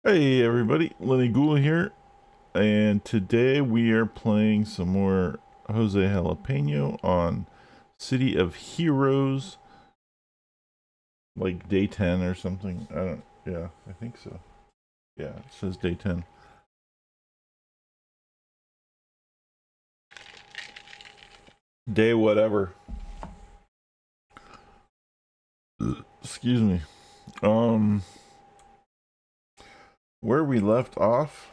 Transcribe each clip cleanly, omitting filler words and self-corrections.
Hey everybody, Lenny Ghoul here, and today we are playing some more Jose Jalapeno on City of Heroes, like day 10 or something. Yeah, I think so. Yeah, it says day 10. Day whatever. Excuse me. Um, where we left off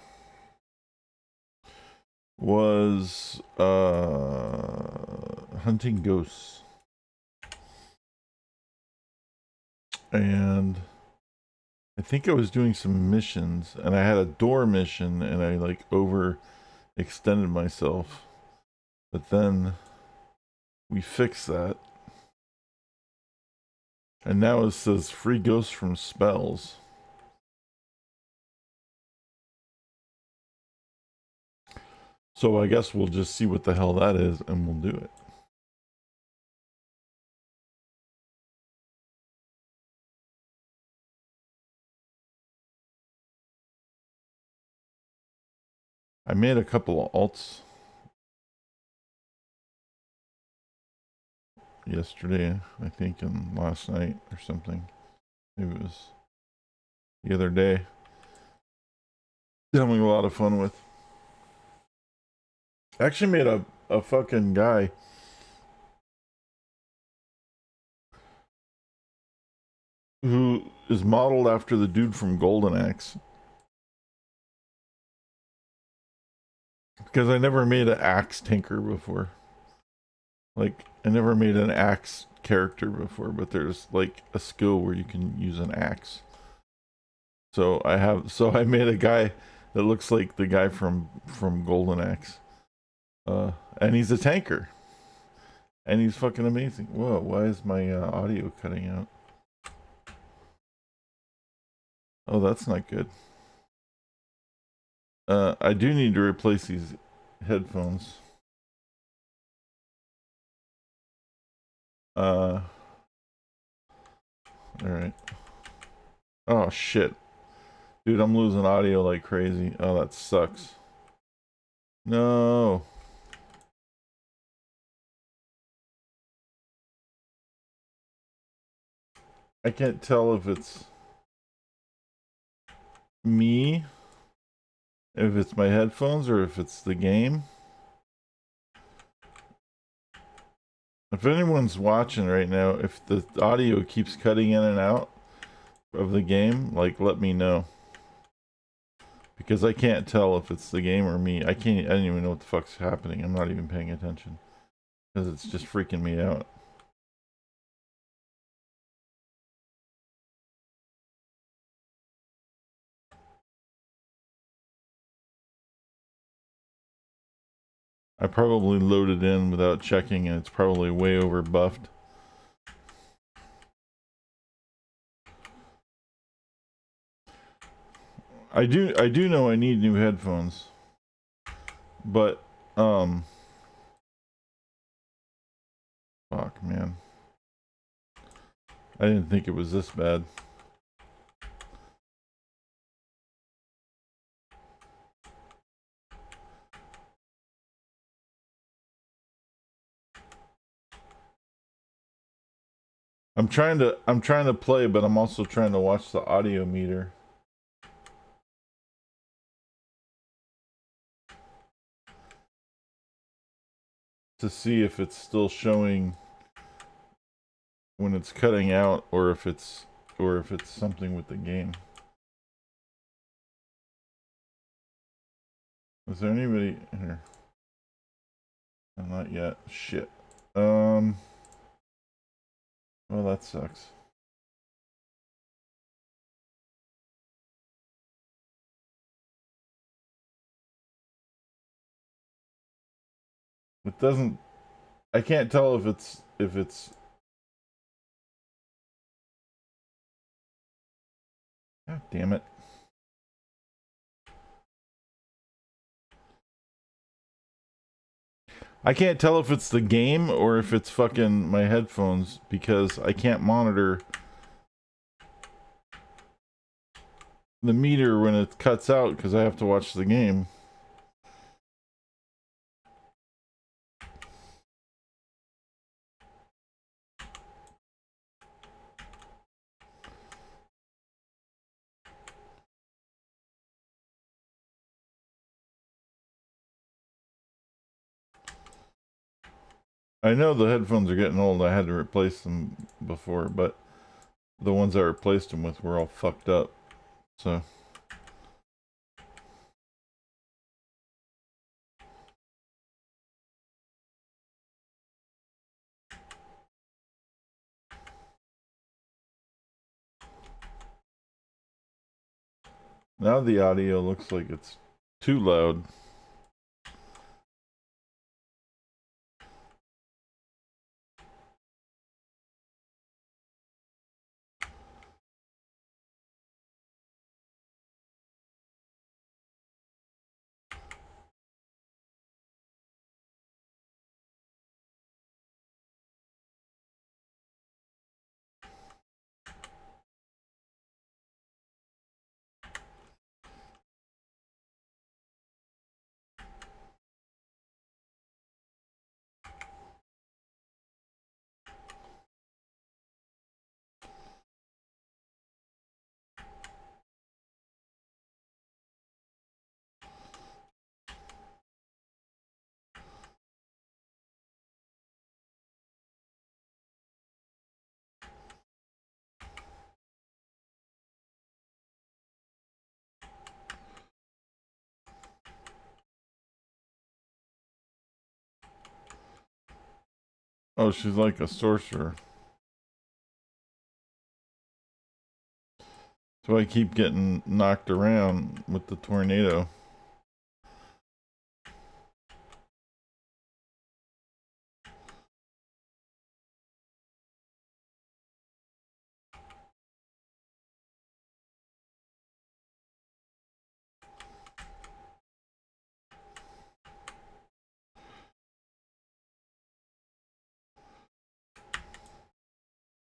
was, hunting ghosts. And I think I was doing some missions, and I had a door mission, and I like overextended myself. But then we fixed that, and now it says free ghosts from spells. So I guess we'll just see what the hell that is, and we'll do it. I made a couple of alts yesterday, I think, and last night or something. Maybe it was the other day. Having a lot of fun with. I actually made a fucking guy who is modeled after the dude from Golden Axe. Because I never made an axe tinker before. Like, I never made an axe character before, but there's like a skill where you can use an axe. So I made a guy that looks like the guy from Golden Axe. And he's a tanker. And he's fucking amazing. Whoa, why is my audio cutting out? Oh, that's not good. I do need to replace these headphones. Alright. Oh shit. Dude, I'm losing audio like crazy. Oh, that sucks. No. I can't tell if it's me, if it's my headphones, or if it's the game. If anyone's watching right now, if the audio keeps cutting in and out of the game, like, let me know. Because I can't tell if it's the game or me. I don't even know what the fuck's happening. I'm not even paying attention. Because it's just freaking me out. I probably loaded in without checking, and it's probably way over buffed. I do know I need new headphones. But fuck, man. I didn't think it was this bad. I'm trying to play, but I'm also trying to watch the audio meter. To see if it's still showing when it's cutting out, or if it's something with the game. Is there anybody here? Not yet. Shit. Well, that sucks. It doesn't. I can't tell if it's God damn it. I can't tell if it's the game or if it's fucking my headphones, because I can't monitor the meter when it cuts out because I have to watch the game. I know the headphones are getting old. I had to replace them before, but the ones I replaced them with were all fucked up. So now the audio looks like it's too loud. Oh, she's like a sorcerer. So I keep getting knocked around with the tornado.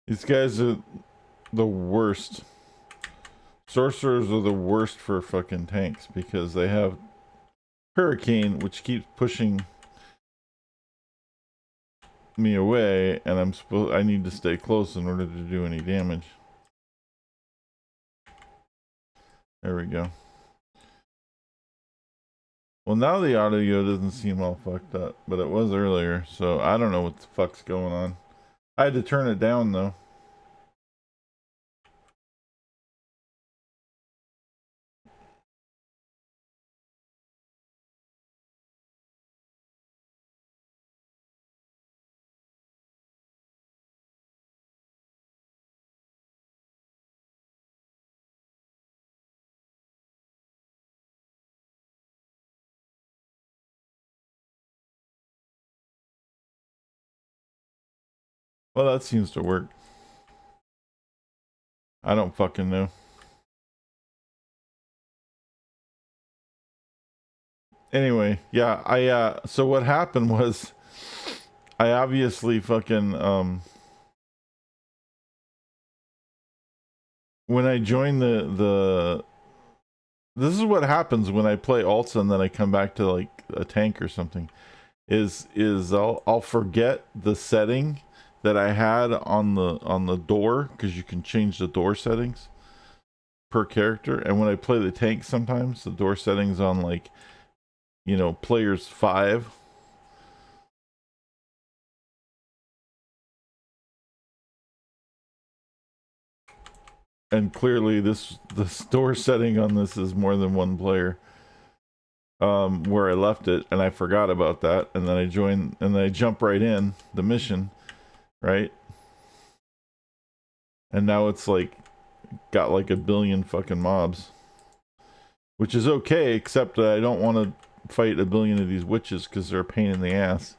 These guys are the worst. Sorcerers are the worst for fucking tanks because they have Hurricane, which keeps pushing me away, and I need to stay close in order to do any damage. There we go. Well, now the audio doesn't seem all fucked up, but it was earlier, so I don't know what the fuck's going on. I had to turn it down though. Well, that seems to work. I don't fucking know. Anyway, yeah, so what happened was I obviously fucking when I joined the this is what happens when I play alts and then I come back to like a tank or something. Is I'll forget the setting that I had on the door because you can change the door settings per character. And when I play the tank, sometimes the door settings on like players 5. And clearly the door setting on this is more than one player. Where I left it, and I forgot about that, and then I join, and then I jump right in the mission, right? And now it's like got like a billion fucking mobs, which is okay, except that I don't want to fight a billion of these witches because they're a pain in the ass.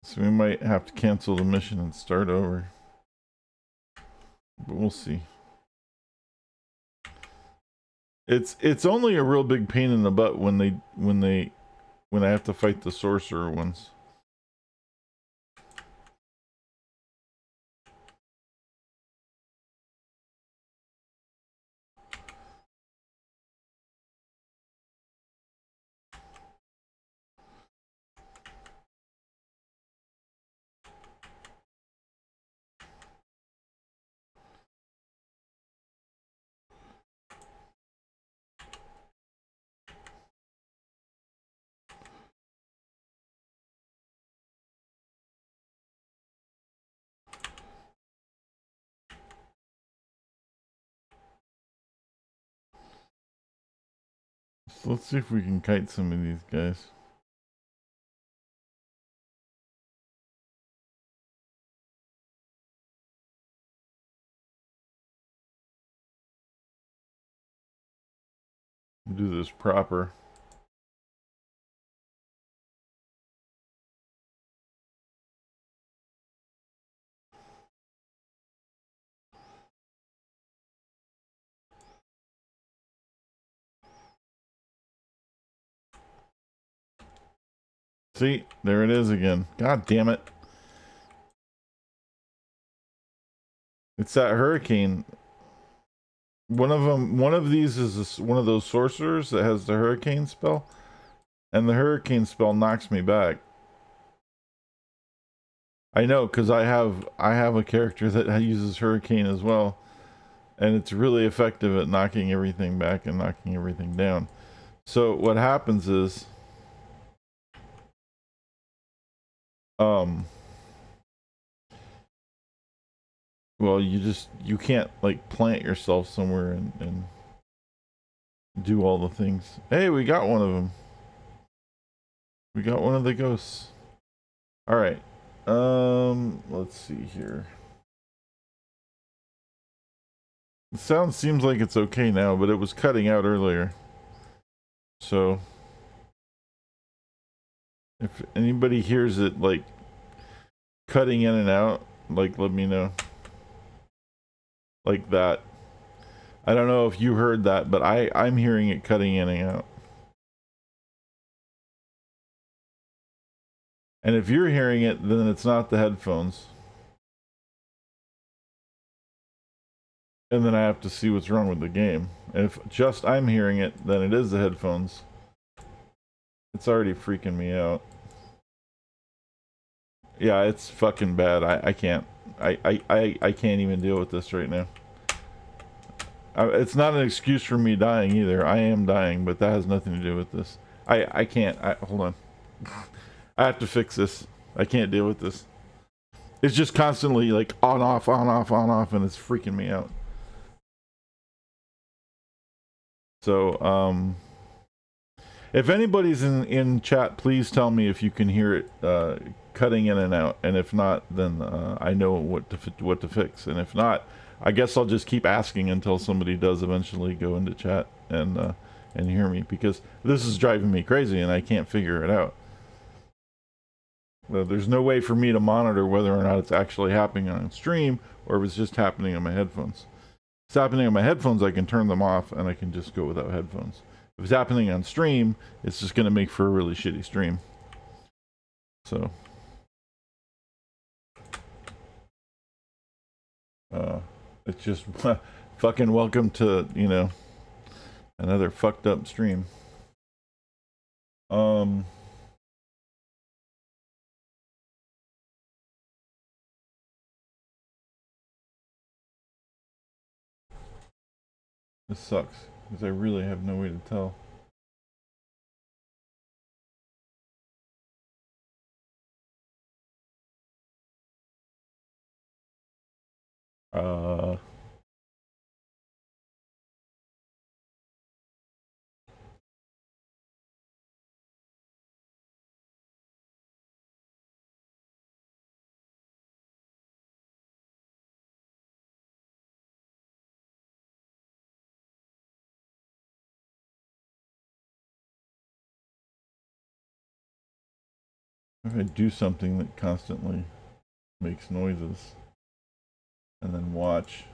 So we might have to cancel the mission and start over, but we'll see. It's only a real big pain in the butt when they when I have to fight the sorcerer ones. So let's see if we can kite some of these guys. Do this proper. See, there it is again. God damn it. It's that hurricane. One of these is one of those sorcerers that has the hurricane spell, and the hurricane spell knocks me back. I know, because I have a character that uses hurricane as well, and it's really effective at knocking everything back and knocking everything down. So what happens is, well, you can't like plant yourself somewhere and do all the things. Hey, we got one of them. We got one of the ghosts. All right. Let's see here. The sound seems like it's okay now, but it was cutting out earlier. So if anybody hears it like cutting in and out, like let me know. Like that. I don't know if you heard that, but I'm hearing it cutting in and out. And if you're hearing it, then it's not the headphones. And then I have to see what's wrong with the game. And if just I'm hearing it, then it is the headphones. It's already freaking me out. Yeah, it's fucking bad. I can't. I can't even deal with this right now. It's not an excuse for me dying either. I am dying, but that has nothing to do with this. I can't. Hold on. I have to fix this. I can't deal with this. It's just constantly like on off, on off, on off, and it's freaking me out. So if anybody's in chat, please tell me if you can hear it cutting in and out, and if not, then I know what to fix. And if not, I guess I'll just keep asking until somebody does eventually go into chat and hear me, because this is driving me crazy and I can't figure it out. There's no way for me to monitor whether or not it's actually happening on stream or if it's just happening on my headphones. If it's happening on my headphones, I can turn them off and I can just go without headphones. If it's happening on stream, it's just going to make for a really shitty stream. So, it's just fucking welcome to, you know, another fucked up stream. This sucks because I really have no way to tell. If I do something that constantly makes noises and then watch.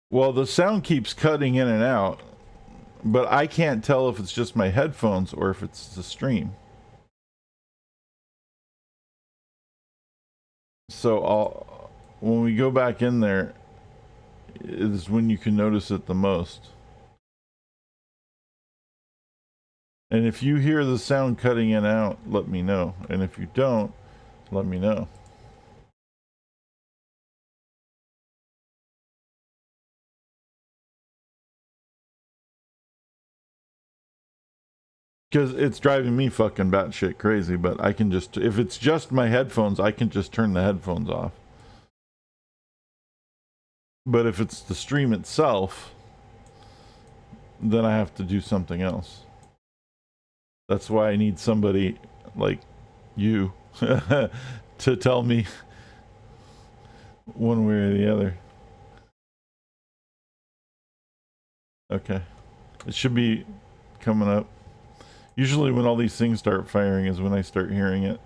Well, the sound keeps cutting in and out, but I can't tell if it's just my headphones or if it's the stream. So when we go back in there, is when you can notice it the most. And if you hear the sound cutting in and out, let me know. And if you don't, let me know. Because it's driving me fucking batshit crazy, but I can just, if it's just my headphones, I can just turn the headphones off. But if it's the stream itself, then I have to do something else. That's why I need somebody like you to tell me one way or the other. Okay. It should be coming up. Usually when all these things start firing is when I start hearing it.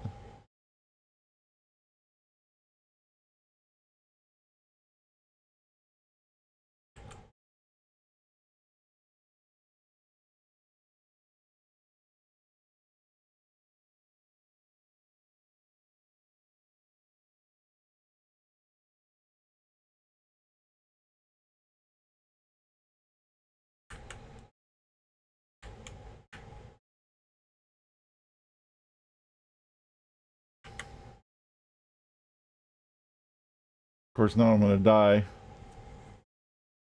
Of course, now I'm going to die.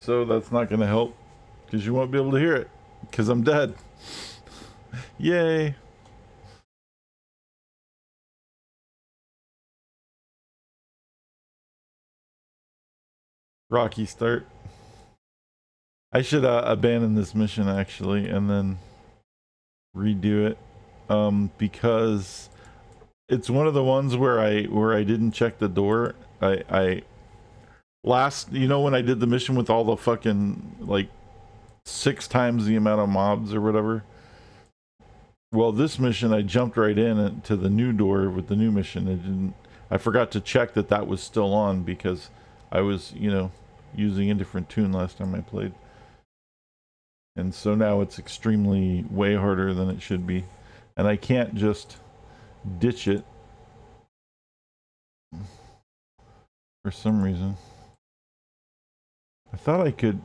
So that's not going to help because you won't be able to hear it because I'm dead. Yay. Rocky start. I should abandon this mission actually and then redo it because it's one of the ones where I didn't check the door. I last, you know, when I did the mission with all the fucking like 6 times the amount of mobs or whatever. Well, this mission I jumped right in to the new door with the new mission. I forgot to check that that was still on because I was, you know, using a different tune last time I played. And so now it's extremely way harder than it should be. And I can't just ditch it for some reason. I thought I could.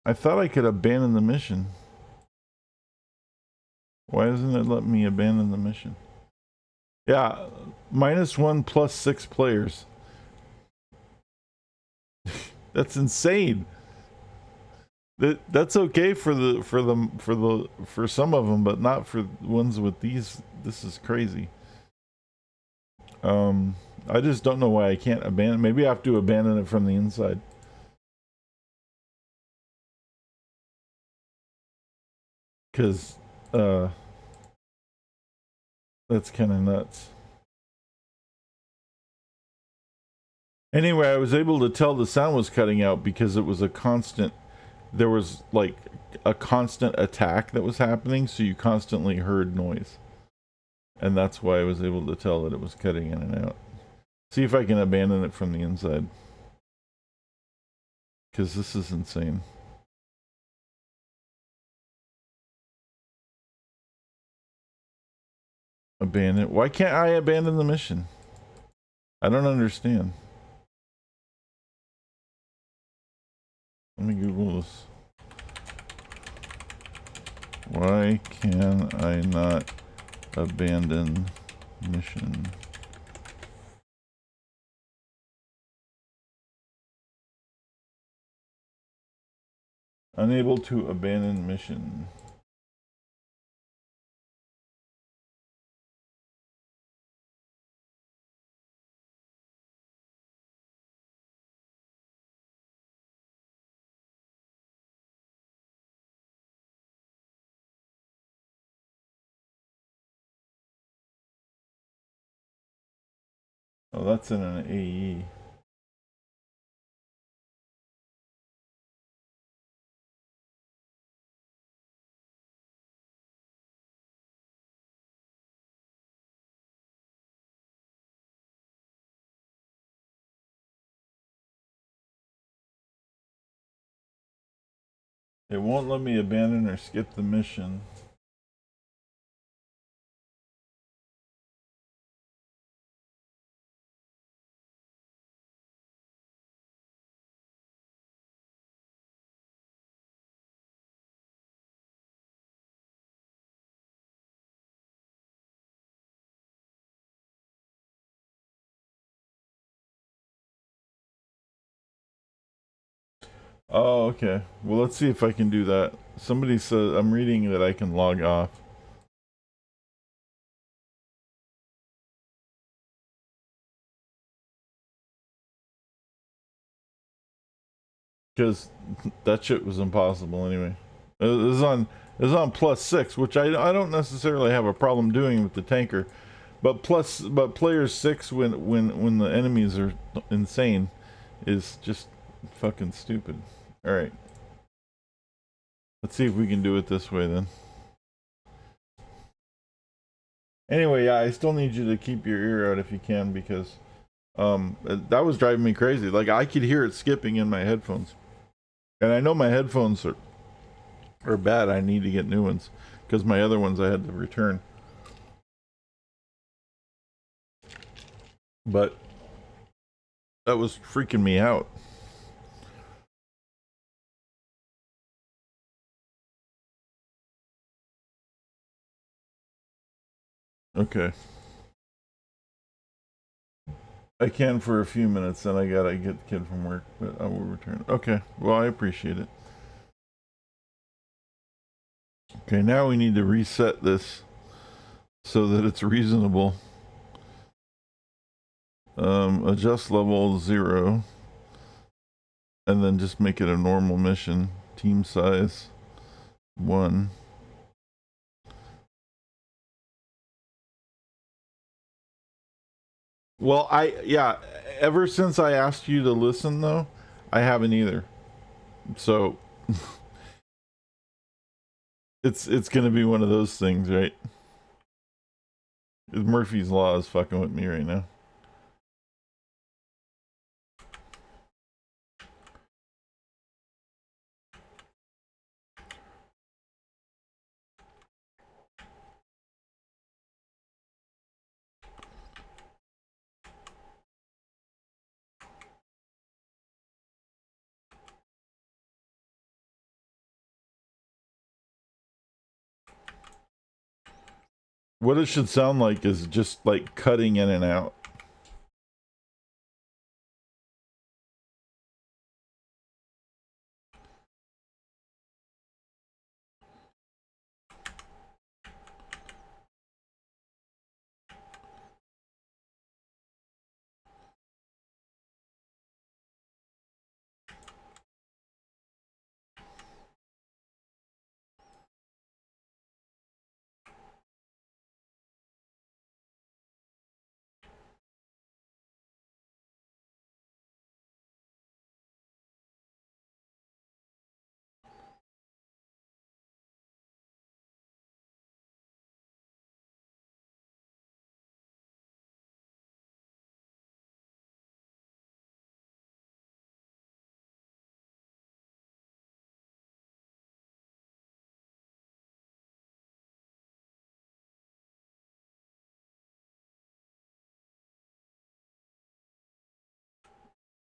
I thought I could abandon the mission. Why doesn't it let me abandon the mission? Yeah, -1 plus 6 players. That's insane. That's okay for some of them, but not for ones with these. This is crazy. I just don't know why I can't abandon. Maybe I have to abandon it from the inside. Because that's kind of nuts. Anyway, I was able to tell the sound was cutting out because it was a constant. There was like a constant attack that was happening, so you constantly heard noise. And that's why I was able to tell that it was cutting in and out. See if I can abandon it from the inside. Because this is insane. Abandon. Why can't I abandon the mission? I don't understand. Let me Google this. Why can I not abandon mission? Unable to abandon mission. Oh, that's in an AE. It won't let me abandon or skip the mission. Oh, okay. Well, let's see if I can do that. Somebody says, I'm reading that I can log off. Because that shit was impossible anyway. It was on +6, which I don't necessarily have a problem doing with the tanker, but player 6 when the enemies are insane is just fucking stupid. All right, let's see if we can do it this way then. Anyway, yeah, I still need you to keep your ear out if you can, because that was driving me crazy. Like, I could hear it skipping in my headphones, and I know my headphones are bad. I need to get new ones because my other ones I had to return. But that was freaking me out. Okay, I can for a few minutes, then I gotta get the kid from work, but I will return. Okay, well, I appreciate it. Okay, now we need to reset this so that it's reasonable. Adjust level 0, and then just make it a normal mission. Team size 1. Well, yeah, ever since I asked you to listen though, I haven't either. So it's gonna be one of those things, right? Murphy's Law is fucking with me right now. What it should sound like is just like cutting in and out.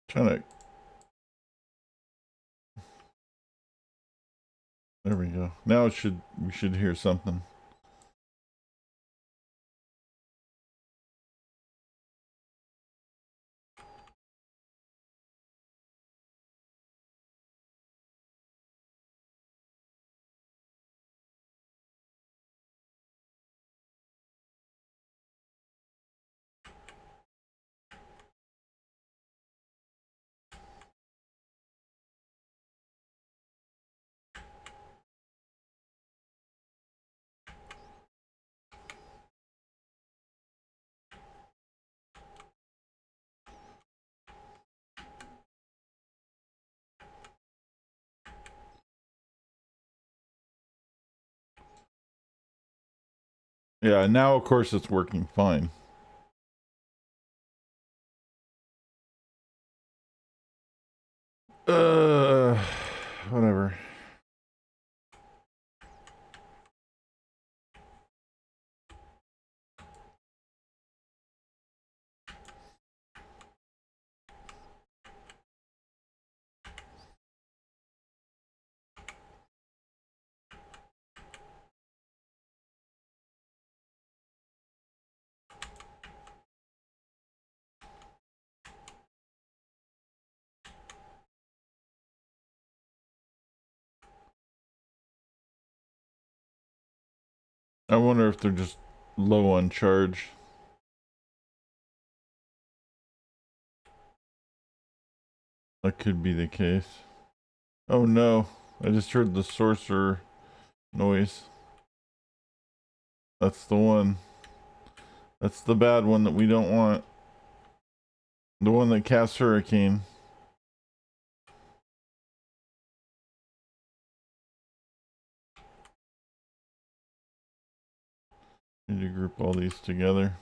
Trying to. There we go. Now we should hear something. Yeah, now of course it's working fine. Uh, whatever. I wonder if they're just low on charge. That could be the case. Oh no, I just heard the sorcerer noise. That's the one. That's the bad one that we don't want. The one that casts hurricane. Need to group all these together.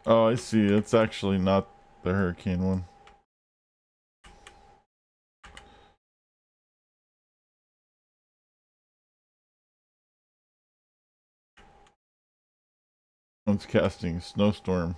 Oh, I see. It's actually not the hurricane one. One's casting snowstorm.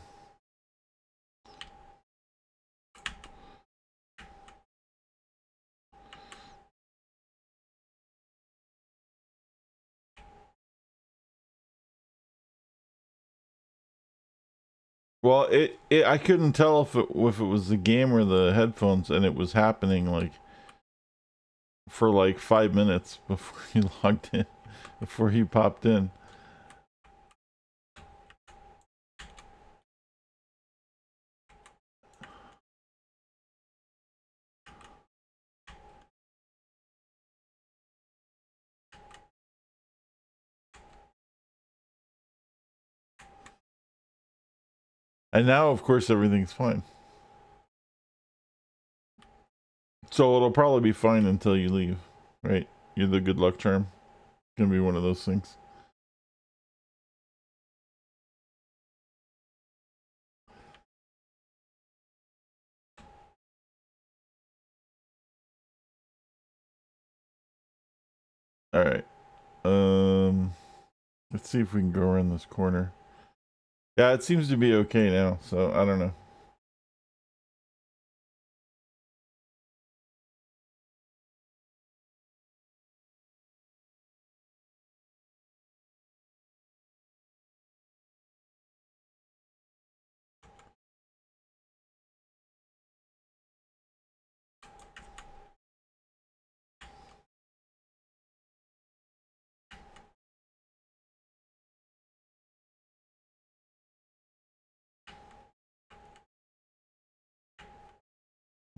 Well, I couldn't tell if it was the game or the headphones, and it was happening like for like 5 minutes before he logged in, before he popped in. And now, of course, everything's fine. So it'll probably be fine until you leave, right? You're the good luck charm. It's gonna be one of those things. All right. Let's see if we can go around this corner. Yeah, it seems to be okay now. So I don't know.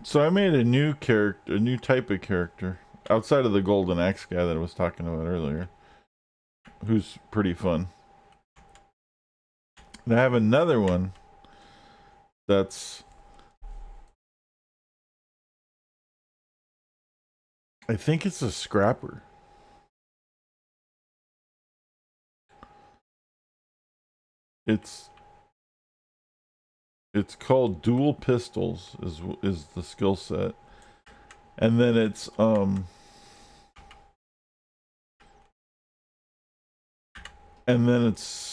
So I made a new character, a new type of character outside of the golden axe guy that I was talking about earlier, who's pretty fun. And I have another one that's, I think it's a scrapper. It's called dual pistols is the skill set, and then it's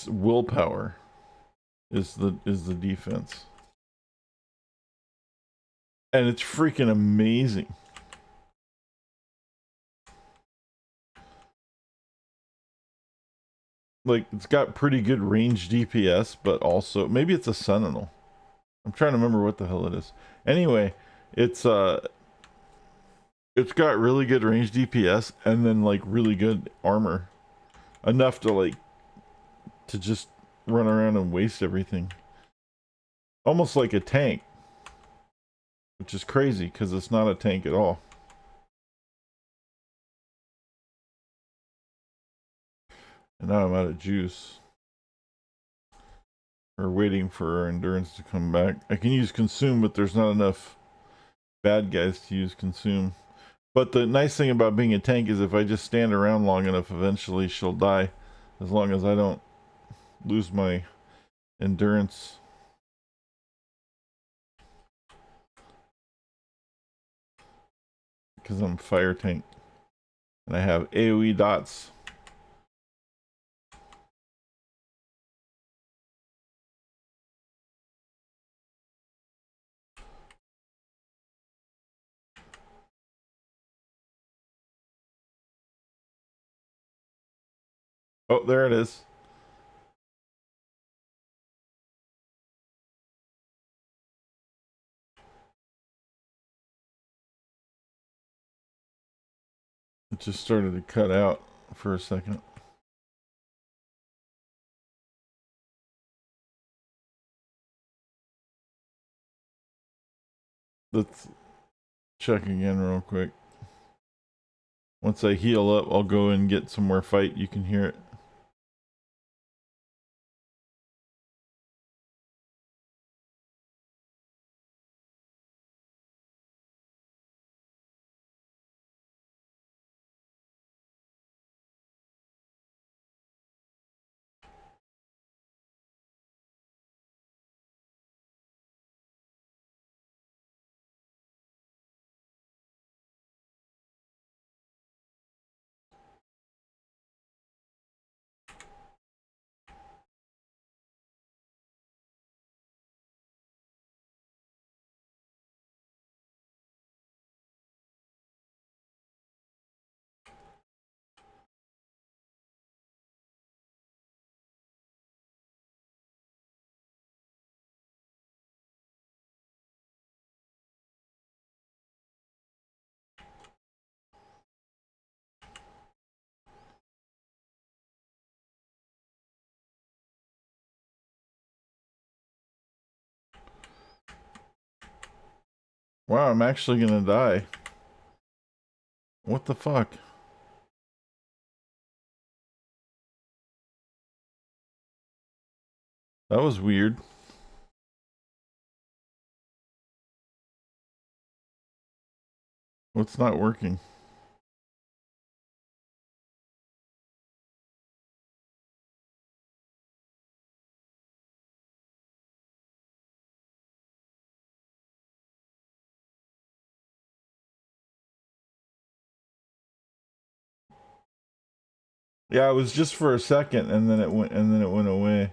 willpower is the defense, and it's freaking amazing. Like, it's got pretty good range DPS, but also maybe it's a sentinel. I'm trying to remember what the hell it is. Anyway, it's got really good range DPS and then like really good armor, enough to like to just run around and waste everything, almost like a tank, which is crazy because it's not a tank at all. And now I'm out of juice. We're waiting for our endurance to come back. I can use consume, but there's not enough bad guys to use consume. But the nice thing about being a tank is if I just stand around long enough, eventually she'll die, as long as I don't lose my endurance. because I'm fire tank. And I have AoE dots. Oh, there it is. It just started to cut out for a second. Let's check again real quick. Once I heal up, I'll go and get some more fight. You can hear it. Wow, I'm actually gonna die. What the fuck? That was weird. What's not working? Yeah, it was just for a second, and then it went away.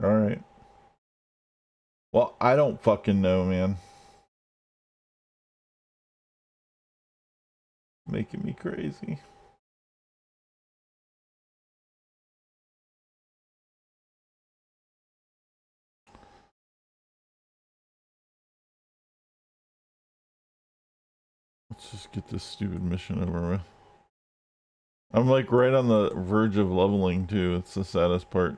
All right. Well, I don't fucking know, man. Making me crazy. Let's just get this stupid mission over with. I'm like right on the verge of leveling too. It's the saddest part.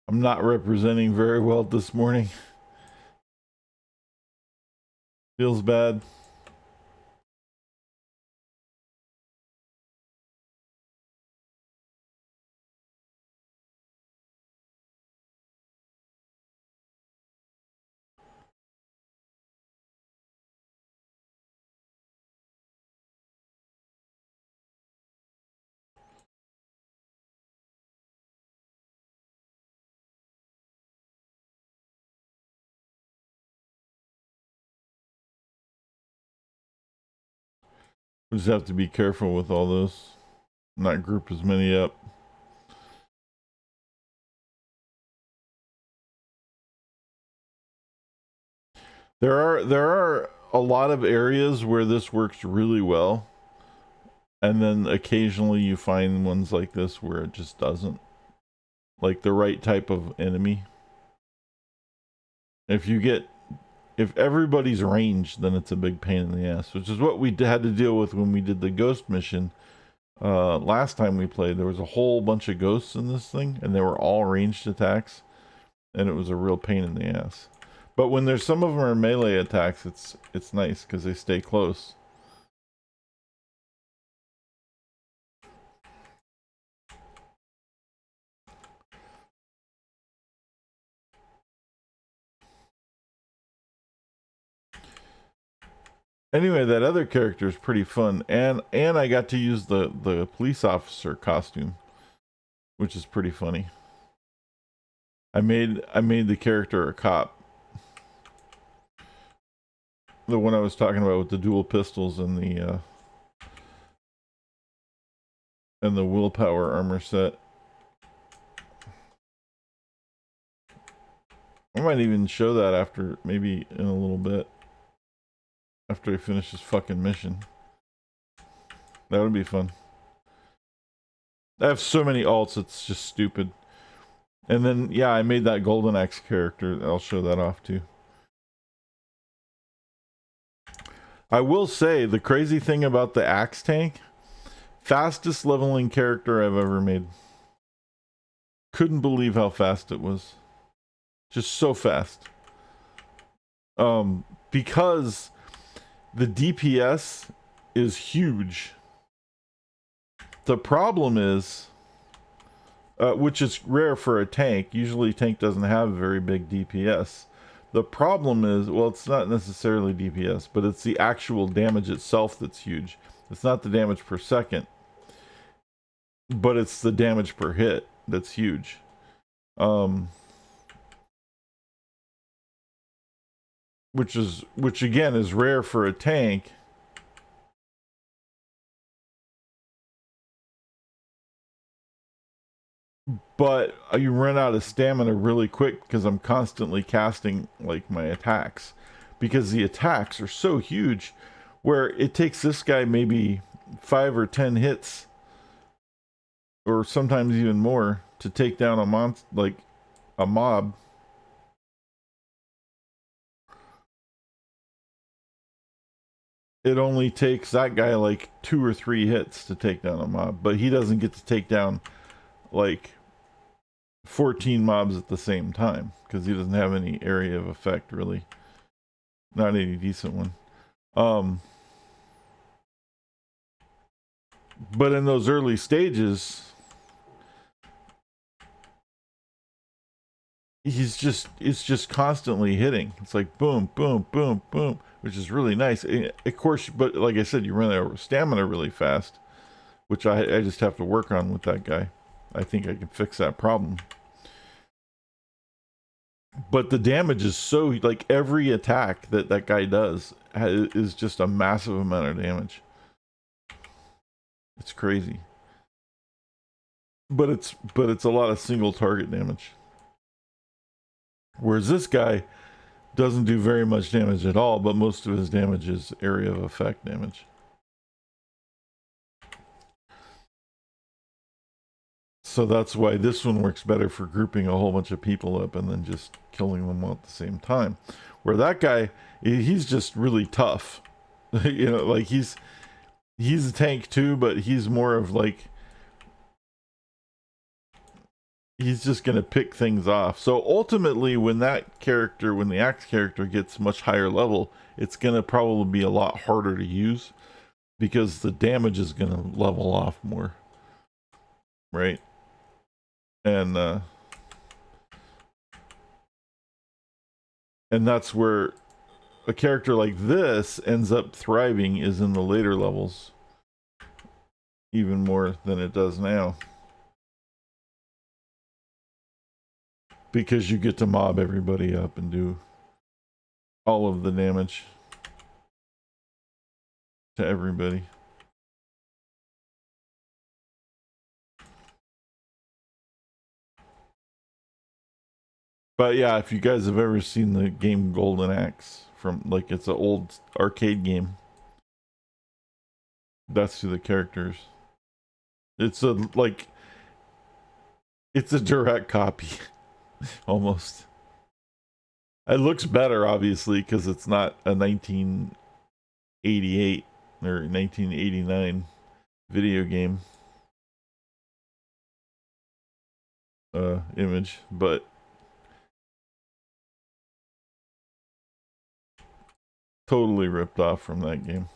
I'm not representing very well this morning. Feels bad. We just have to be careful with all those. Not group as many up. There are a lot of areas where this works really well, and then occasionally you find ones like this where it just doesn't. Like the right type of enemy. If everybody's ranged, then it's a big pain in the ass, which is what we had to deal with when we did the ghost mission. Last time we played, there was a whole bunch of ghosts in this thing, and they were all ranged attacks, and it was a real pain in the ass. But when there's some of them are melee attacks, it's nice because they stay close. Anyway, that other character is pretty fun, and I got to use the police officer costume, which is pretty funny. I made the character a cop. The one I was talking about with the dual pistols and the willpower armor set. I might even show that after, maybe in a little bit. After I finish this fucking mission. That would be fun. I have so many alts, it's just stupid. And then, yeah, I made that Golden Axe character. I'll show that off too. I will say, the crazy thing about the Axe tank, fastest leveling character I've ever made. Couldn't believe how fast it was. Just so fast. Because the DPS is huge. The problem is, which is rare for a tank. Usually tank doesn't have very big DPS. The problem is, well, it's not necessarily DPS, but it's the actual damage itself that's huge. It's not the damage per second, but it's the damage per hit that's huge. Which again is rare for a tank. But you run out of stamina really quick because I'm constantly casting like my attacks, because the attacks are so huge where it takes this guy maybe 5 or 10 hits or sometimes even more to take down a mob. It only takes that guy like 2 or 3 hits to take down a mob, but he doesn't get to take down like 14 mobs at the same time because he doesn't have any area of effect, really. Not any decent one. But in those early stages, it's just constantly hitting. It's like boom, boom, boom, boom, which is really nice. Of course, but like I said, you run out of stamina really fast, which I just have to work on with that guy. I think I can fix that problem. But the damage is so, like, every attack that guy does is just a massive amount of damage. It's crazy. But it's a lot of single target damage. Whereas this guy doesn't do very much damage at all, but most of his damage is area of effect damage. So that's why this one works better for grouping a whole bunch of people up and then just killing them all at the same time. Where that guy, he's just really tough. You know, like he's a tank too, but he's more of like, he's just gonna pick things off. So ultimately, when the axe character gets much higher level, it's gonna probably be a lot harder to use because the damage is gonna level off more, right? And that's where a character like this ends up thriving, is in the later levels, even more than it does now, because you get to mob everybody up and do all of the damage to everybody. But yeah, if you guys have ever seen the game Golden Axe, from like, it's an old arcade game, that's who the characters. It's a direct copy almost. It looks better obviously because it's not a 1988 or 1989 video game image, but totally ripped off from that game.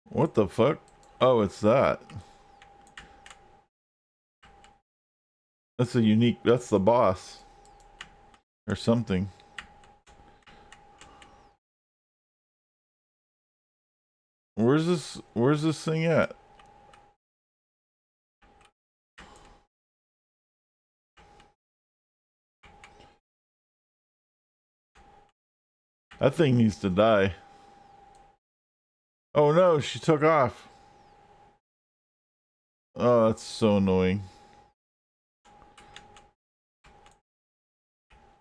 What the fuck? Oh, it's that. That's a unique, that's the boss. Or something. Where's this thing at? That thing needs to die. Oh no, she took off. Oh, that's so annoying.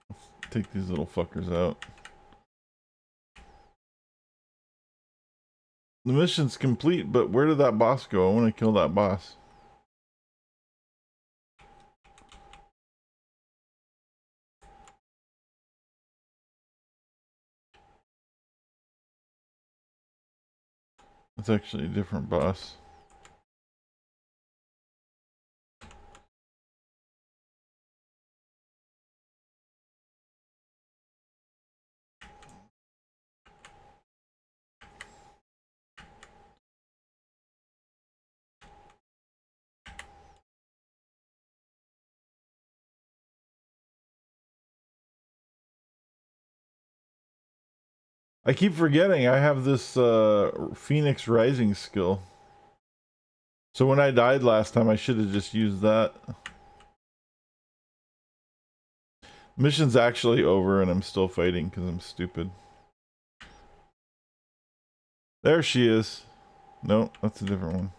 Let's take these little fuckers out. The mission's complete, but where did that boss go? I want to kill that boss. That's actually a different boss. I keep forgetting I have this Phoenix Rising skill. So when I died last time, I should have just used that. Mission's actually over and I'm still fighting because I'm stupid. There she is. No, that's a different one.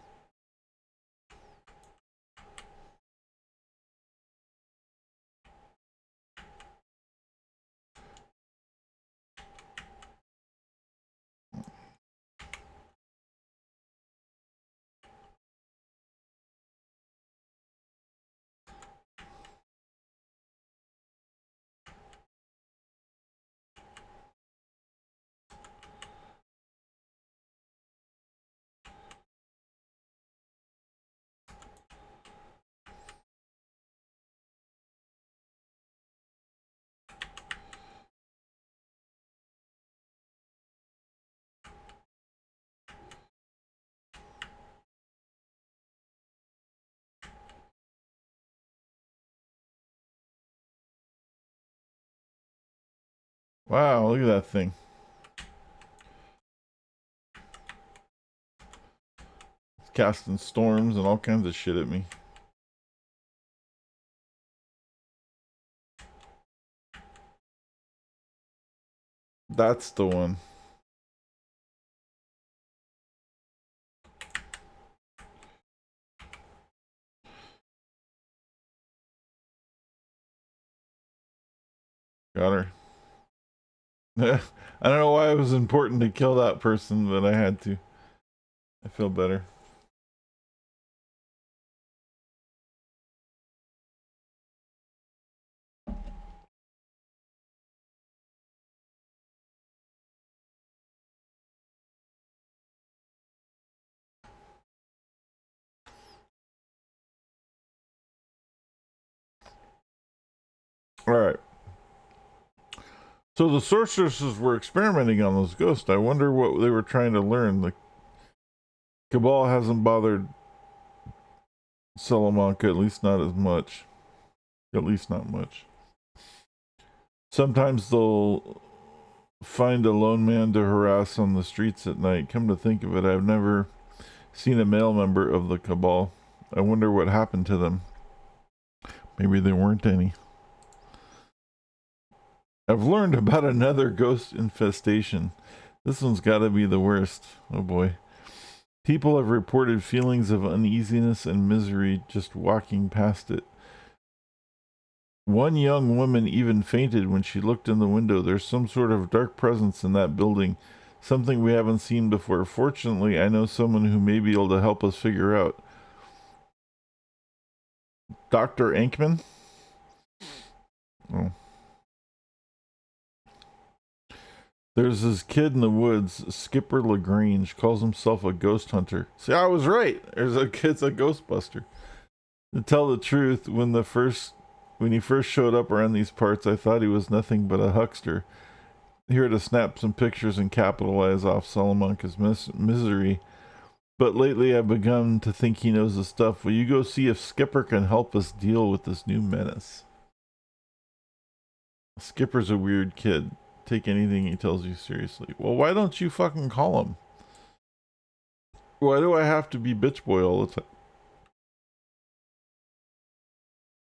Wow, look at that thing. It's casting storms and all kinds of shit at me. That's the one. Got her. I don't know why it was important to kill that person, but I had to. I feel better. Alright. So the sorceresses were experimenting on those ghosts. I wonder what they were trying to learn. The Cabal hasn't bothered Salamanca, at least not as much. At least not much. Sometimes they'll find a lone man to harass on the streets at night. Come to think of it, I've never seen a male member of the Cabal. I wonder what happened to them. Maybe there weren't any. I've learned about another ghost infestation. This one's gotta be the worst. Oh boy. People have reported feelings of uneasiness and misery just walking past it. One young woman even fainted when she looked in the window. There's some sort of dark presence in that building, something we haven't seen before. Fortunately, I know someone who may be able to help us figure out. Dr. Ankman? Oh. There's this kid in the woods, Skipper LaGrange, calls himself a ghost hunter. See, I was right. There's a kid's a ghostbuster. To tell the truth, when he first showed up around these parts, I thought he was nothing but a huckster, here to snap some pictures and capitalize off Salamanca's misery. but lately I've begun to think he knows the stuff. Will you go see if Skipper can help us deal with this new menace? Skipper's a weird kid. Take anything he tells you seriously. Well, why don't you fucking call him? Why do I have to be bitch boy all the time?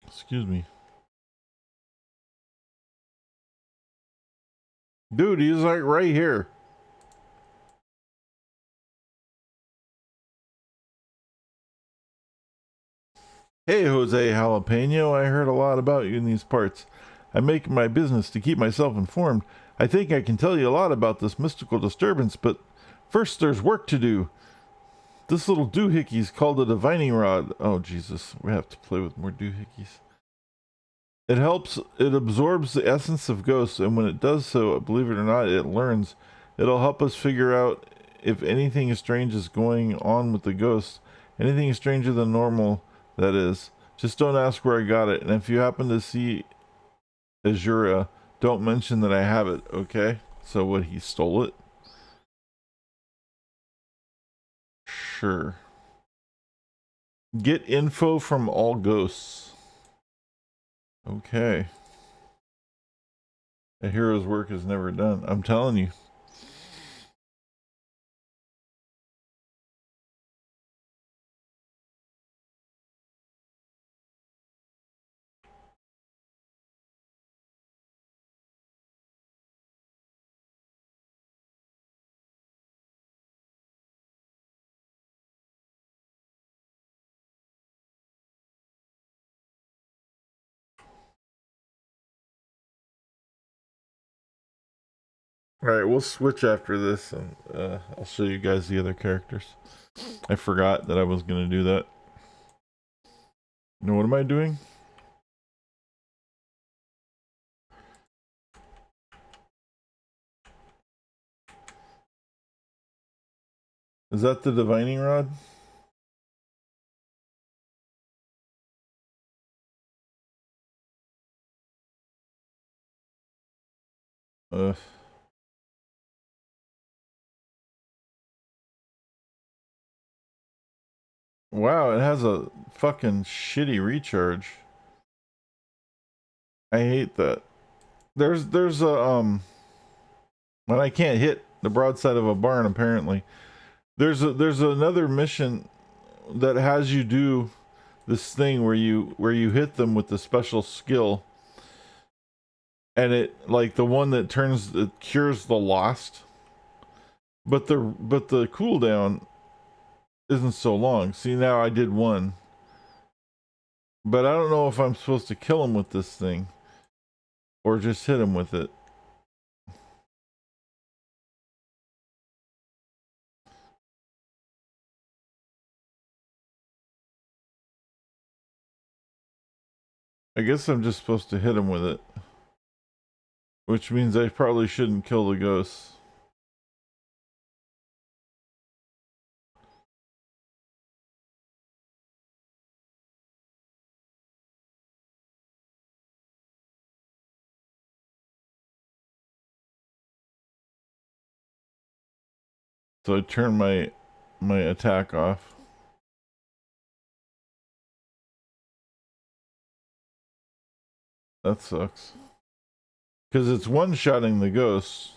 Excuse me. Dude, he's like right here. Hey, Jose Jalapeno, I heard a lot about you in these parts. I make my business to keep myself informed. I think I can tell you a lot about this mystical disturbance, but first there's work to do. This little doohickey's called a divining rod. Oh, Jesus. We have to play with more doohickeys. It absorbs the essence of ghosts, and when it does so, believe it or not, it learns. It'll help us figure out if anything strange is going on with the ghosts. Anything stranger than normal, that is. Just don't ask where I got it, and if you happen to see Azura, don't mention that I have it, okay? So what, he stole it? Sure. Get info from all ghosts. Okay. A hero's work is never done. I'm telling you. Alright, we'll switch after this, and I'll show you guys the other characters. I forgot that I was going to do that. Now, what am I doing? Is that the divining rod? Ugh. Wow, it has a fucking shitty recharge. I hate that. There's a when I can't hit the broadside of a barn, apparently. There's another mission that has you do this thing where you hit them with the special skill, and it, like, the one that cures the lost, but the cooldown isn't so long. See, now I did one, but I don't know if I'm supposed to kill him with this thing or just hit him with it. I guess I'm just supposed to hit him with it, which means I probably shouldn't kill the ghosts. So I turn my attack off. That sucks. Because it's one-shotting the ghosts,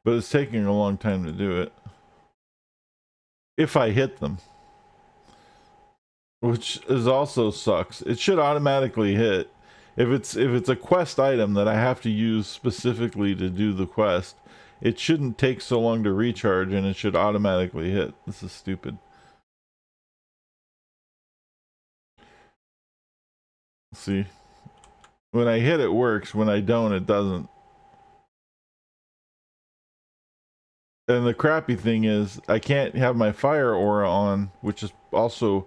but it's taking a long time to do it. If I hit them. Which is also sucks. It should automatically hit. If it's a quest item that I have to use specifically to do the quest, it shouldn't take so long to recharge, and it should automatically hit. This is stupid. See? When I hit, it works. When I don't, it doesn't. And the crappy thing is, I can't have my fire aura on, which is also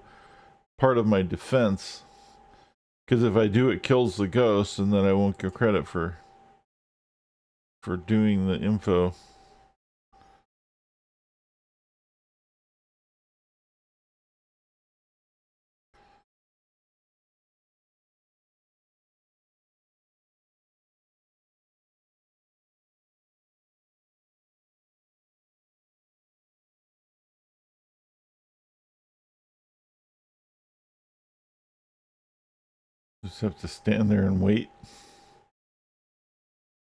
part of my defense. Because if I do, it kills the ghost, and then I won't get credit for doing the info. Just have to stand there and wait.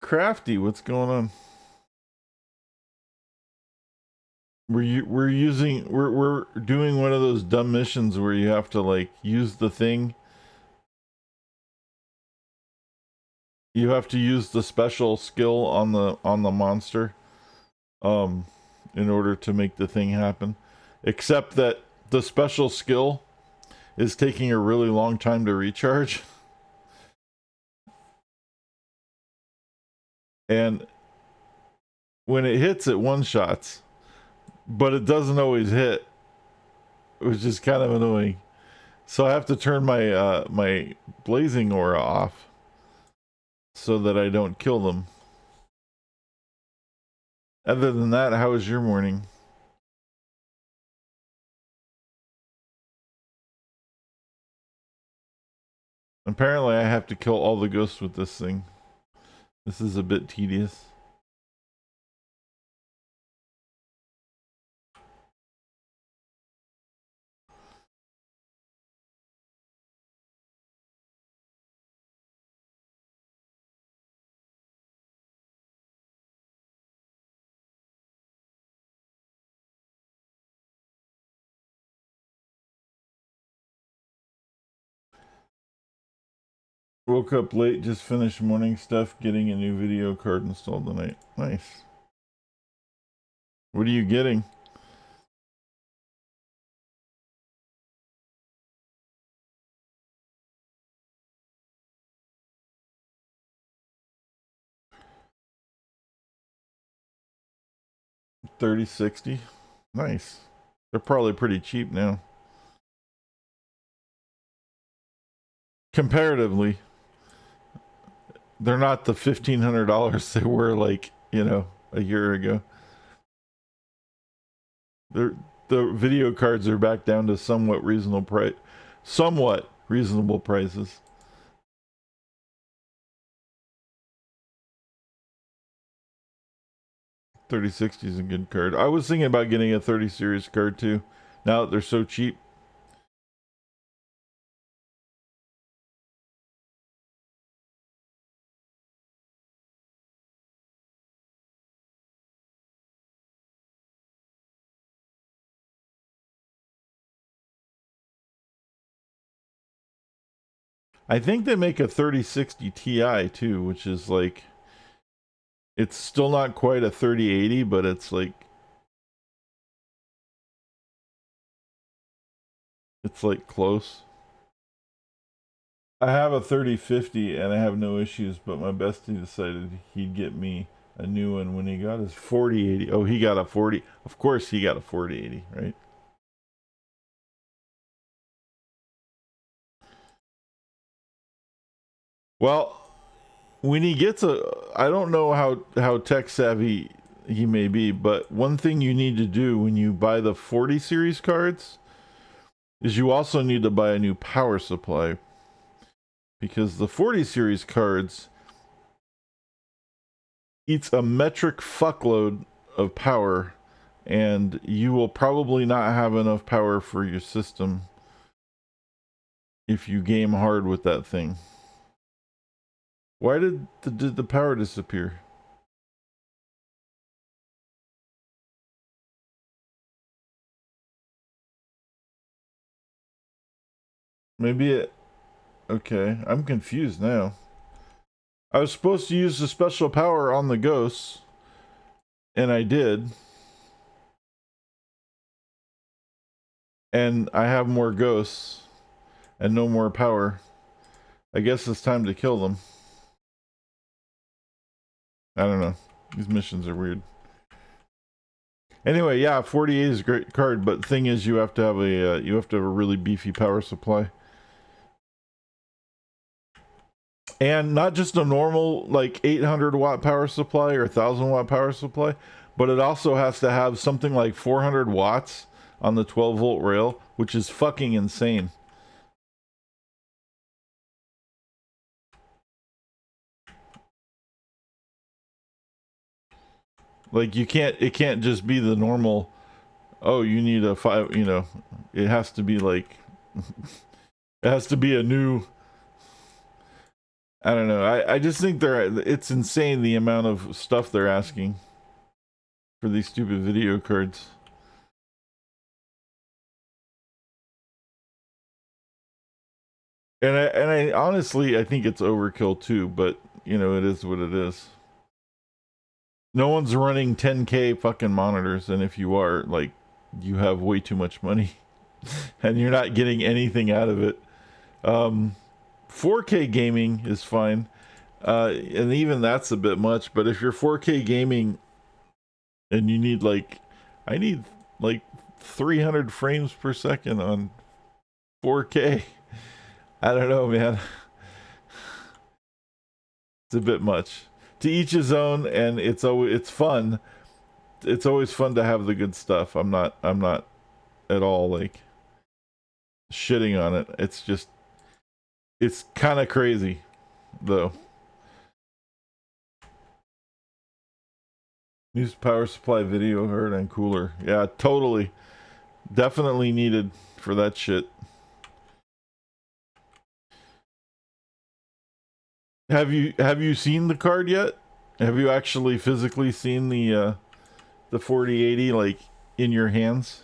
Crafty, what's going on? We're doing one of those dumb missions where you have to like use the thing. You have to use the special skill on the monster in order to make the thing happen. Except that the special skill is taking a really long time to recharge. And when it hits, it one-shots. But it doesn't always hit, which is kind of annoying. So I have to turn my my blazing aura off so that I don't kill them. Other than that, how was your morning? Apparently I have to kill all the ghosts with this thing. This is a bit tedious. Woke up late, just finished morning stuff, getting a new video card installed tonight. Nice. What are you getting? $30.60. Nice. They're probably pretty cheap now. Comparatively. They're not the $1,500 they were like, you know, a year ago. The video cards are back down to somewhat reasonable prices. 3060 is a good card. I was thinking about getting a 30 series card too. Now that they're so cheap. I think they make a 3060 Ti too, which is like, it's still not quite a 3080, but it's like, close. I have a 3050 and I have no issues, but my bestie decided he'd get me a new one when he got his 4080. Oh, he got a 40. Of course he got a 4080, right? Well, when he gets I don't know how tech savvy he may be, but one thing you need to do when you buy the 40 series cards is you also need to buy a new power supply, because the 40 series cards eats a metric fuckload of power, and you will probably not have enough power for your system if you game hard with that thing. Why did the power disappear? Maybe it... Okay, I'm confused now. I was supposed to use the special power on the ghosts, and I did. And I have more ghosts and no more power. I guess it's time to kill them. I don't know. These missions are weird. Anyway, yeah, 48 is a great card, but the thing is, you have to have a really beefy power supply. And not just a normal like 800 watt power supply or 1000 watt power supply, but it also has to have something like 400 watts on the 12 volt rail, which is fucking insane. Like it can't just be the normal, oh, you need a 5, you know, it has to be like it has to be a new I don't know. I just think it's insane the amount of stuff they're asking for these stupid video cards. And I honestly I think it's overkill too, but you know, it is what it is. No one's running 10K fucking monitors, and if you are, like, you have way too much money and you're not getting anything out of it. 4K gaming is fine. And even that's a bit much, but if you're 4K gaming and you need I need like 300 frames per second on 4K. I don't know, man. It's a bit much. To each his own, and it's fun. It's always fun to have the good stuff. I'm not at all like shitting on it. It's kind of crazy though. New power supply, video card, and cooler. Yeah, totally. Definitely needed for that shit. Have you seen the card yet? Have you actually physically seen the 4080 like in your hands?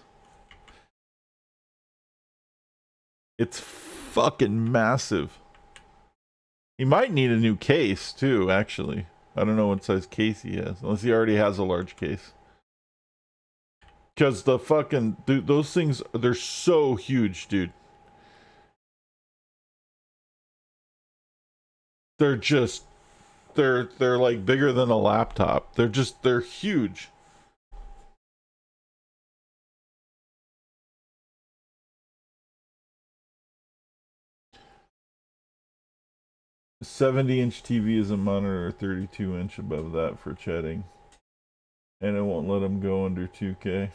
It's fucking massive. He might need a new case too, actually. I don't know what size case he has, unless he already has a large case. Because the fucking dude, those things, they're so huge, dude. They're just they're like bigger than a laptop. They're huge. A 70-inch TV is a monitor, 32-inch above that for chatting. And it won't let him go under 2K.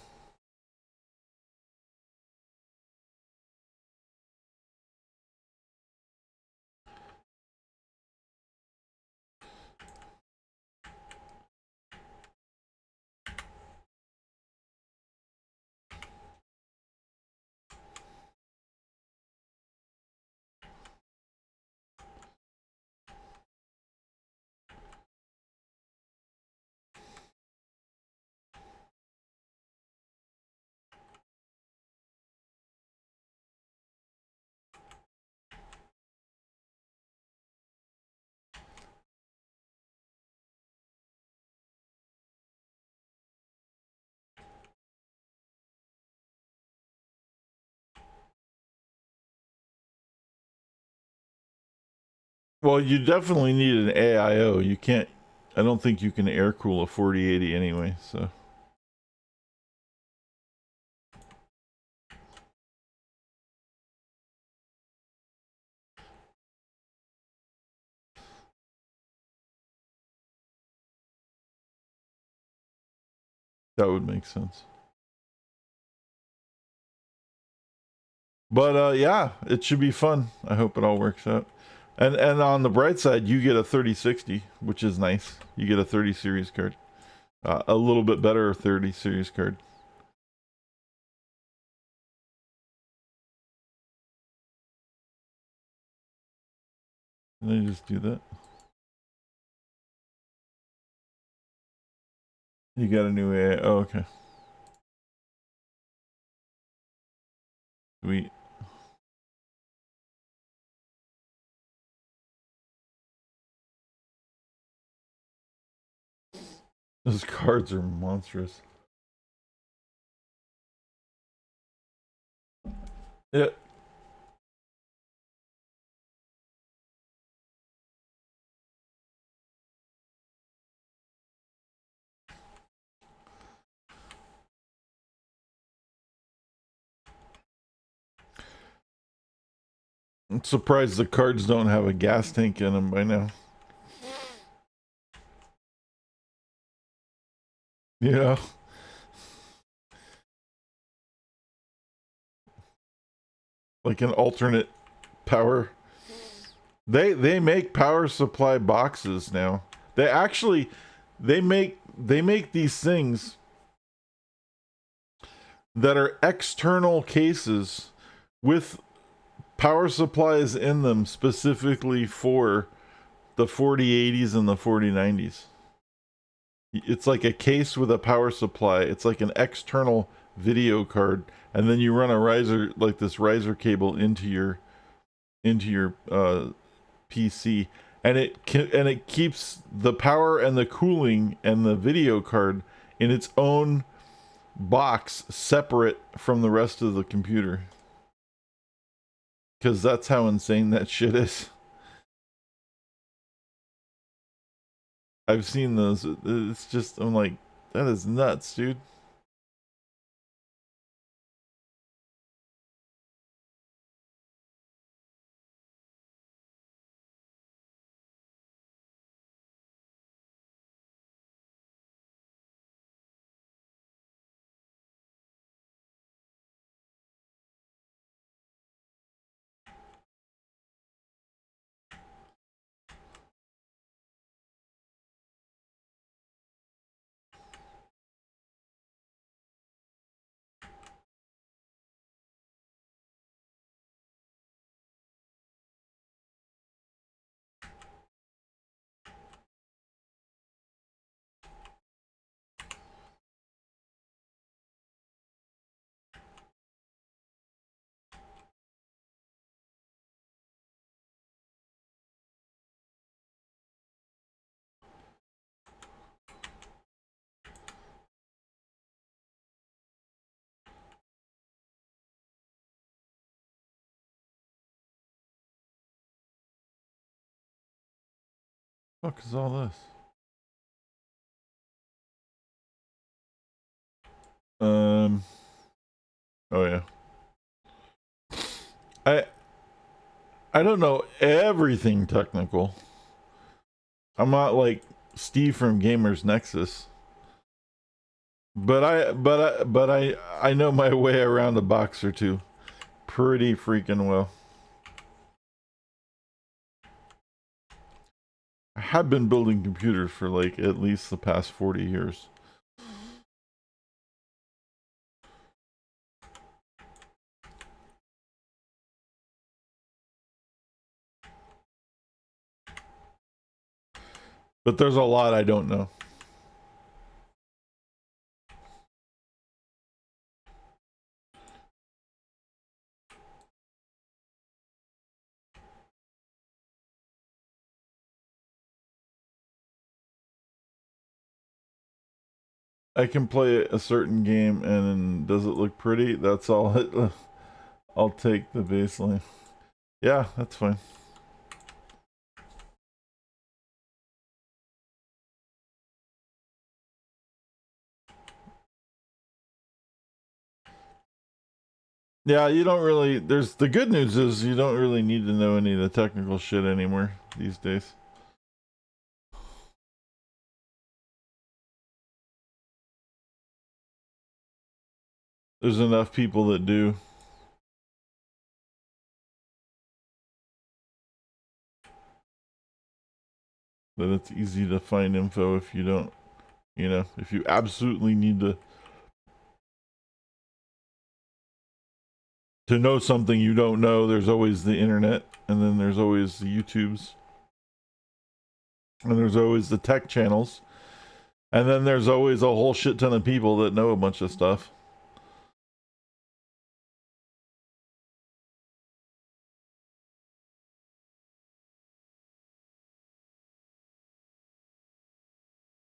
Well, you definitely need an AIO. You can't. I don't think you can air cool a 4080 anyway. So that would make sense. But yeah, it should be fun. I hope it all works out. And on the bright side, you get a 3060, which is nice. You get a 30 series card, a little bit better 30 series card. Let me just do that. You got a new AI. Oh, okay. Sweet. Those cards are monstrous. Yeah. I'm surprised the cards don't have a gas tank in them by now. You know? Like an alternate power. They make power supply boxes now. They make these things that are external cases with power supplies in them specifically for the 4080s and the 4090s. It's like a case with a power supply. It's like an external video card, and then you run a riser, like this riser cable into your PC, and it keeps the power and the cooling and the video card in its own box, separate from the rest of the computer. Because that's how insane that shit is. I've seen those. It's just, I'm like, that is nuts, dude. What the fuck is all this? Oh yeah. I I don't know everything technical. I'm not like Steve from Gamers Nexus. But I know my way around a box or two pretty freaking well. I have been building computers for like at least the past 40 years. But there's a lot I don't know. I can play a certain game and does it look pretty? That's all. I'll take the baseline. Yeah, that's fine. Yeah, you don't really. There's the good news is you don't really need to know any of the technical shit anymore these days. There's enough people that do. That it's easy to find info if you don't, if you absolutely need to know something you don't know, there's always the internet, and then there's always the YouTubes, and there's always the tech channels, and then there's always a whole shit ton of people that know a bunch of stuff.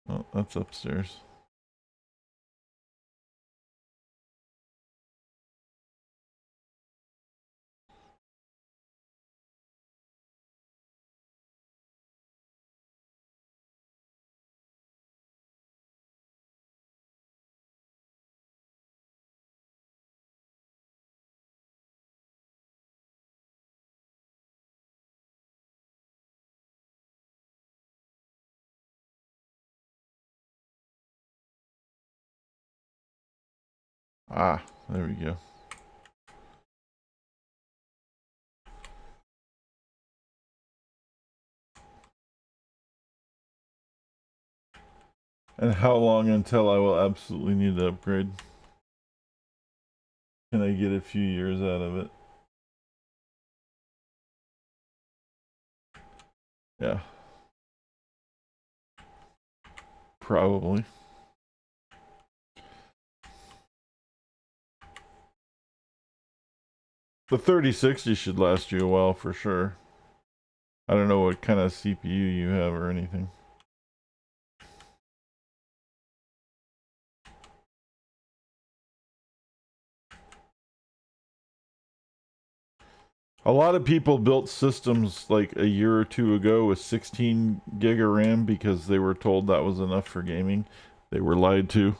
Oh, that's upstairs. Ah, there we go. And how long until I will absolutely need to upgrade? Can I get a few years out of it? Yeah. Probably. The 3060 should last you a while for sure. I don't know what kind of CPU you have or anything. A lot of people built systems like a year or two ago with 16 gig of RAM because they were told that was enough for gaming. They were lied to.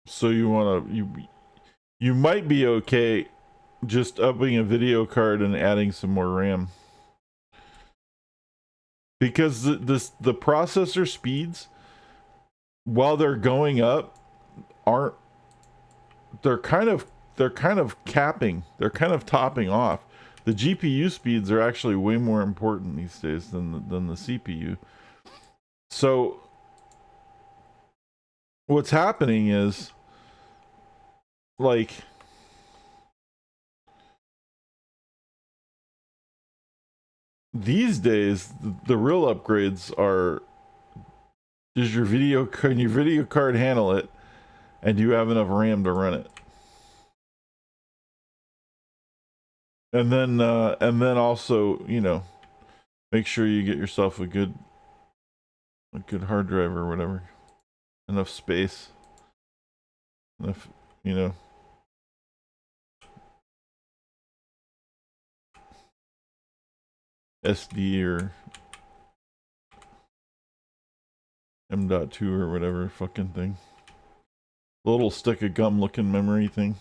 So you might be okay just upping a video card and adding some more RAM. Because the processor speeds, while they're going up, aren't they're kind of capping. They're kind of topping off. The GPU speeds are actually way more important these days than the CPU. So what's happening is, like, these days the real upgrades are, can your video card handle it, and do you have enough RAM to run it? And then also, you know, make sure you get yourself a good hard drive or whatever, enough space, enough, you know. SD or M.2 or whatever fucking thing. A little stick of gum looking memory thing.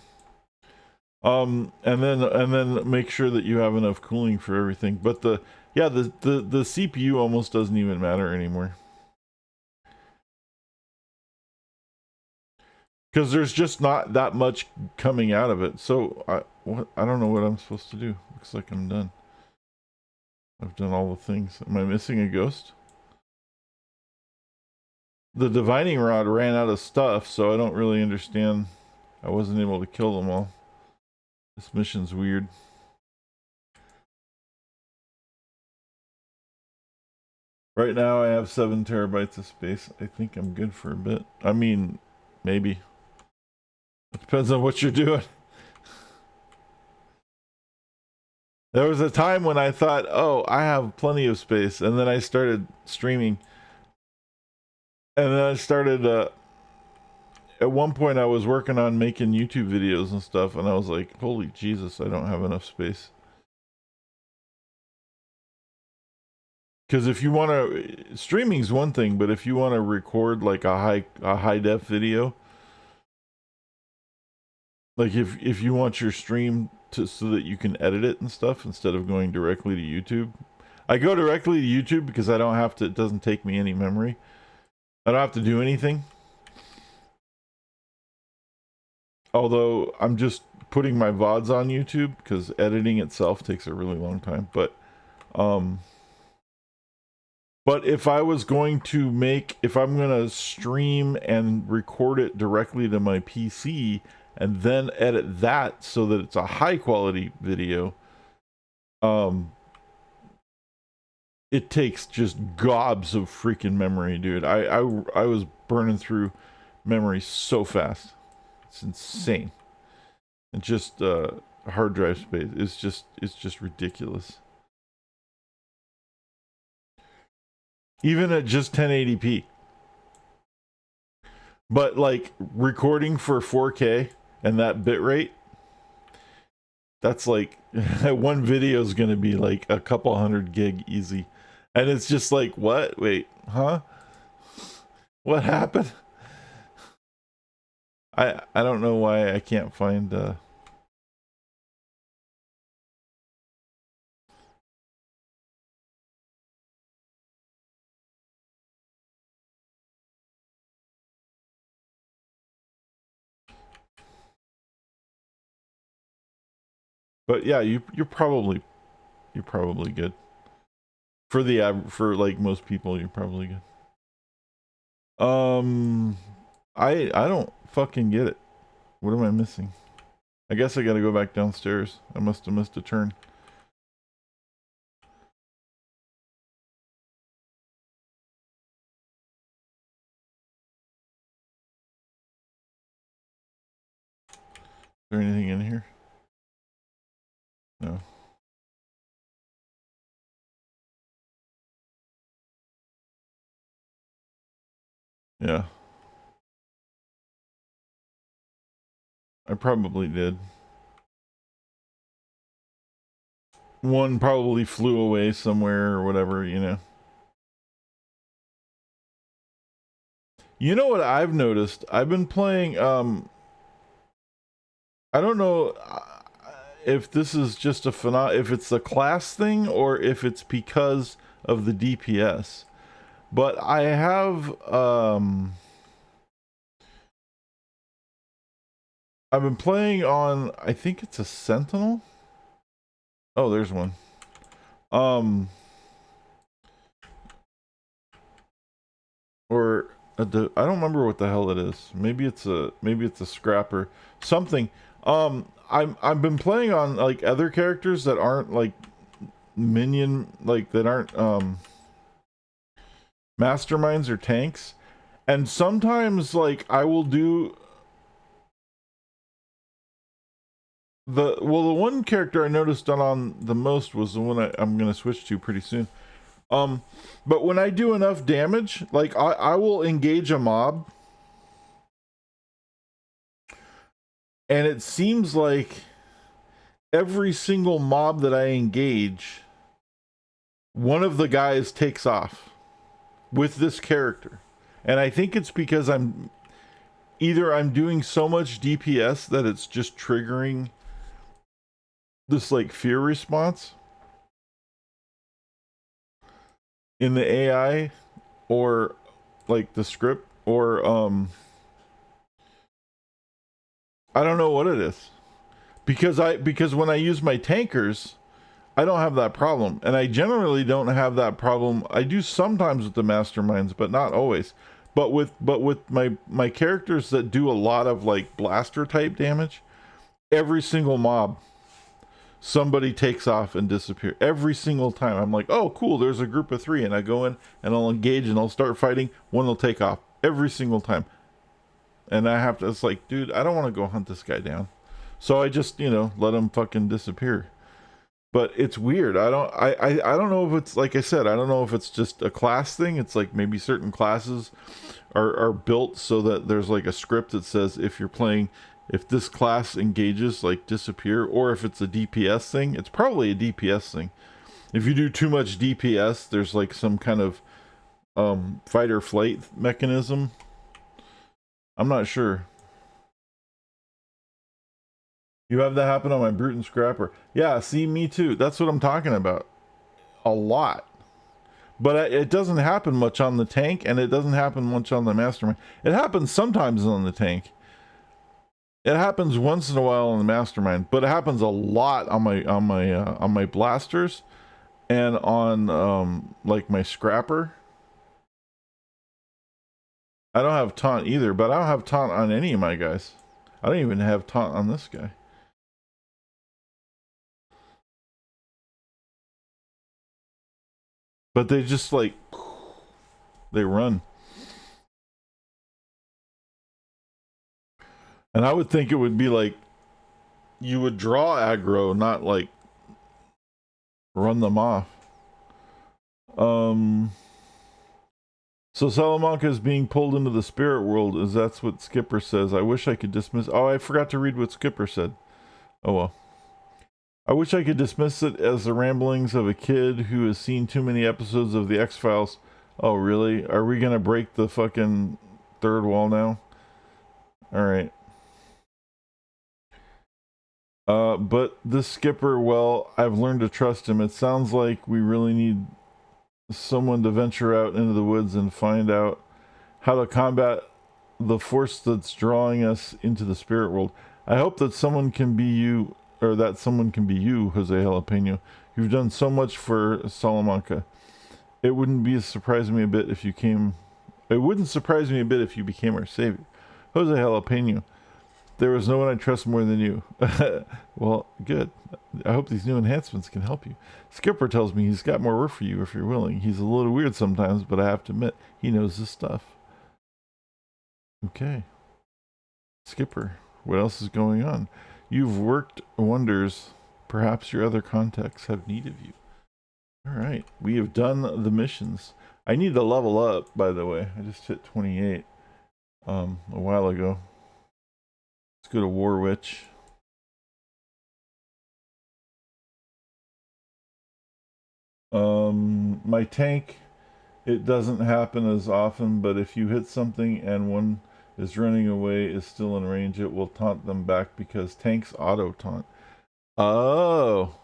And then make sure that you have enough cooling for everything. But the CPU almost doesn't even matter anymore. Because there's just not that much coming out of it. So I don't know what I'm supposed to do. Looks like I'm done. I've done all the things. Am I missing a ghost? The divining rod ran out of stuff, so I don't really understand. I wasn't able to kill them all. This mission's weird. Right now I have 7 terabytes of space. I think I'm good for a bit. I mean, maybe. It depends on what you're doing. There was a time when I thought, oh, I have plenty of space. And then I started streaming. And then I started, at one point I was working on making YouTube videos and stuff. And I was like, holy Jesus, I don't have enough space. Because if you want to, streaming's one thing, but if you want to record like a high def video, like if you want your stream to, so that you can edit it and stuff instead of going directly to YouTube. I go directly to YouTube because I don't have to, it doesn't take me any memory. I don't have to do anything. Although I'm just putting my VODs on YouTube because editing itself takes a really long time. But if I was going to if I'm going to stream and record it directly to my PC and then edit that so that it's a high quality video, it takes just gobs of freaking memory, dude. I was burning through memory so fast. It's insane. And just hard drive space is just ridiculous. Even at just 1080p. But like recording for 4K and that bit rate, that's like one video is going to be like a couple hundred gig easy. And it's just like, what? Wait, huh? What happened? I don't know why I can't find but yeah, you're probably good. For like most people, you're probably good. I don't fucking get it. What am I missing? I guess I gotta go back downstairs. I must have missed a turn. there anything in here? No. Yeah. I probably did. One probably flew away somewhere or whatever, you know. You know what I've noticed? I've been playing, I don't know if this is just if it's a class thing or if it's because of the DPS. But I have, I've been playing on, I think it's a Sentinel. Oh, there's one. Or I don't remember what the hell it is. Maybe it's a scrapper, something. I've been playing on like other characters that aren't like minion, like that aren't masterminds or tanks, and sometimes like I will do the one character I noticed on the most was the one I'm gonna switch to pretty soon. But when I do enough damage, like I will engage a mob, and it seems like every single mob that I engage, one of the guys takes off with this character. And I think it's because I'm doing so much DPS that it's just triggering this like fear response in the AI or like the script, or I don't know what it is. Because when I use my tankers, I don't have that problem, and I generally don't have that problem. I do sometimes with the masterminds, but not always. But with my characters that do a lot of like blaster type damage, every single mob, somebody takes off and disappear every single time. I'm like, oh cool, there's a group of 3, and I go in and I'll engage and I'll start fighting. One will take off every single time, and I have to. It's like, dude, I don't want to go hunt this guy down, so I just let him fucking disappear. But it's weird. I don't know if it's, like I said, I don't know if it's just a class thing. It's like maybe certain classes are built so that there's like a script that says if this class engages, like disappear, or if it's a DPS thing. It's probably a DPS thing. If you do too much DPS, there's like some kind of fight or flight mechanism. I'm not sure. You have that happen on my Brute and Scrapper. Yeah, see, me too. That's what I'm talking about. A lot. But it doesn't happen much on the tank, and it doesn't happen much on the mastermind. It happens sometimes on the tank. It happens once in a while on the mastermind, but it happens a lot on my blasters and on like my scrapper. I don't have taunt either, but I don't have taunt on any of my guys. I don't even have taunt on this guy. But they just like, they run. And I would think it would be like, you would draw aggro, not like run them off. So Salamanca is being pulled into the spirit world, as that's what Skipper says. I wish I could dismiss. Oh, I forgot to read what Skipper said. Oh well. I wish I could dismiss it as the ramblings of a kid who has seen too many episodes of the X-Files. Oh, really? Are we gonna break the fucking third wall now? Alright. But this Skipper, well, I've learned to trust him. It sounds like we really need someone to venture out into the woods and find out how to combat the force that's drawing us into the spirit world. I hope that someone can be you, or that someone can be you, Jose Jalapeno. You've done so much for Salamanca. It wouldn't surprise me a bit if you became our savior. Jose Jalapeno. There was no one I trust more than you. Well, good. I hope these new enhancements can help you. Skipper tells me he's got more work for you if you're willing. He's a little weird sometimes, but I have to admit, he knows his stuff. Okay. Skipper, what else is going on? You've worked wonders. Perhaps your other contacts have need of you. All right, we have done the missions. I need to level up, by the way. I just hit 28 a while ago. Let's go to War Witch. My tank, it doesn't happen as often, but if you hit something and one is running away, is still in range, it will taunt them back because tanks auto taunt. Oh.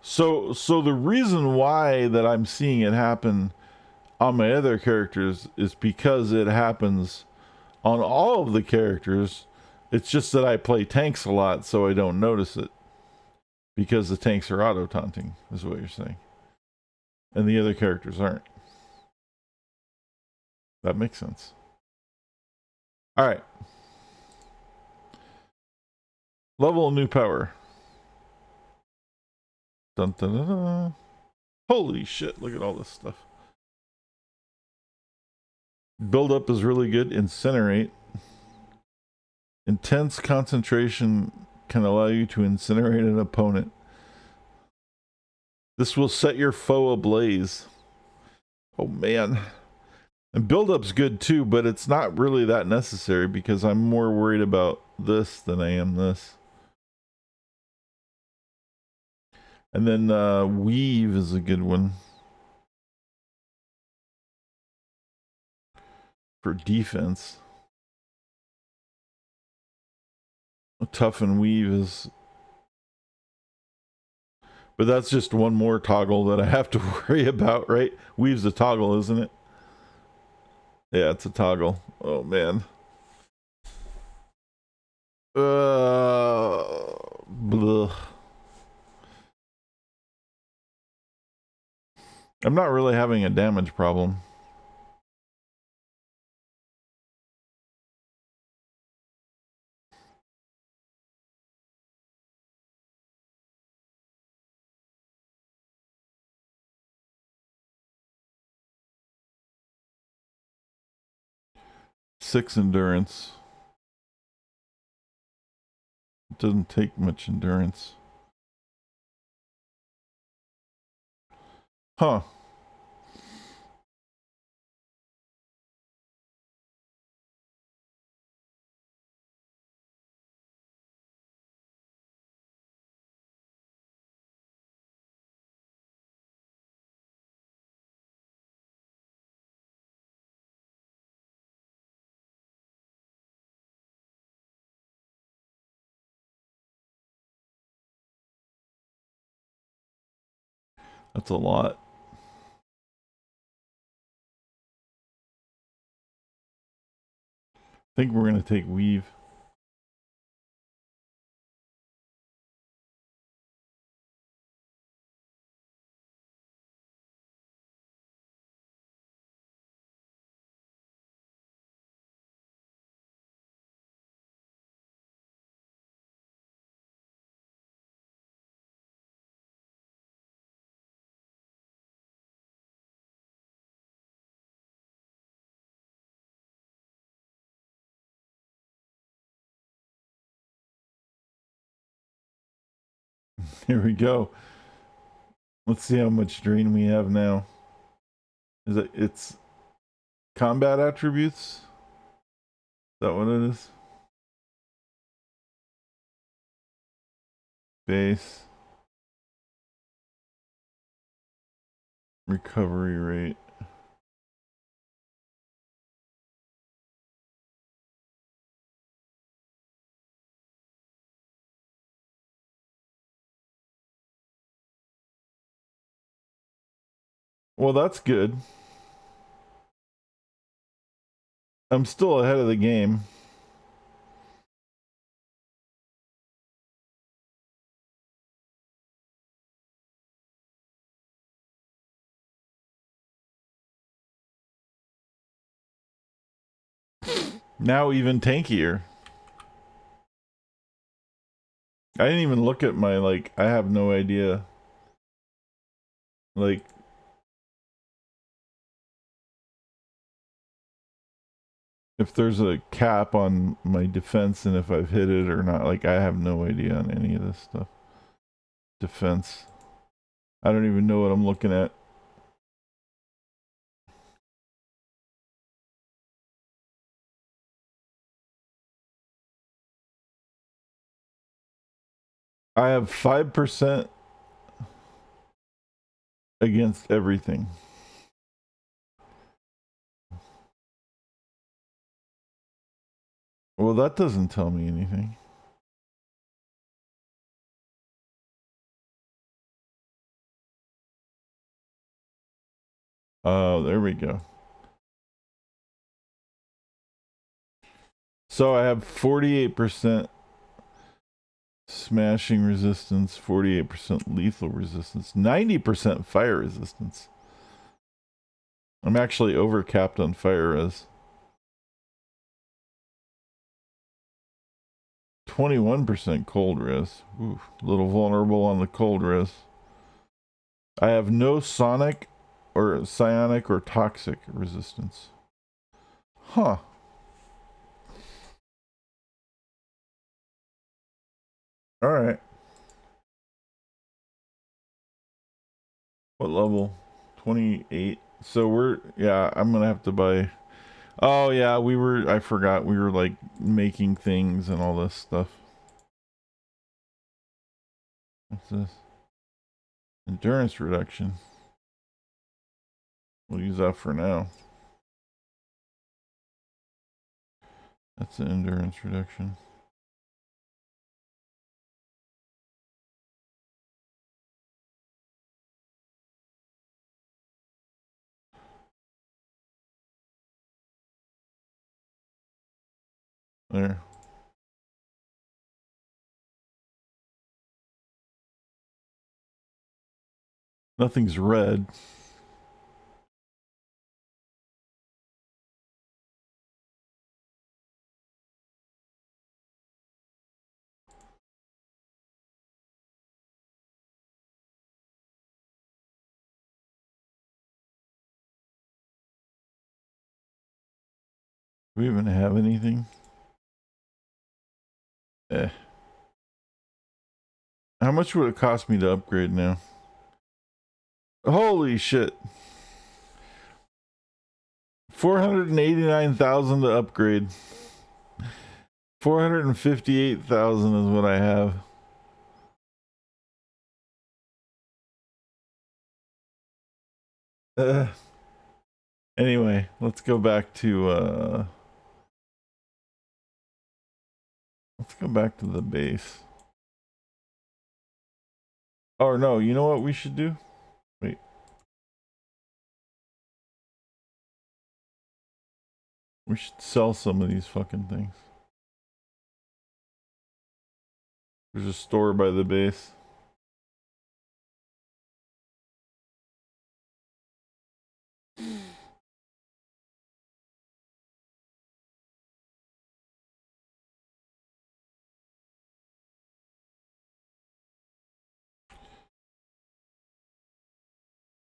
So the reason why that I'm seeing it happen on my other characters is because it happens on all of the characters. It's just that I play tanks a lot, so I don't notice it. Because the tanks are auto taunting, is what you're saying. And the other characters aren't. That makes sense. All right. Level of new power. Dun, dun, dun, dun. Holy shit, look at all this stuff. Build up is really good. Incinerate. Intense concentration can allow you to incinerate an opponent. This will set your foe ablaze. Oh man. And build up's good too, but it's not really that necessary because I'm more worried about this than I am this. And then weave is a good one for defense. Tough and weave is, but that's just one more toggle that I have to worry about, right? Weave's a toggle, isn't it? Yeah, it's a toggle. Oh man. Bleh. I'm not really having a damage problem. Six endurance. It doesn't take much endurance. Huh. That's a lot. I think we're going to take weave. Here we go. Let's see how much drain we have now. It's combat attributes? Is that what it is? Base. Recovery rate. Well, that's good. I'm still ahead of the game. Now even tankier. I didn't even look at my, like, I have no idea. Like, if there's a cap on my defense and if I've hit it or not. Like, I have no idea on any of this stuff. Defense. I don't even know what I'm looking at. I have 5% against everything. Well, that doesn't tell me anything. Oh, there we go. So I have 48% smashing resistance, 48% lethal resistance, 90% fire resistance. I'm actually overcapped on fire res. 21% cold res. Ooh, a little vulnerable on the cold res. I have no sonic or psionic or toxic resistance. Huh. All right. What level? 28. So we're, yeah, I'm gonna have to buy. Oh yeah, I forgot we were like making things and all this stuff. What's this? Endurance reduction. We'll use that for now. That's an endurance reduction. There. Nothing's red. Do we even have anything? Eh. How much would it cost me to upgrade now? Holy shit. 489,000 to upgrade. 458,000 is what I have. Anyway, let's go back to let's go back to the base. Oh no, you know what we should do? Wait. We should sell some of these fucking things. There's a store by the base.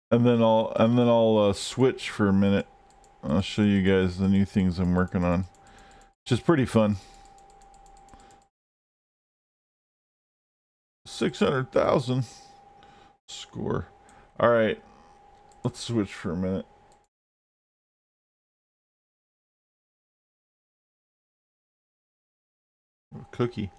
And then I'll switch for a minute. I'll show you guys the new things I'm working on, which is pretty fun. 600,000 score. All right, let's switch for a minute. Cookie.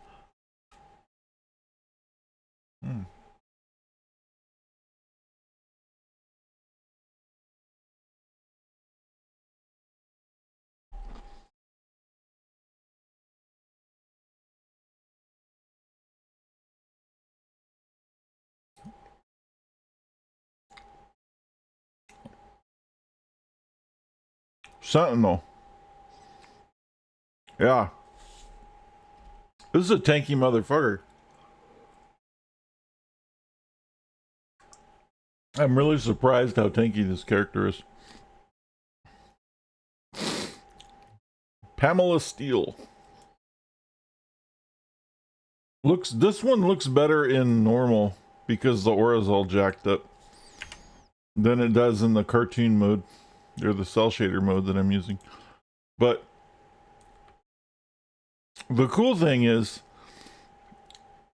Sentinel. Yeah. This is a tanky motherfucker. I'm really surprised how tanky this character is. Pamela Steele. This one looks better in normal because the aura's all jacked up than it does in the cartoon mode or the cell shader mode that I'm using. But The cool thing is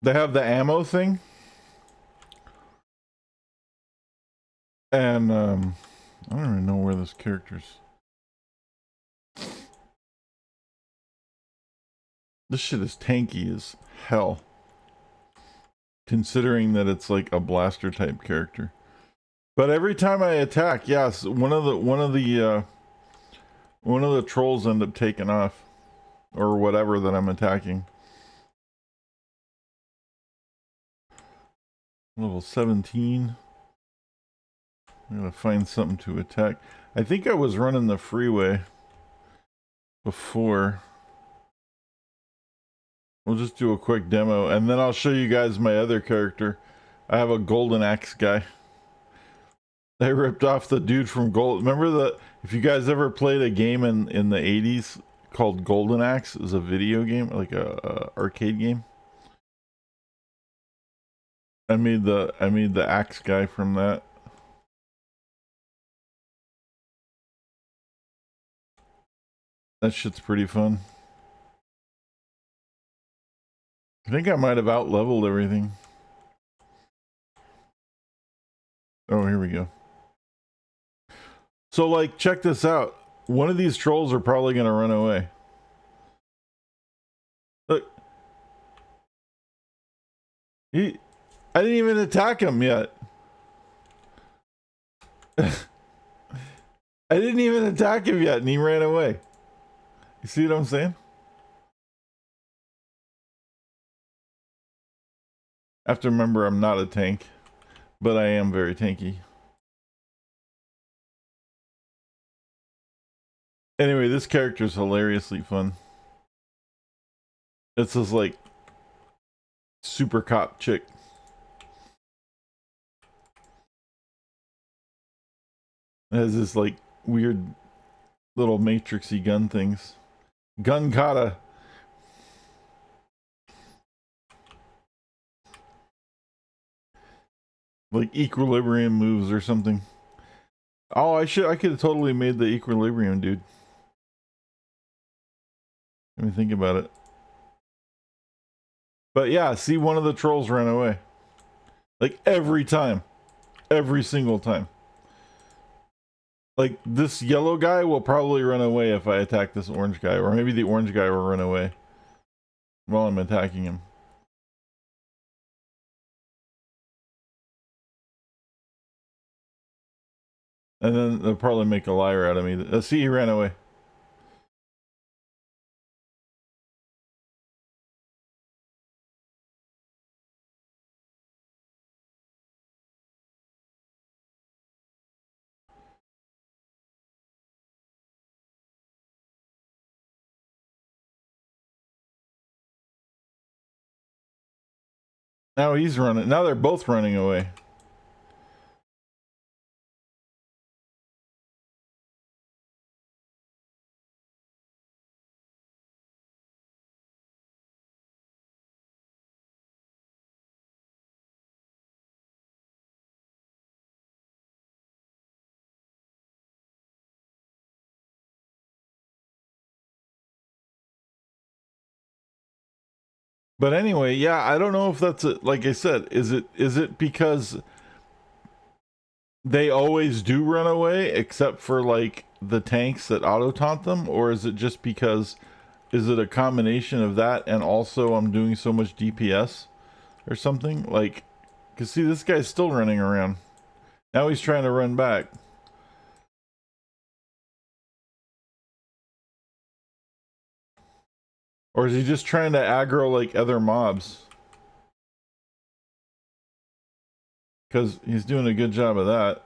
they have the ammo thing. And I don't even know where this character's. This shit is tanky as hell. Considering that it's like a blaster type character. But every time I attack, yes, one of the trolls end up taking off. Or whatever that I'm attacking. Level 17. I'm gonna find something to attack. I think I was running the freeway before. We'll just do a quick demo and then I'll show you guys my other character. I have a golden axe guy. They ripped off the dude from Gold. Remember if you guys ever played a game in the 80s called Golden Axe? It was a video game, like a arcade game. I made the axe guy from that. That shit's pretty fun. I think I might have out-leveled everything. Oh, here we go. So, like, check this out. One of these trolls are probably going to run away. Look. I didn't even attack him yet. I didn't even attack him yet, and he ran away. You see what I'm saying? I have to remember I'm not a tank, but I am very tanky. Anyway, this character is hilariously fun. It's this like super cop chick. It has this like weird little matrixy gun things. Gun kata. Like equilibrium moves or something. Oh, I could have totally made the equilibrium, dude. Let me think about it. But yeah, see, one of the trolls ran away. Like every time. Every single time. Like this yellow guy will probably run away if I attack this orange guy. Or maybe the orange guy will run away while I'm attacking him. And then they'll probably make a liar out of me. See, he ran away. Now he's running. Now they're both running away. But anyway, yeah, I don't know if that's like I said, is it because they always do run away except for like the tanks that auto taunt them, or is it just because is it a combination of that and also I'm doing so much DPS or something? Like, cause see, this guy's still running around. Now he's trying to run back. Or is he just trying to aggro like other mobs? Because he's doing a good job of that.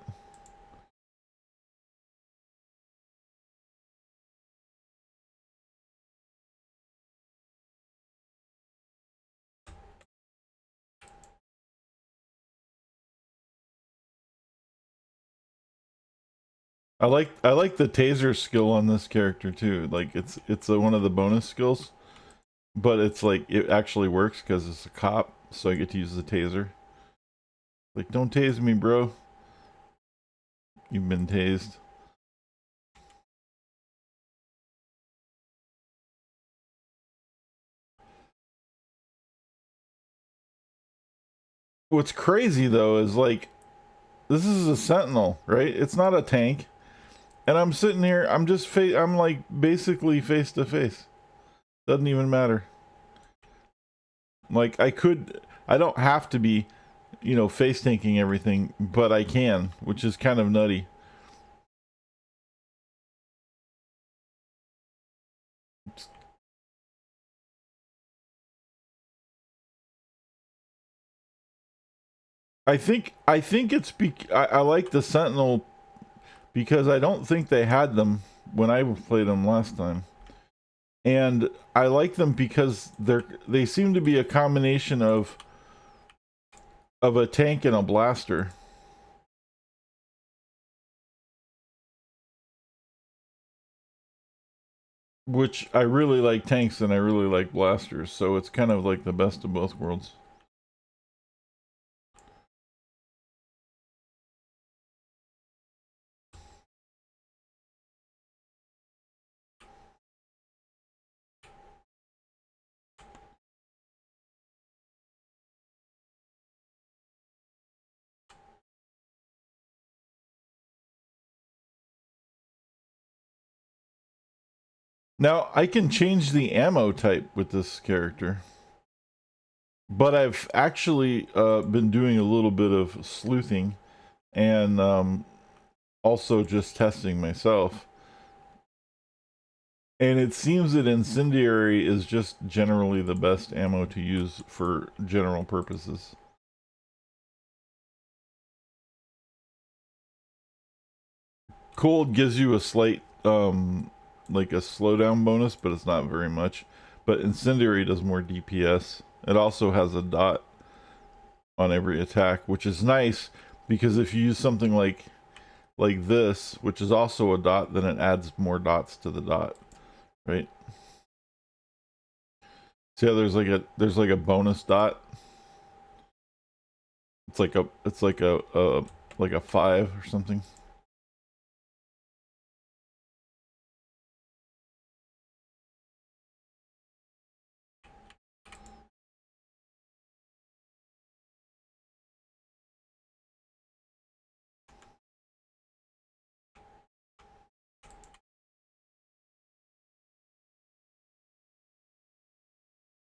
I like the taser skill on this character too. Like it's one of the bonus skills, but it's like it actually works because it's a cop, so I get to use the taser. Like, don't tase me, bro. You've been tased. What's crazy though is like, this is a sentinel, right? It's not a tank. And I'm sitting here, I'm like basically face to face. Doesn't even matter. Like I don't have to be, you know, face tanking everything, but I can, which is kind of nutty. I think I like the Sentinel because I don't think they had them when I played them last time. And I like them because they seem to be a combination of a tank and a blaster. Which I really like tanks and I really like blasters, so it's kind of like the best of both worlds. Now, I can change the ammo type with this character. But I've actually been doing a little bit of sleuthing and also just testing myself. And it seems that incendiary is just generally the best ammo to use for general purposes. Cold gives you a slight like a slowdown bonus, but it's not very much. But incendiary does more DPS. It also has a dot on every attack, which is nice because if you use something like this, which is also a dot, then it adds more dots to the dot, right? See how there's like a bonus dot. It's like a 5 or something.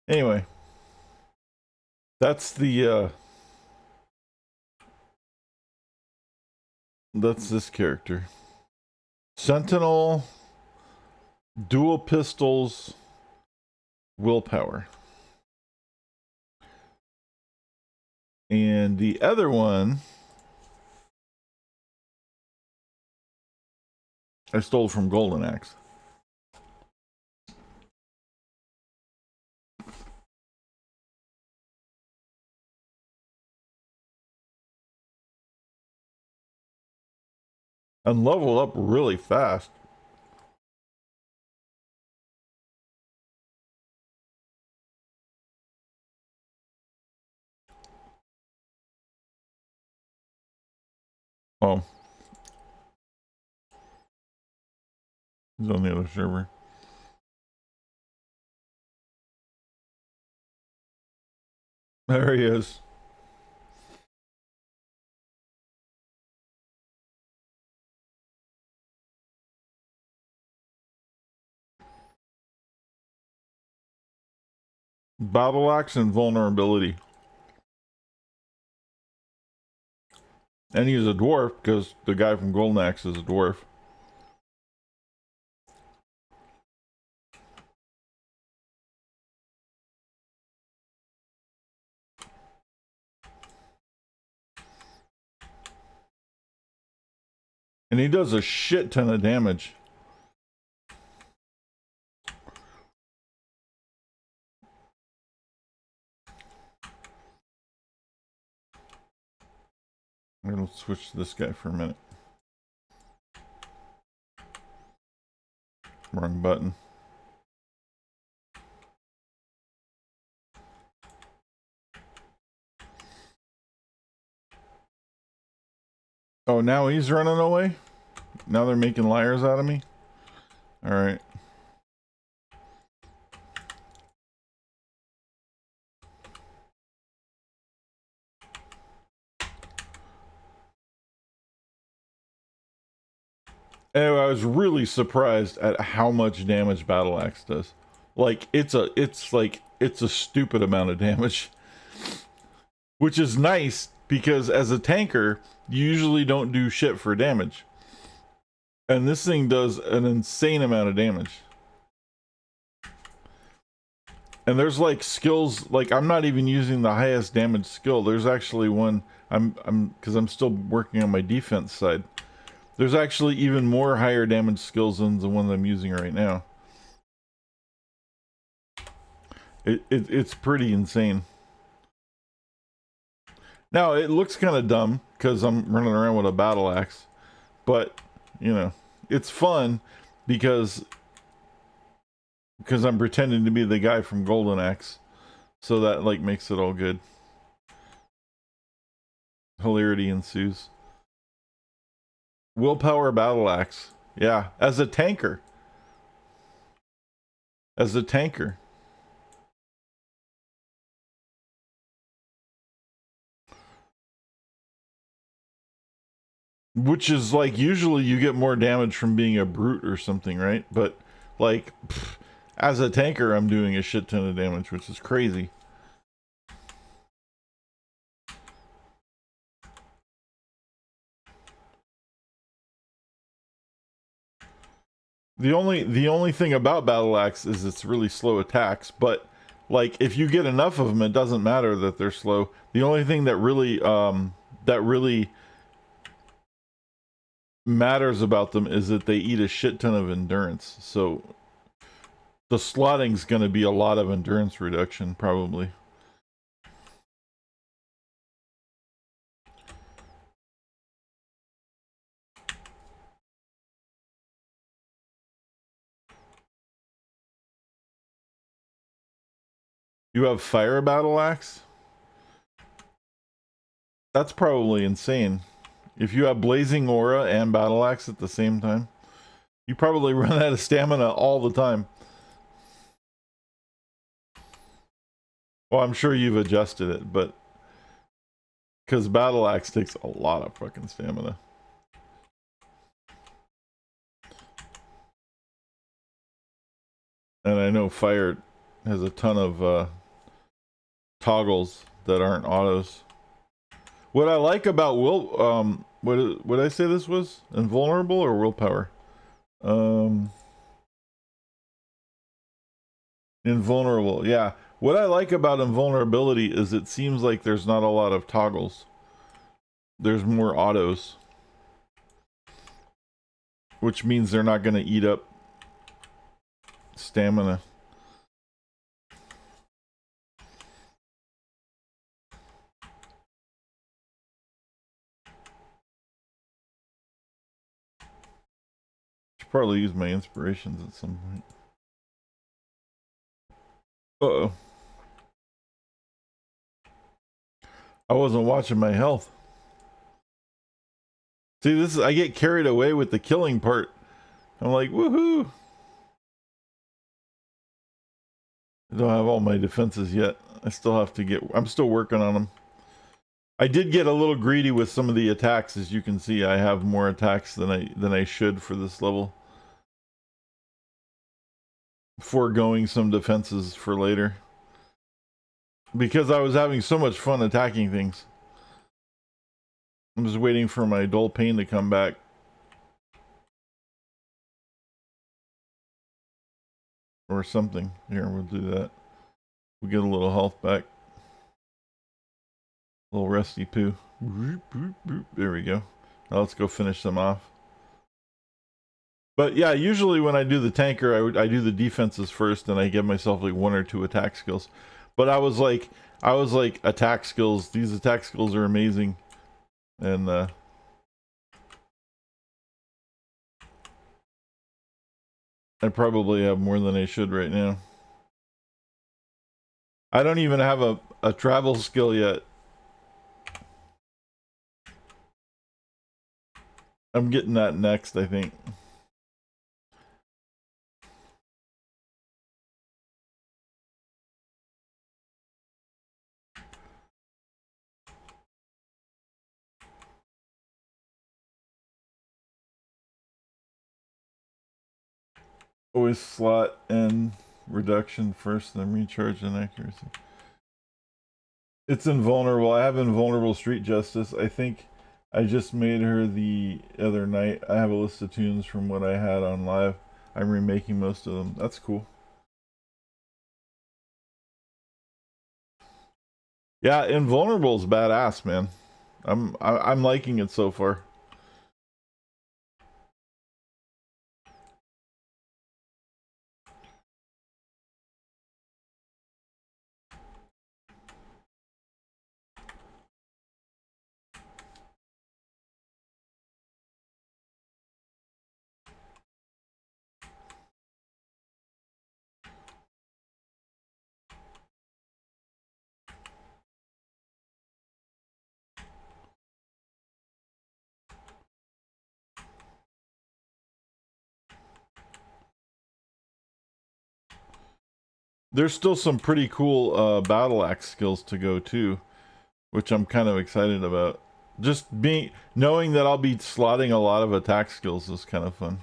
Anyway, that's that's this character. Sentinel, dual pistols, willpower. And the other one I stole from Golden Axe. And level up really fast. Oh. He's on the other server. There he is. Battle axe and vulnerability. And he's a dwarf because the guy from Golden Axe is a dwarf. And he does a shit ton of damage. I'm gonna switch to this guy for a minute. Wrong button. Oh, now he's running away? Now they're making liars out of me? Alright. Anyway, I was really surprised at how much damage Battle Axe does. Like it's a stupid amount of damage, which is nice because as a tanker, you usually don't do shit for damage. And this thing does an insane amount of damage. And there's like skills, like I'm not even using the highest damage skill. There's actually one because I'm still working on my defense side. There's actually even more higher damage skills than the one that I'm using right now. It's pretty insane. Now it looks kind of dumb because I'm running around with a battle axe, but you know, it's fun because I'm pretending to be the guy from Golden Axe, so that like makes it all good. Hilarity ensues. Willpower battle axe. Yeah, as a tanker. As a tanker. Which is like usually you get more damage from being a brute or something, right? But like as a tanker, I'm doing a shit ton of damage, which is crazy. The only thing about battle axe is it's really slow attacks, but like if you get enough of them, it doesn't matter that they're slow. The only thing that really matters about them is that they eat a shit ton of endurance. So the slotting's going to be a lot of endurance reduction, probably. You have fire battle axe? That's probably insane. If you have blazing aura and battle axe at the same time, you probably run out of stamina all the time. Well, I'm sure you've adjusted it, but because battle axe takes a lot of fucking stamina. And I know fire has a ton of toggles that aren't autos. What I like about what did I say this was? Invulnerable or willpower? Invulnerable, yeah. What I like about invulnerability is it seems like there's not a lot of toggles. There's more autos. Which means they're not going to eat up stamina. Should probably use my inspirations at some point. Uh-oh. I wasn't watching my health. See, this is, I get carried away with the killing part. I'm like, woohoo! I don't have all my defenses yet. I still have to get, I'm still working on them. I did get a little greedy with some of the attacks. As you can see, I have more attacks than I should for this level. Foregoing some defenses for later. Because I was having so much fun attacking things. I'm just waiting for my dull pain to come back. Or something. Here, we'll do that. We'll get a little health back. A little resty poo. There we go. Now let's go finish them off. But yeah, usually when I do the tanker, I do the defenses first, and I give myself like 1 or 2 attack skills. But I was like attack skills. These attack skills are amazing, and I probably have more than I should right now. I don't even have a travel skill yet. I'm getting that next, I think. Always slot and reduction first, then recharge and accuracy. It's invulnerable. I have invulnerable Street Justice. I think I just made her the other night. I have a list of tunes from what I had on live. I'm remaking most of them. That's cool. Yeah, invulnerable is badass, man. I'm liking it so far. There's still some pretty cool battle axe skills to go too, which I'm kind of excited about. Just knowing that I'll be slotting a lot of attack skills is kind of fun.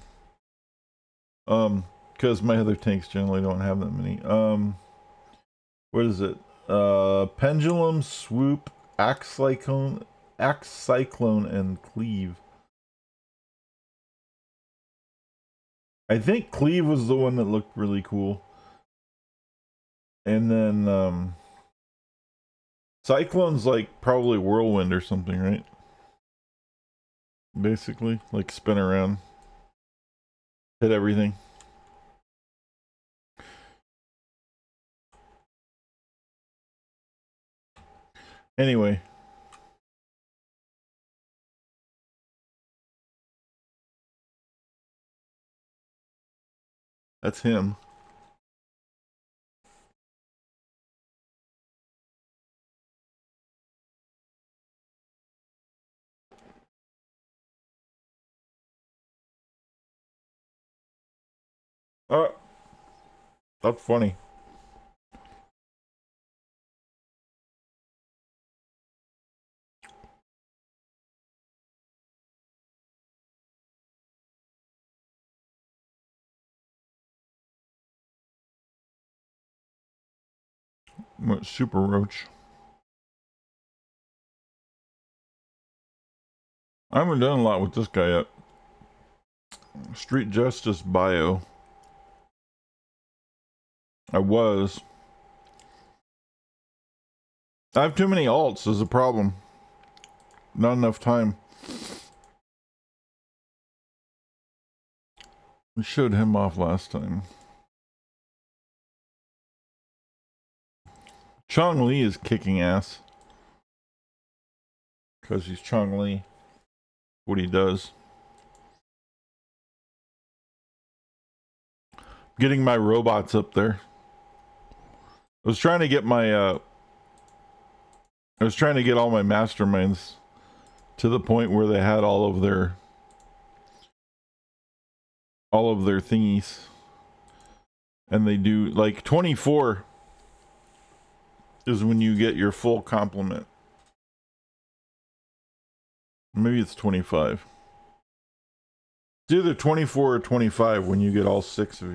Because my other tanks generally don't have that many. What is it? Pendulum, Swoop, Axe Cyclone, and Cleave. I think Cleave was the one that looked really cool. And then Cyclone's like probably Whirlwind or something, right? Basically, like spin around, hit everything. Anyway. That's him. Oh, that's funny. Super Roach. I haven't done a lot with this guy yet. Street Justice Bio. I was. I have too many alts is a problem. Not enough time. We showed him off last time. Chong Li is kicking ass. Because he's Chong Li. What he does. Getting my robots up there. I was trying to get my I was trying to get all my masterminds to the point where they had all of their thingies. And they do like 24 is when you get your full complement. Maybe it's 25. It's either 24 or 25 when you get all 6 of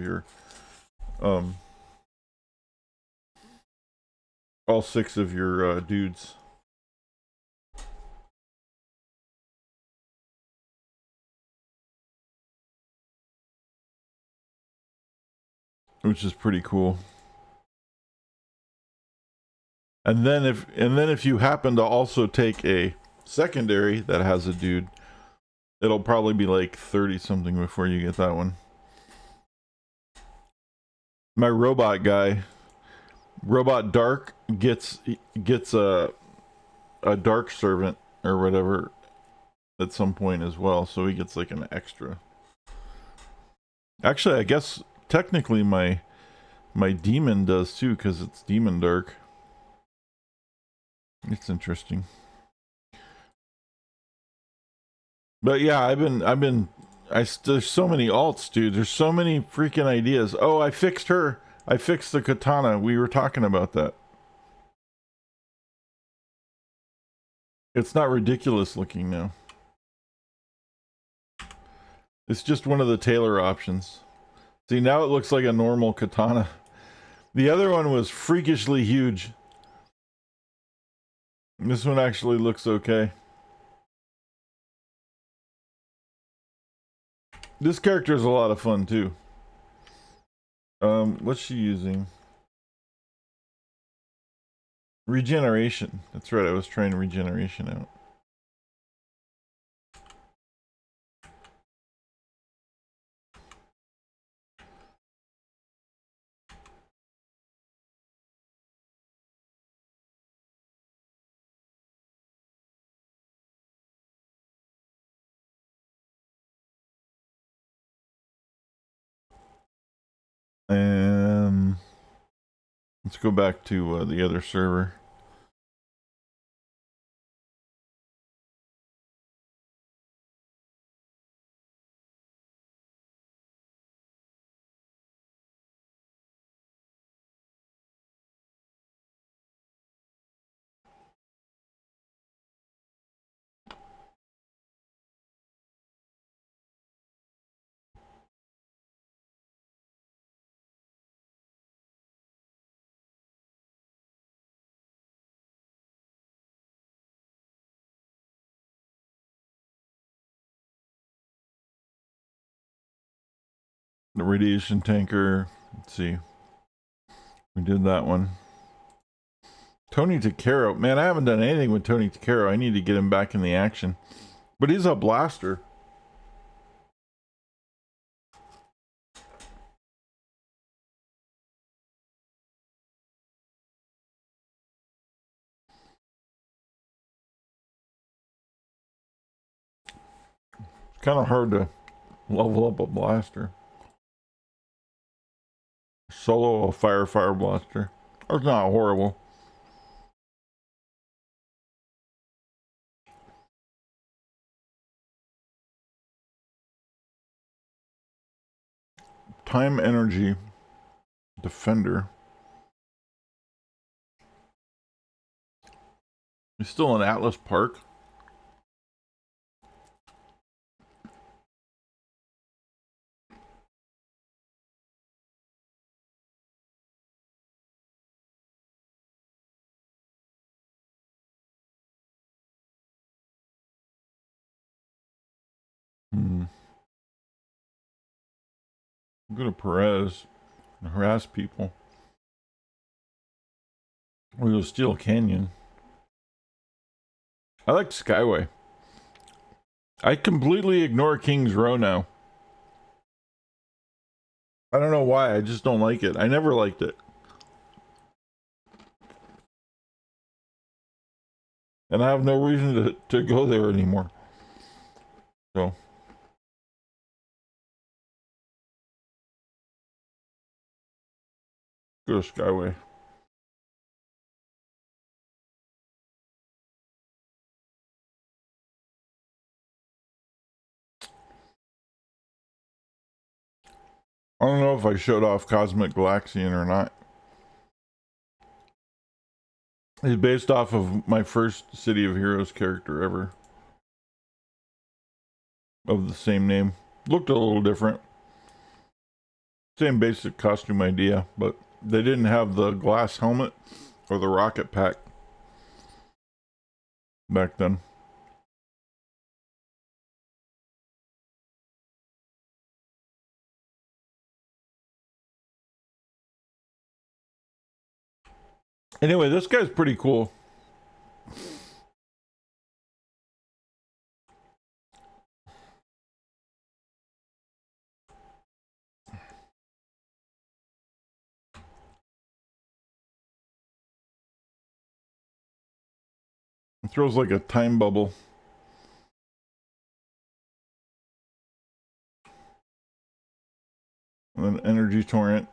your dudes. Which is pretty cool. And then if you happen to also take a secondary that has a dude, it'll probably be like 30 something before you get that one. My robot guy, Robot Dark, gets a dark servant or whatever at some point as well, so he gets like an extra. Actually, I guess technically my demon does too, because it's Demon Dark. It's interesting. But yeah, there's so many alts, dude. There's so many freaking ideas. Oh, I fixed her. I fixed the katana. We were talking about that. It's not ridiculous looking now. It's just one of the tailor options. See, now it looks like a normal katana. The other one was freakishly huge. This one actually looks okay. This character is a lot of fun too. What's she using? Regeneration. That's right, I was trying regeneration out. Let's go back to the other server. The radiation tanker. Let's see. We did that one. Tony Takaro. Man, I haven't done anything with Tony Takaro. I need to get him back in the action. But he's a blaster. It's kind of hard to level up a blaster. Solo a fire blaster. It's not horrible. Time energy defender. He's still in Atlas Park. Go to Perez and harass people. Or go Steel Canyon. I like Skyway. I completely ignore King's Row now. I don't know why, I just don't like it. I never liked it. And I have no reason to go there anymore. So. Go to Skyway. I don't know if I showed off Cosmic Galaxian or not. It's based off of my first City of Heroes character ever. Of the same name. Looked a little different. Same basic costume idea, but they didn't have the glass helmet or the rocket pack back then. Anyway, this guy's pretty cool. It throws like a time bubble. And an energy torrent.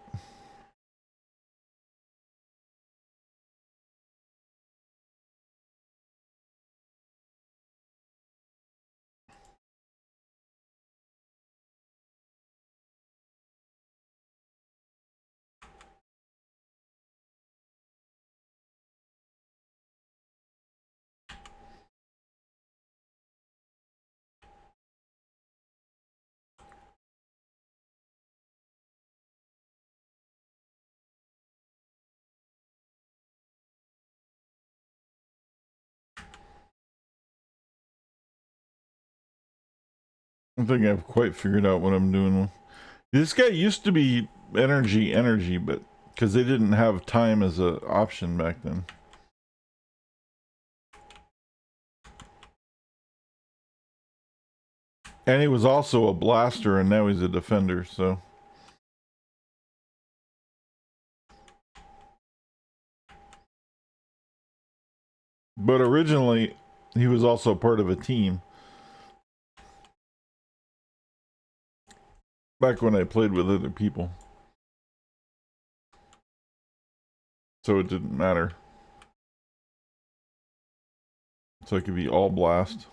I don't think I've quite figured out what I'm doing. This guy used to be energy, but because they didn't have time as an option back then. And he was also a blaster, and now he's a defender, so. But originally, he was also part of a team. Back when I played with other people. So it didn't matter. So it could be all blast.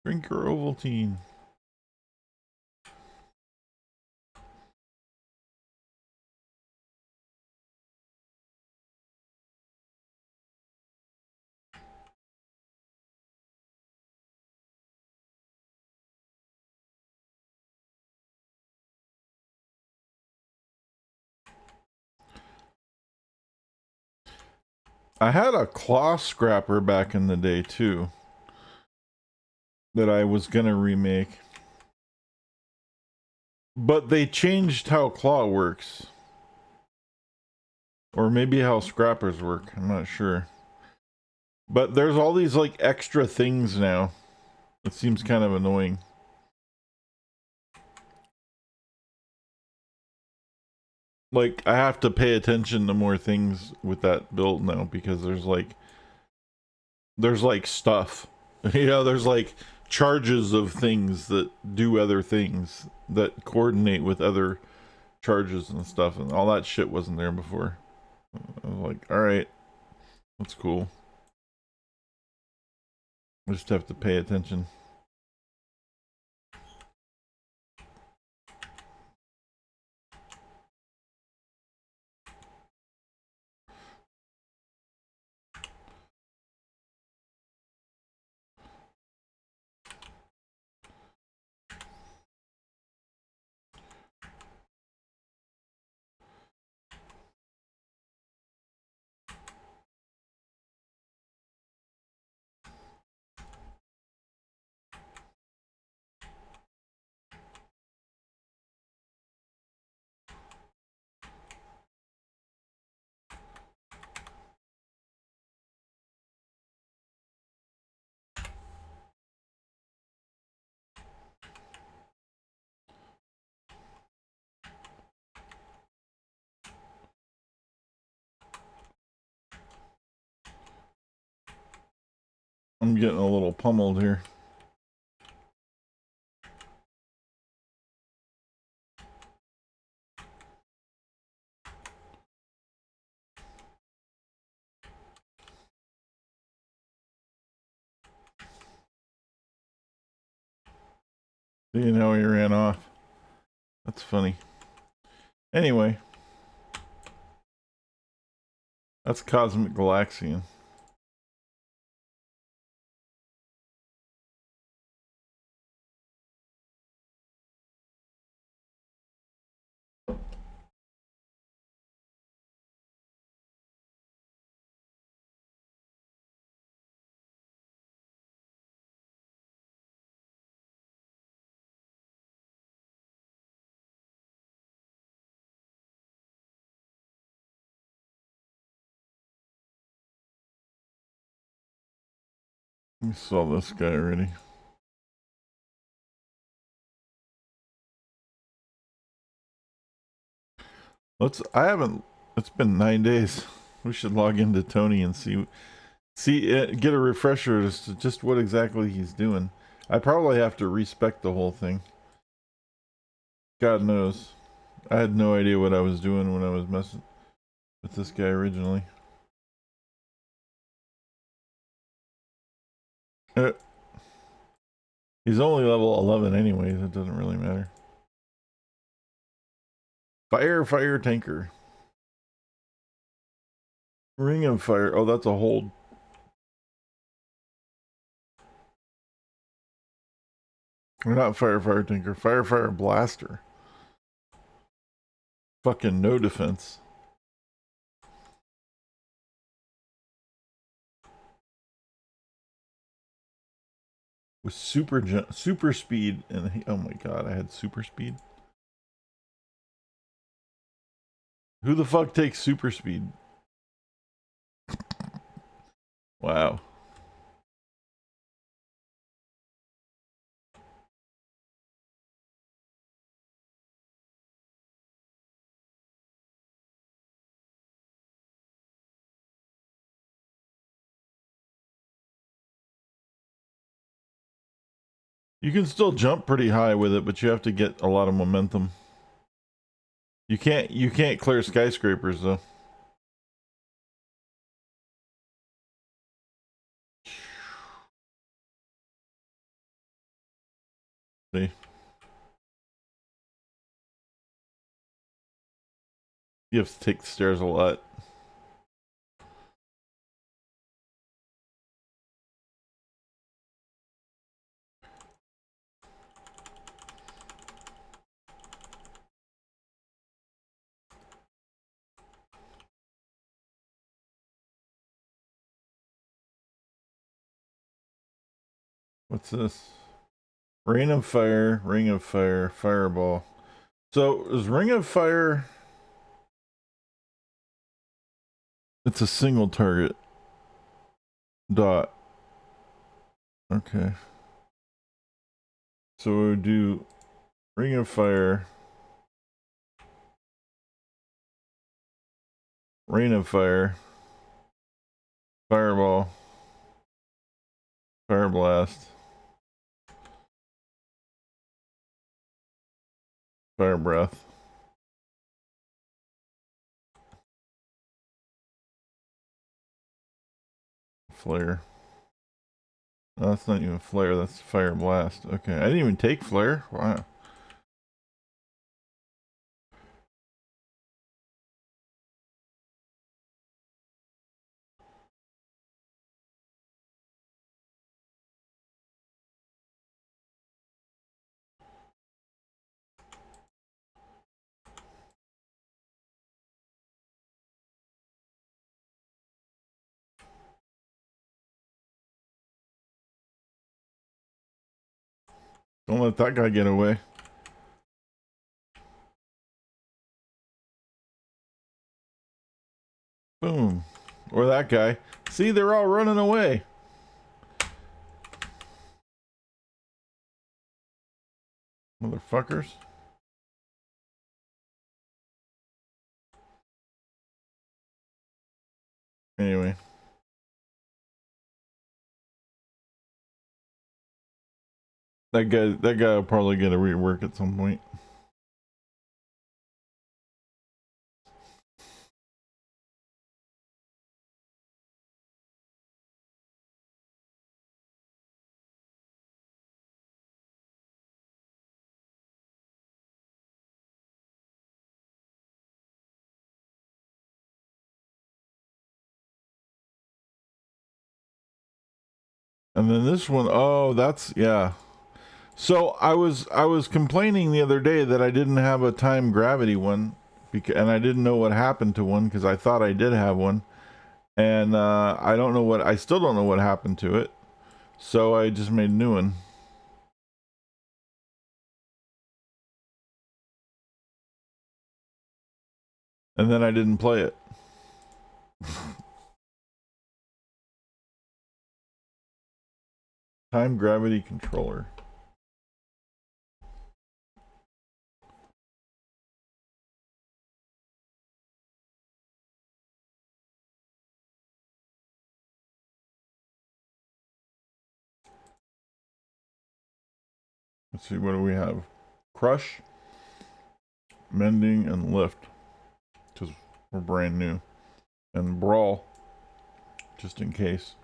Drink your Ovaltine. I had a claw scrapper back in the day too that I was gonna remake. But they changed how claw works. Or maybe how scrappers work. I'm not sure. But there's all these like extra things now. It seems kind of annoying. Like I have to pay attention to more things with that build now because there's like stuff. You know, there's like charges of things that do other things that coordinate with other charges and stuff, and all that shit wasn't there before. I was like, all right, that's cool. I just have to pay attention. I'm getting a little pummeled here. You know, he ran off. That's funny. Anyway, that's Cosmic Galaxian. We saw this guy already. I haven't, it's been 9 days. We should log into Tony and get a refresher as to just what exactly he's doing. I probably have to respec the whole thing. God knows. I had no idea what I was doing when I was messing with this guy originally. Uh, he's only level 11 anyways, it doesn't really matter. Fire tanker. Ring of fire. Oh, that's a hold. Or not fire tanker. Fire blaster. Fucking no defense. with super speed, and oh my god, I had super speed. Who the fuck takes super speed? Wow. You can still jump pretty high with it, but you have to get a lot of momentum. You can't clear skyscrapers though. See? You have to take the stairs a lot. What's this? Rain of Fire, Ring of Fire, Fireball. So is Ring of Fire? It's a single target. Dot. Okay. So we would do Ring of Fire, Rain of Fire, Fireball, Fire Blast, Fire Breath, Flare. Oh, that's not even Flare, that's Fire Blast. Okay, I didn't even take Flare. Wow. Don't let that guy get away. Boom. Or that guy. See, they're all running away. Motherfuckers. Anyway. That guy will probably get a rework at some point. And then this one, oh, that's yeah. So I was complaining the other day that I didn't have a time gravity one, and I didn't know what happened to one because I thought I did have one, and I still don't know what happened to it. So I just made a new one. And then I didn't play it. Time gravity controller. Let's see, what do we have? Crush, mending, and lift, because we're brand new. And brawl, just in case.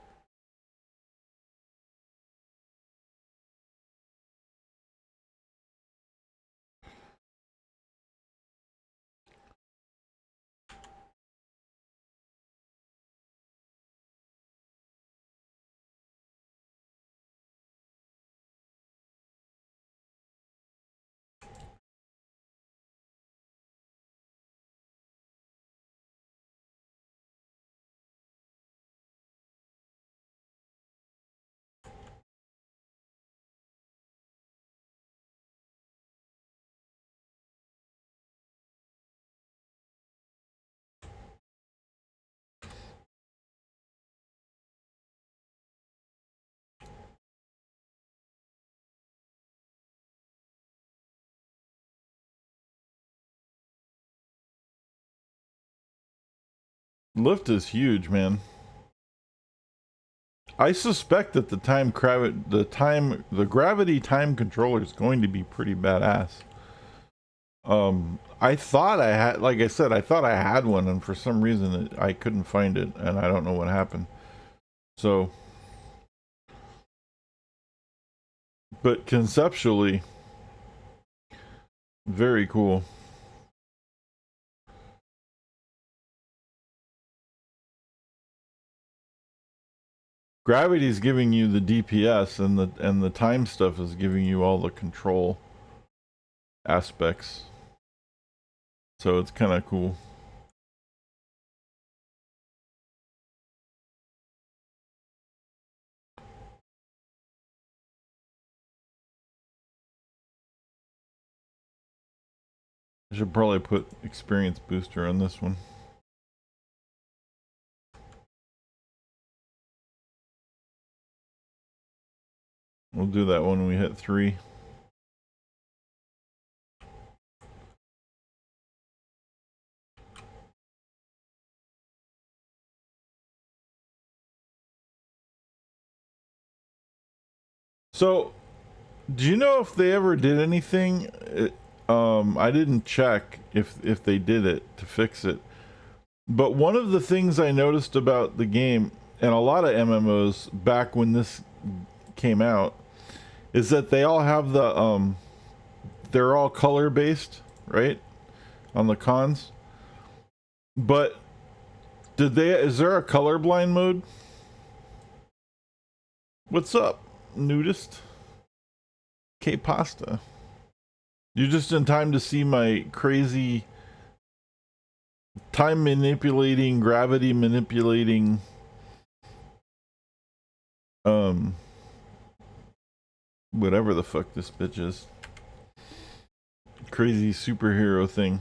Lift is huge, man. I suspect that the gravity time controller is going to be pretty badass. I thought I had, like I said, I thought I had one, and for some reason I couldn't find it, and I don't know what happened. So, but conceptually, very cool. Gravity is giving you the DPS, and the time stuff is giving you all the control aspects. So it's kind of cool. I should probably put experience booster on this one. We'll do that when we hit 3. So, do you know if they ever did anything? I didn't check if they did it to fix it. But one of the things I noticed about the game, and a lot of MMOs back when this came out, is that they all have the they're all color based, right? On the cons. But is there a colorblind mode? What's up, nudist? K pasta. You're just in time to see my crazy time manipulating, gravity manipulating whatever the fuck this bitch is. Crazy superhero thing.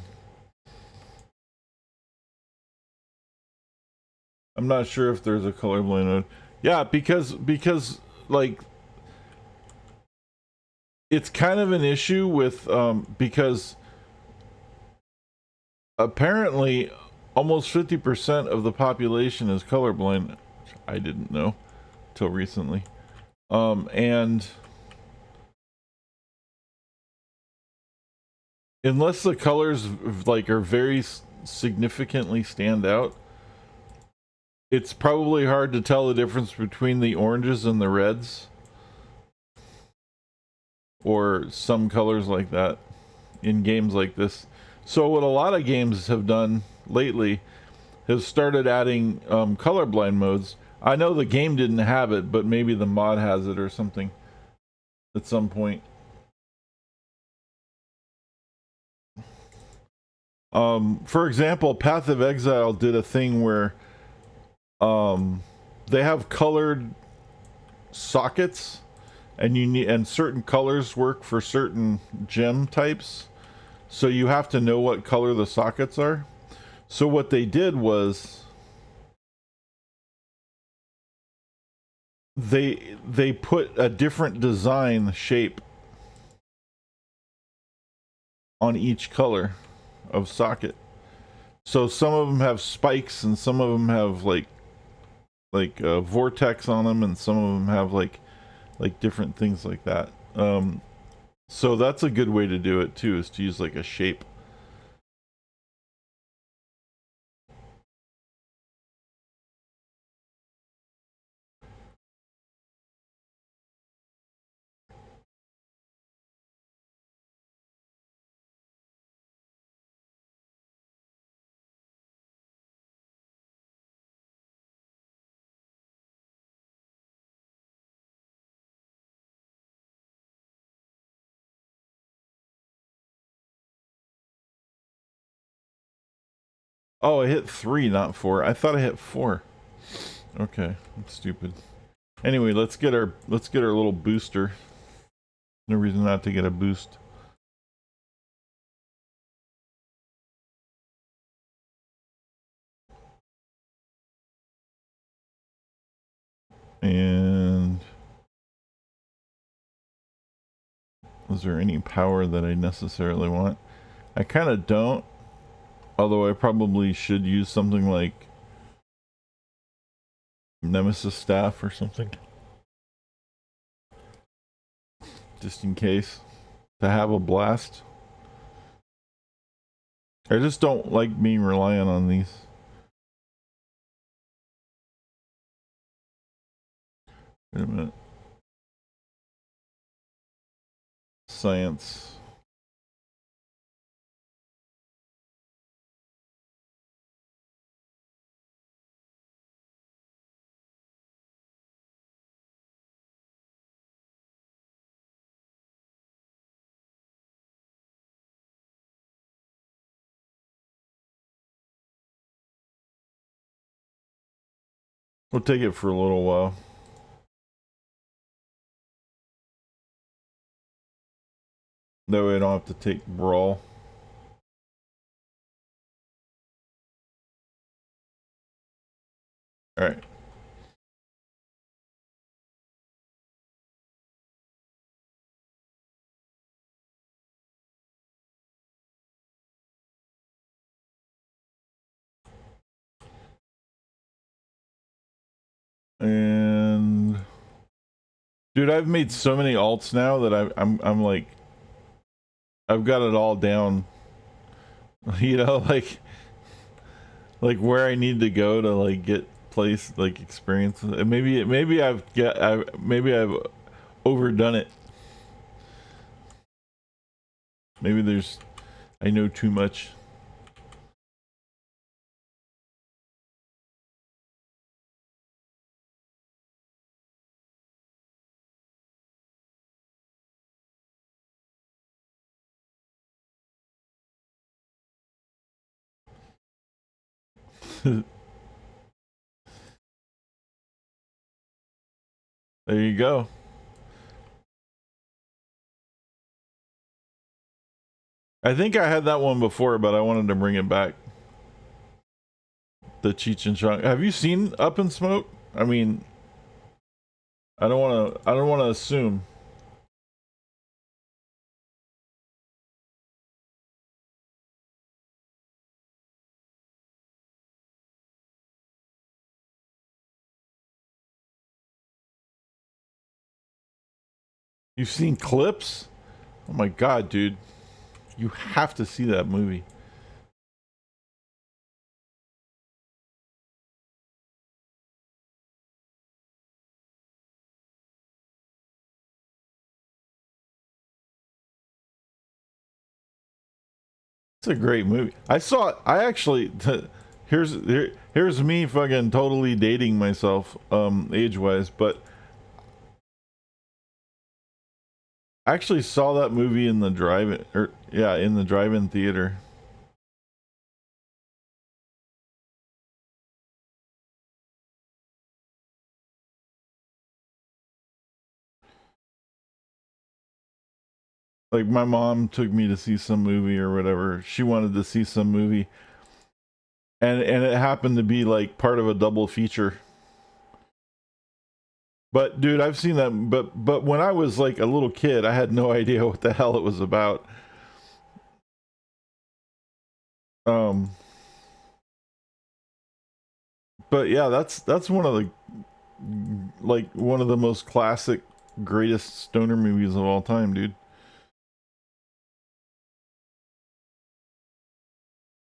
I'm not sure if there's a colorblind mode. Yeah, because like it's kind of an issue with because apparently almost 50% of the population is colorblind. I didn't know till recently. And unless the colors like are very significantly stand out, it's probably hard to tell the difference between the oranges and the reds, or some colors like that in games like this. So what a lot of games have done lately has started adding colorblind modes. I know the game didn't have it, but maybe the mod has it or something at some point. For example, Path of Exile did a thing where they have colored sockets, and certain colors work for certain gem types. So you have to know what color the sockets are. So what they did was they put a different design shape on each color of socket. So some of them have spikes, and some of them have like vortex on them, and some of them have like different things like that. So that's a good way to do it too, is to use like a shape. Oh, I hit 3, not 4. I thought I hit 4. Okay, that's stupid. Anyway, let's get our little booster. No reason not to get a boost. And is there any power that I necessarily want? I kind of don't. Although I probably should use something like Nemesis staff or something. Just in case. To have a blast. I just don't like being reliant on these. Wait a minute. Science. We'll take it for a little while. That way I don't have to take Brawl. Alright. And dude, I've made so many alts now that I'm like, I've got it all down. You know, like where I need to go to like get place like experience. And maybe I've overdone it. Maybe I know too much. There you go. I think I had that one before, but I wanted to bring it back. The Cheech and Chong. Have you seen Up in Smoke? I mean, I don't want to assume. You've seen clips? Oh my god, dude. You have to see that movie. It's a great movie. I actually here's me fucking totally dating myself age-wise, but I actually saw that movie in the drive-in theater. Like my mom took me to see some movie or whatever. She wanted to see some movie. And it happened to be like part of a double feature. But dude, I've seen that but when I was like a little kid, I had no idea what the hell it was about. Um but yeah, that's one of the like one of the most classic greatest stoner movies of all time, dude.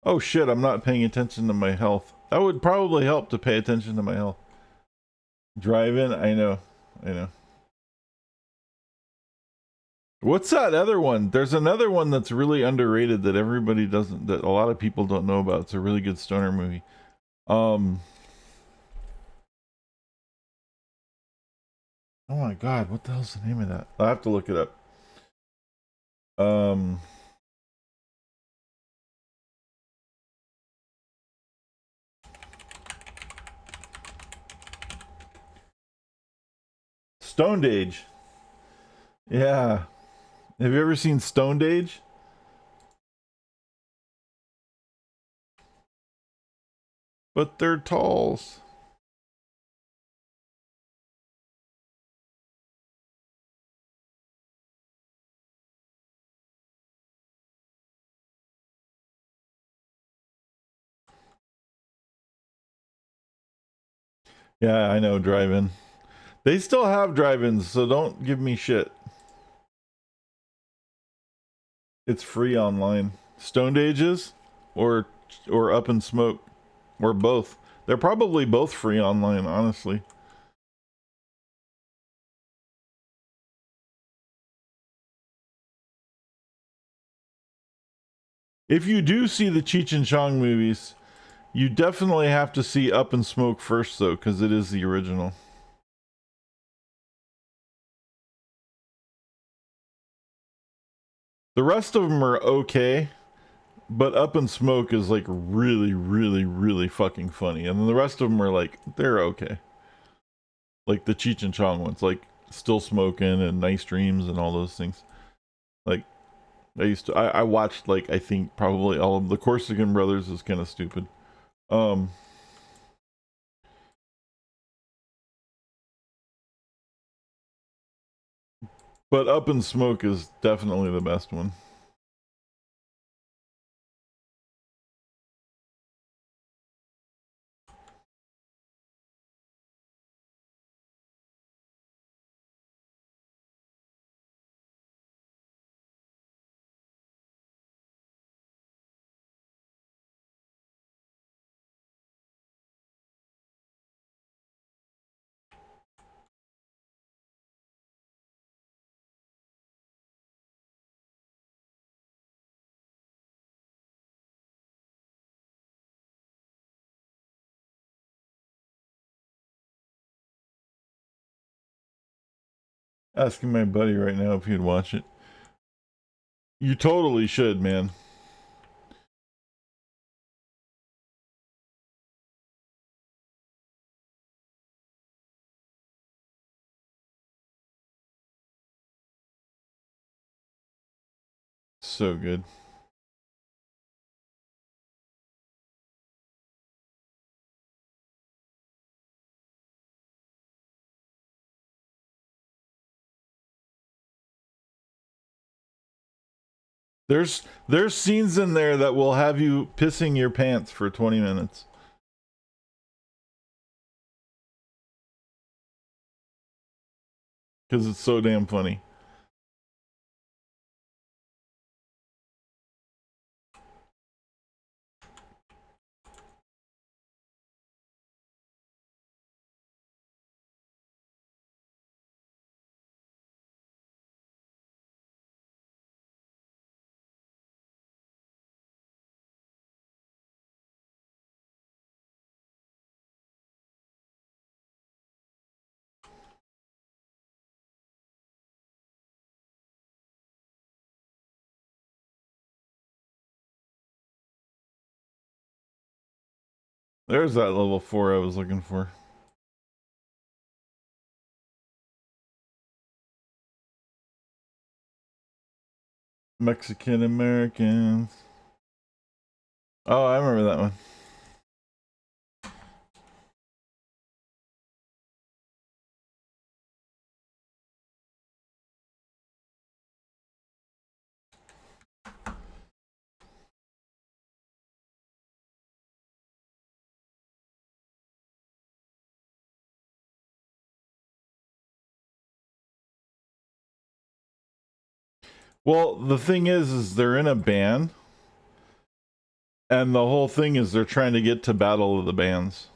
Oh shit, I'm not paying attention to my health. That would probably help to pay attention to my health. Drive in, I know. I know. What's that other one? There's another one that's really underrated that everybody doesn't, that a lot of people don't know about. It's a really good stoner movie. Um, oh my god, what the hell's the name of that? I have to look it up. Um, Stoned Age. Yeah. Have you ever seen Stoned Age? But they're talls. Yeah, I know, drive-in. They still have drive-ins, so don't give me shit. It's free online. Stoned Ages or Up in Smoke or both. They're probably both free online, honestly. If you do see the Cheech and Chong movies, you definitely have to see Up in Smoke first, though, because it is the original. The rest of them are okay, but Up in Smoke is like really, really, really fucking funny. And then the rest of them are like, they're okay. Like the Cheech and Chong ones, like Still Smoking and Nice Dreams and all those things. Like, I watched, like, I think probably all of the Corsican Brothers is kind of stupid. Um, but Up in Smoke is definitely the best one. Asking my buddy right now if he'd watch it. You totally should, man. So good. There's scenes in there that will have you pissing your pants for 20 minutes. Because it's so damn funny. There's that level 4 I was looking for. Mexican Americans. Oh, I remember that one. Well, the thing is they're in a band, and the whole thing is they're trying to get to Battle of the Bands.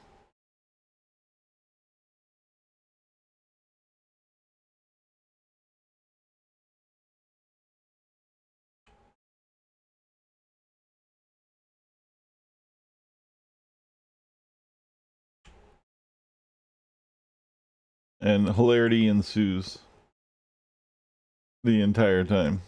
And hilarity ensues the entire time.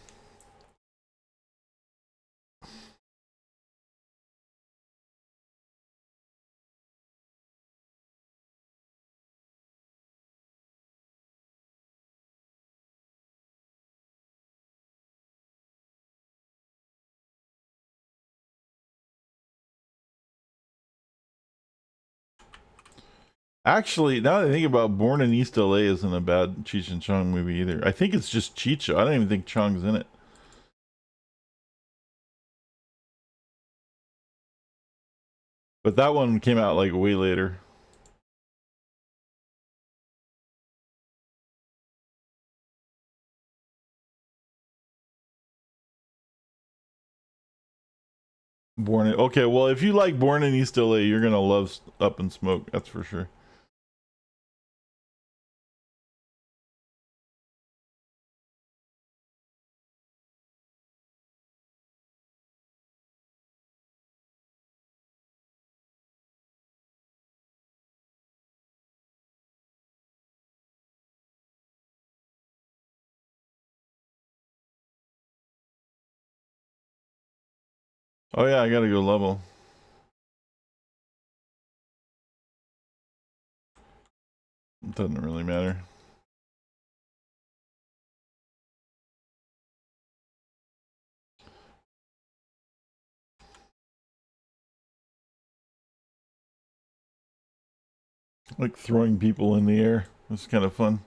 Actually, now that I think about Born in East LA isn't a bad Cheech and Chong movie either. I think it's just Cheech. I don't even think Chong's in it. But that one came out like way later. Born in, okay, well, if you like Born in East LA, you're gonna love Up in Smoke, that's for sure. Oh yeah, I gotta go level. It doesn't really matter. Like throwing people in the air. It's kind of fun.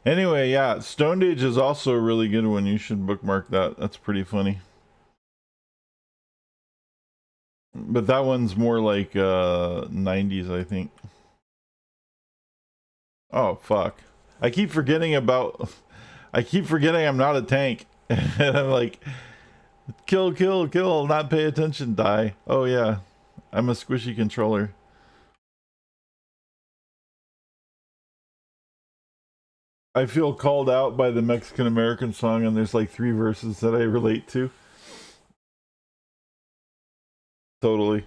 Anyway, yeah, Stone Age is also a really good one. You should bookmark that. That's pretty funny. But that one's more like 90s, I think. Oh, fuck. I keep forgetting about... I keep forgetting I'm not a tank. And I'm like, kill, kill, kill, not pay attention, die. Oh, yeah. I'm a squishy controller. I feel called out by the Mexican American song, and there's like 3 verses that I relate to. Totally.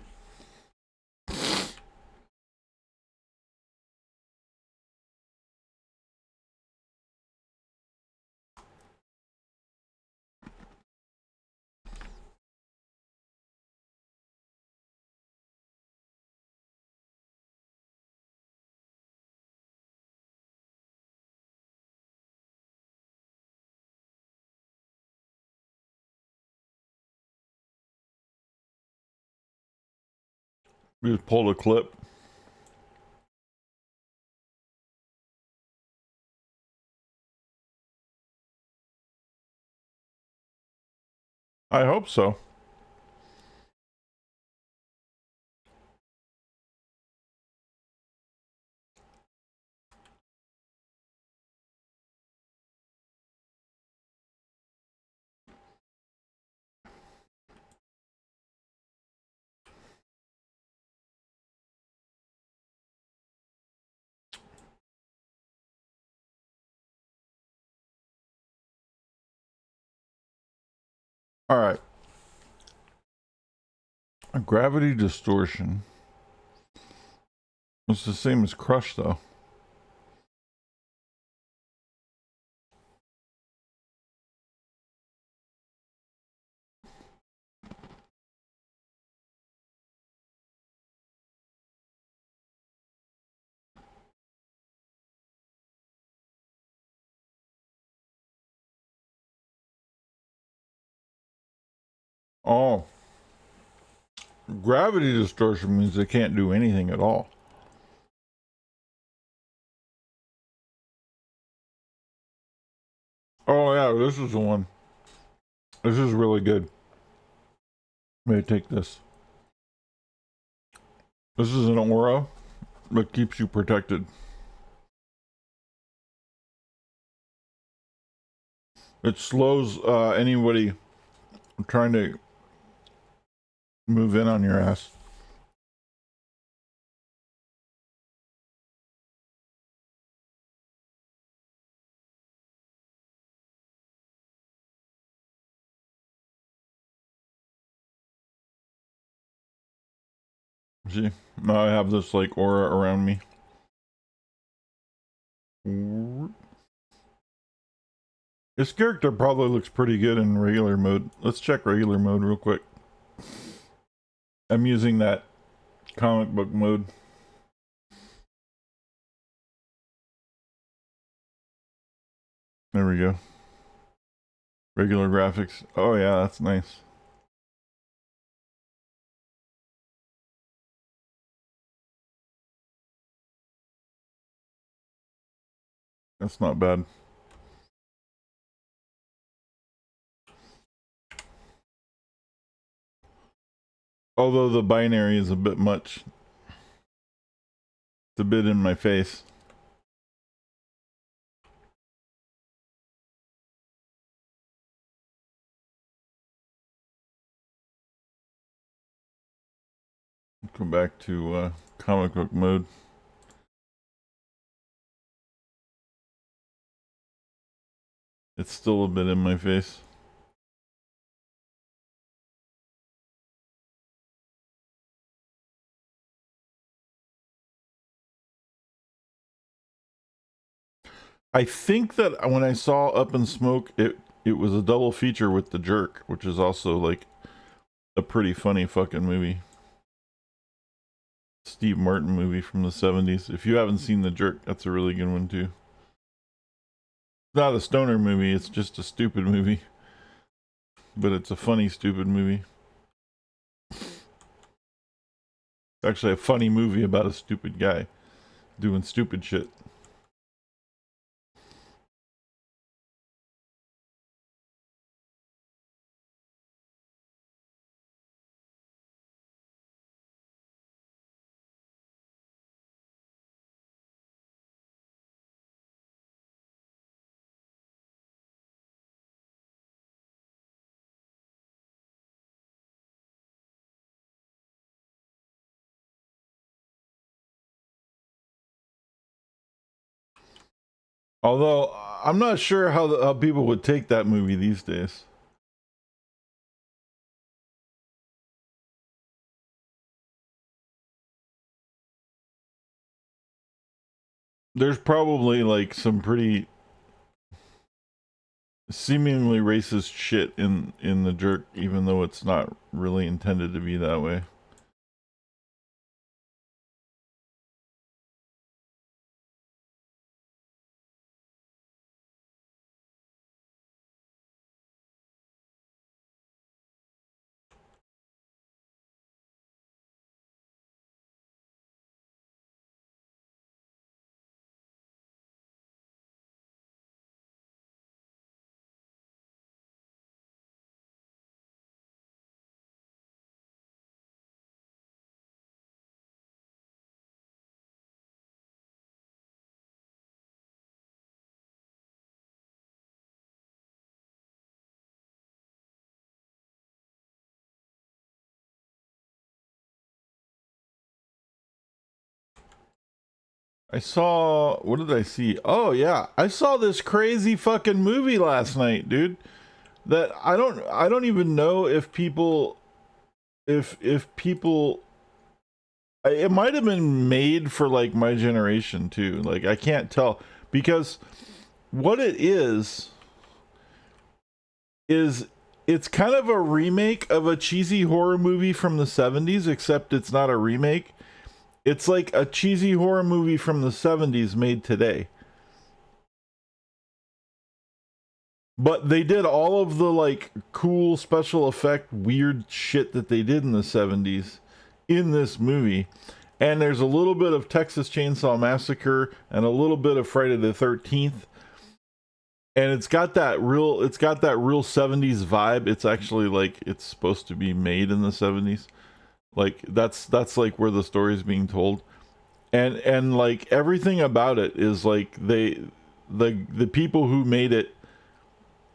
We just pulled a clip. I hope so. All right. A gravity distortion. It's the same as crush, though. Oh. Gravity distortion means they can't do anything at all. Oh, yeah, this is the one. This is really good. Let me take this. This is an aura that keeps you protected. It slows anybody trying to move in on your ass. See? Now I have this like aura around me. This character probably looks pretty good in regular mode. Let's check regular mode real quick. I'm using that comic book mode. There we go. Regular graphics. Oh yeah, that's nice. That's not bad. Although the binary is a bit much. It's a bit in my face. Go back to comic book mode. It's still a bit in my face. I think that when I saw Up in Smoke, it was a double feature with The Jerk, which is also like a pretty funny fucking movie. Steve Martin movie from the 70s. If you haven't seen The Jerk, that's a really good one too. It's not a stoner movie, it's just a stupid movie. But it's a funny, stupid movie. It's actually a funny movie about a stupid guy doing stupid shit. Although I'm not sure how people would take that movie these days. There's probably like some pretty seemingly racist shit in The Jerk, even though it's not really intended to be that way. I saw, what did I see? Oh yeah, I saw this crazy fucking movie last night, dude. That I don't even know if people if people it might have been made for like my generation too. Like I can't tell because what it is it's kind of a remake of a cheesy horror movie from the 70s, except it's not a remake. It's like a cheesy horror movie from the 70s made today. But they did all of the like cool special effect weird shit that they did in the 70s in this movie. And there's a little bit of Texas Chainsaw Massacre and a little bit of Friday the 13th. And it's got that real 70s vibe. It's actually like it's supposed to be made in the 70s. Like that's like where the story is being told. And like everything about it is like the people who made it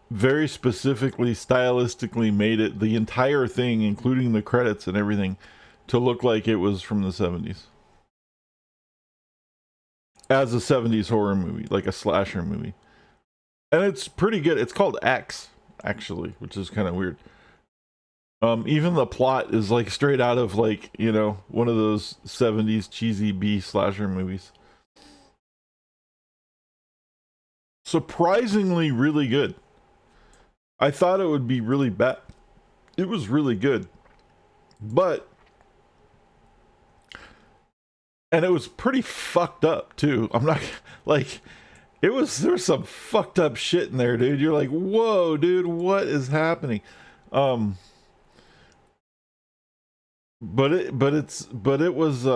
very specifically stylistically made it the entire thing including the credits and everything to look like it was from the 70s as a 70s horror movie, like a slasher movie. And it's pretty good. It's called X actually, which is kind of weird. Even the plot is like straight out of like, you know, one of those 70s cheesy B slasher movies. Surprisingly really good. I thought it would be really bad. It was really good. But and it was pretty fucked up too. I'm not like There's some fucked up shit in there, dude. You're like, whoa, dude, what is happening? Um, but it was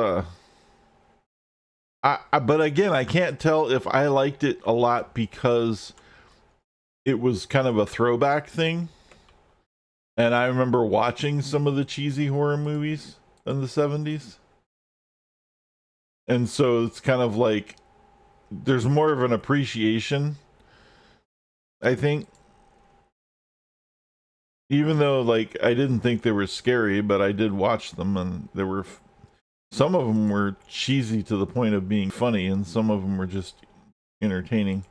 but again, I can't tell if I liked it a lot because it was kind of a throwback thing. And I remember watching some of the cheesy horror movies in the 70s. And so it's kind of like there's more of an appreciation, I think. Even though like I didn't think they were scary, but I did watch them and there were some of them were cheesy to the point of being funny and some of them were just entertaining.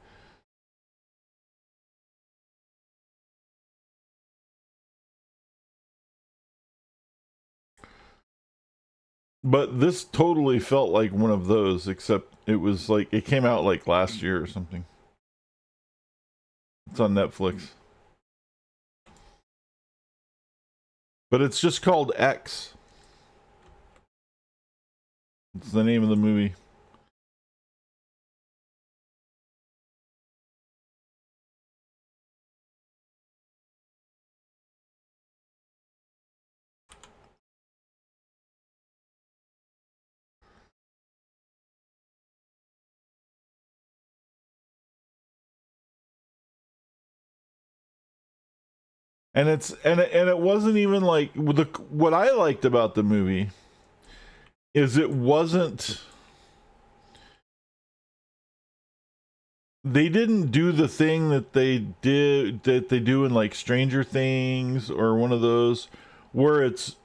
But this totally felt like one of those, except it was like it came out like last year or something. It's on Netflix. But it's just called X. It's the name of the movie. And it wasn't even like what I liked about the movie is it wasn't they didn't do the thing that they do in like Stranger Things or one of those where it's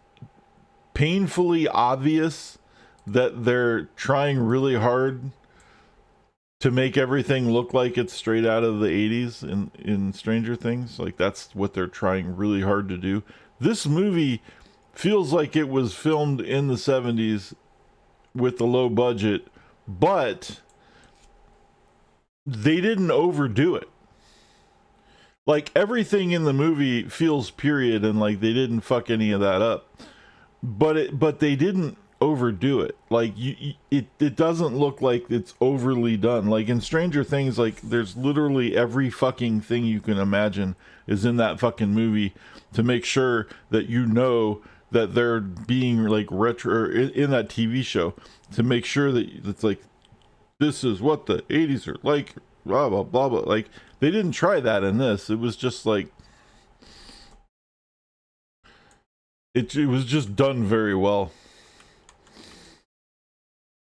painfully obvious that they're trying really hard to make everything look like it's straight out of the 80s in Stranger Things. Like that's what they're trying really hard to do. This movie feels like it was filmed in the 70s with the low budget, but they didn't overdo it. Like everything in the movie feels period and like they didn't fuck any of that up. But they didn't overdo it. Like it doesn't look like it's overly done. Like in Stranger Things, like there's literally every fucking thing you can imagine is in that fucking movie to make sure that you know that they're being like retro in that TV show to make sure that it's like this is what the 80s are like, blah blah blah blah. Like they didn't try that in this. It was just like it was just done very well.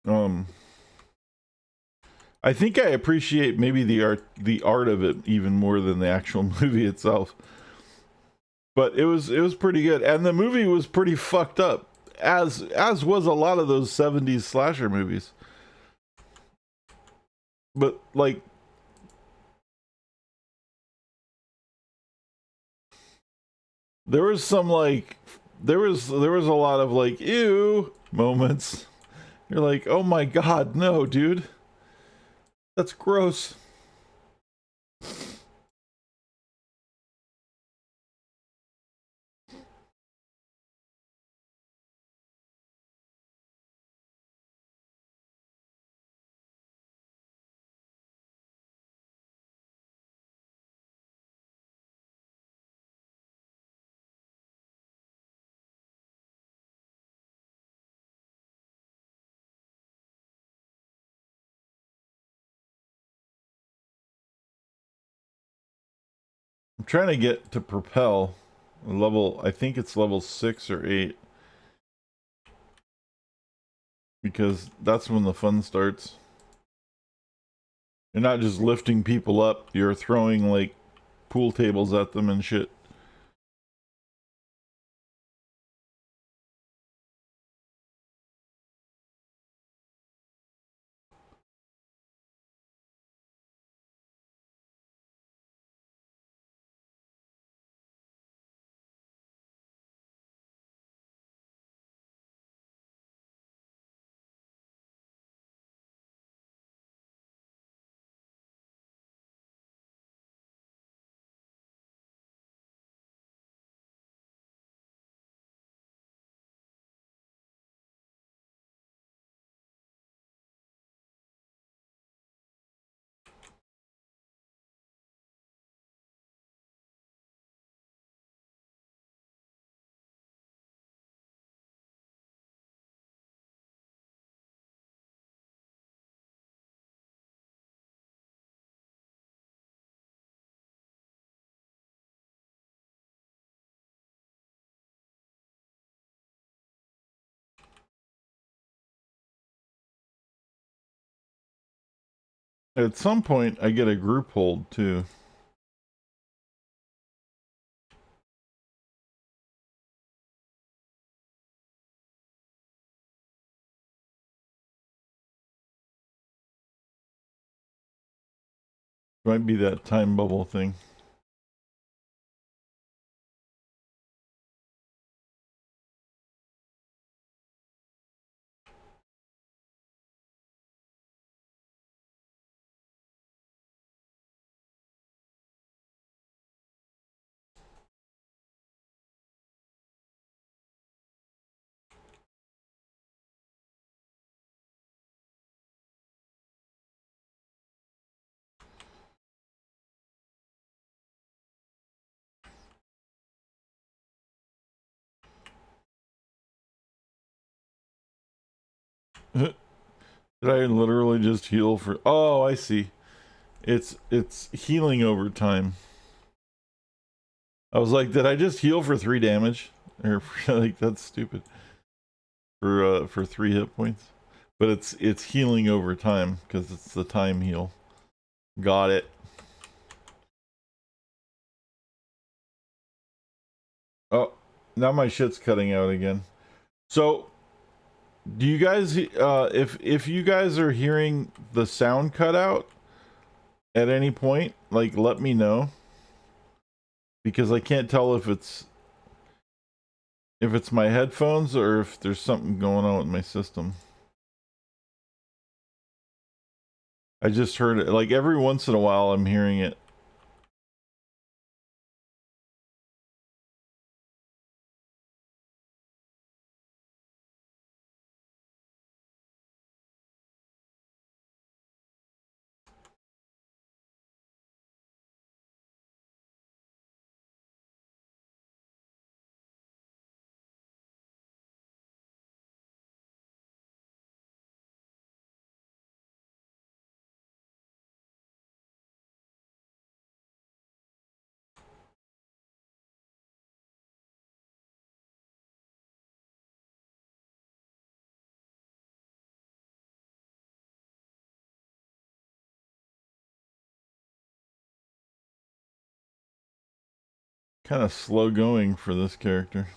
um I think I appreciate maybe the art of it even more than the actual movie itself. But it was pretty good, and the movie was pretty fucked up, as was a lot of those 70s slasher movies. But like there was some like there was a lot of like ew moments. You're like, oh my god, no, dude, that's gross. I'm trying to get to propel level. I think it's level 6 or 8 because that's when the fun starts. You're not just lifting people up, you're throwing like pool tables at them and shit. At some point, I get a group hold too. Might be that time bubble thing. Did I literally just heal for? Oh, I see. It's healing over time. I was like, did I just heal for 3 damage? Or like that's stupid. For 3 hit points. But it's healing over time because it's the time heal. Got it. Oh, now my shit's cutting out again. So, do you guys if you guys are hearing the sound cut out at any point, like let me know because I can't tell if it's my headphones or if there's something going on with my system. I just heard it like every once in a while I'm hearing it. Kind of slow going for this character.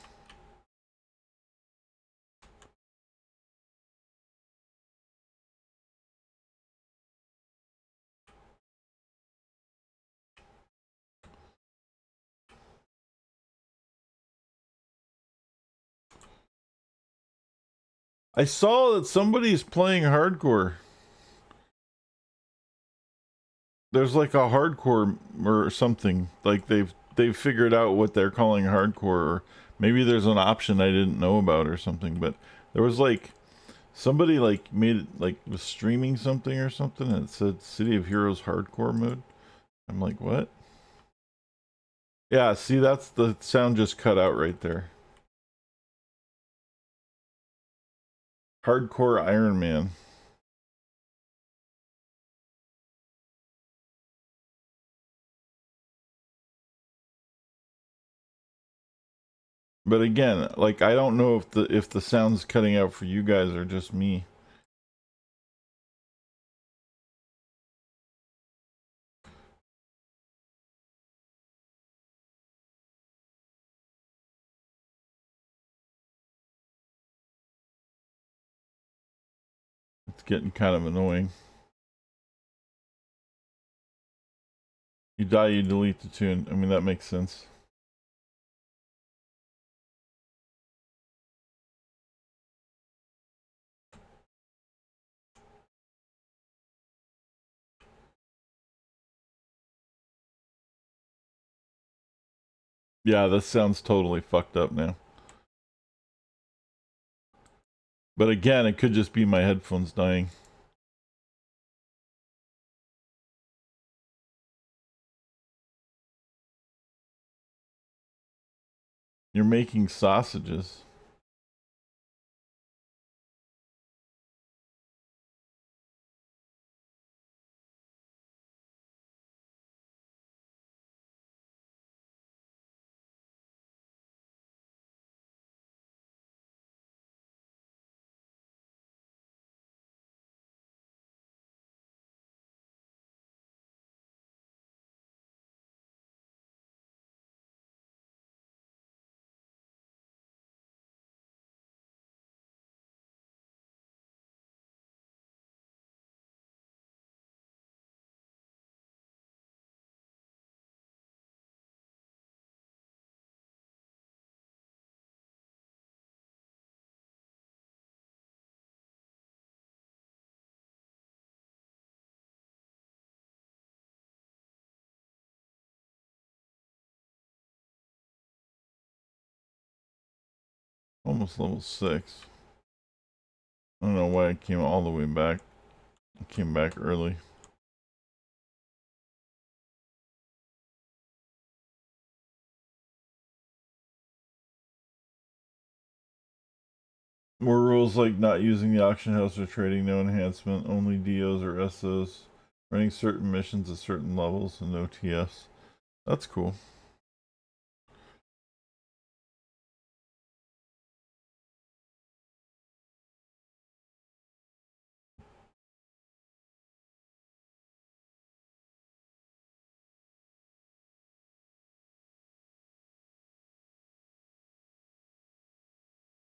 I saw that somebody's playing hardcore. There's like a hardcore or something. Like they've figured out what they're calling hardcore, or maybe there's an option I didn't know about or something. But there was like somebody like made it like was streaming something or something, and it said City of Heroes hardcore mode. I'm like, what? Yeah, see, that's the sound just cut out right there. Hardcore Iron Man. But again, like I don't know if the sound's cutting out for you guys or just me. It's getting kind of annoying. You die, you delete the tune. I mean, that makes sense. Yeah, this sounds totally fucked up now. But again, it could just be my headphones dying. You're making sausages. Almost level 6. I don't know why I came all the way back. I came back early. More rules like not using the auction house or trading, no enhancement, only DOs or SOs, running certain missions at certain levels, and no TFs. That's cool.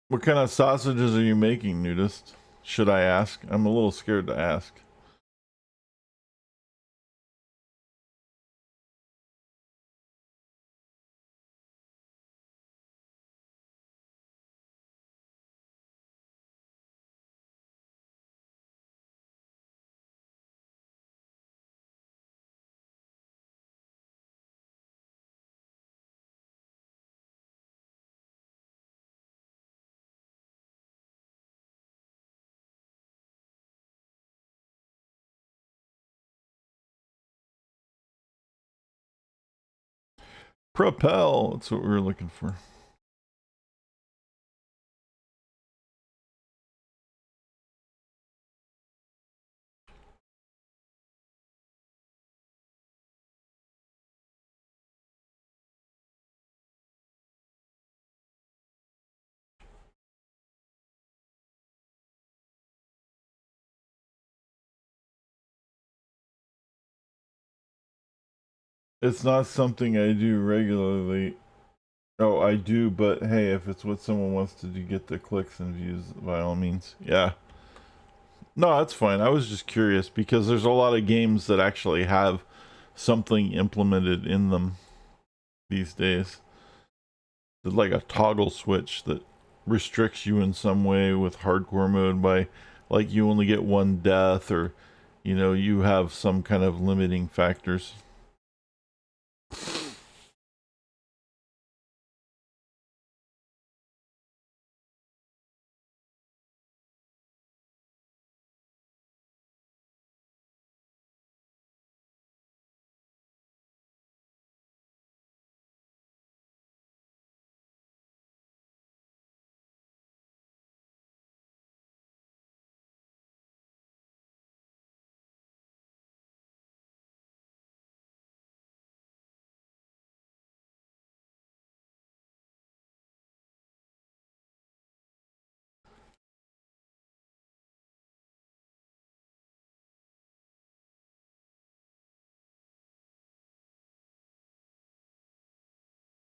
What kind of sausages are you making, nudist? Should I ask? I'm a little scared to ask. Propel. That's what we were looking for. It's not something I do regularly. Oh, I do, but hey, if it's what someone wants to do, get the clicks and views, by all means. Yeah. No, that's fine. I was just curious because there's a lot of games that actually have something implemented in them these days. There's like a toggle switch that restricts you in some way with hardcore mode by, like, you only get one death, or you have some kind of limiting factors.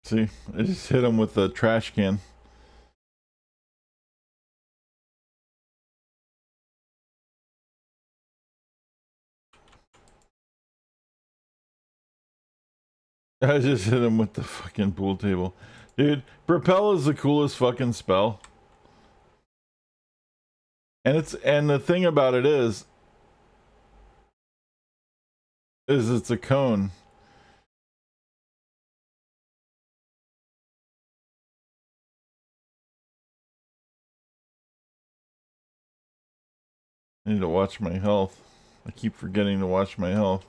See, I just hit him with the trash can. I just hit him with the fucking pool table. Dude, Propel is the coolest fucking spell. And the thing about it is it's a cone. I need to watch my health. I keep forgetting to watch my health.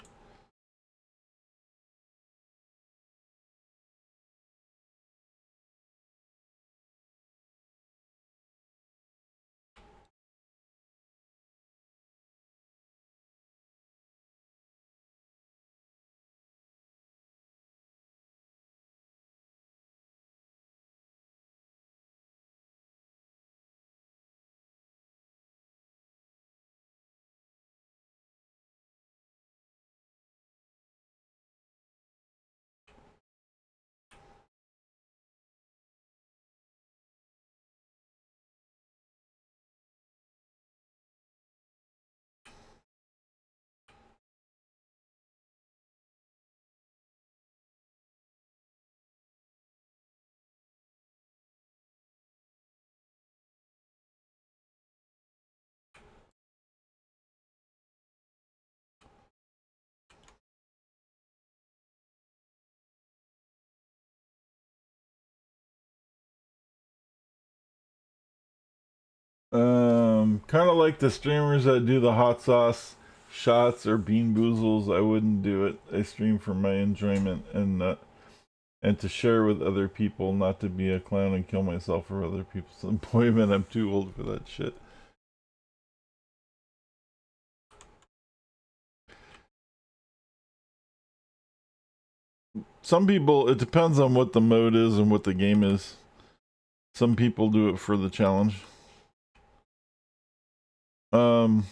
Kind of like the streamers that do the hot sauce shots or bean boozles. I wouldn't do it. I stream for my enjoyment and to share with other people, not to be a clown and kill myself for other people's employment. I'm too old for that shit. Some people, it depends on what the mode is and what the game is. Some people do it for the challenge. Um,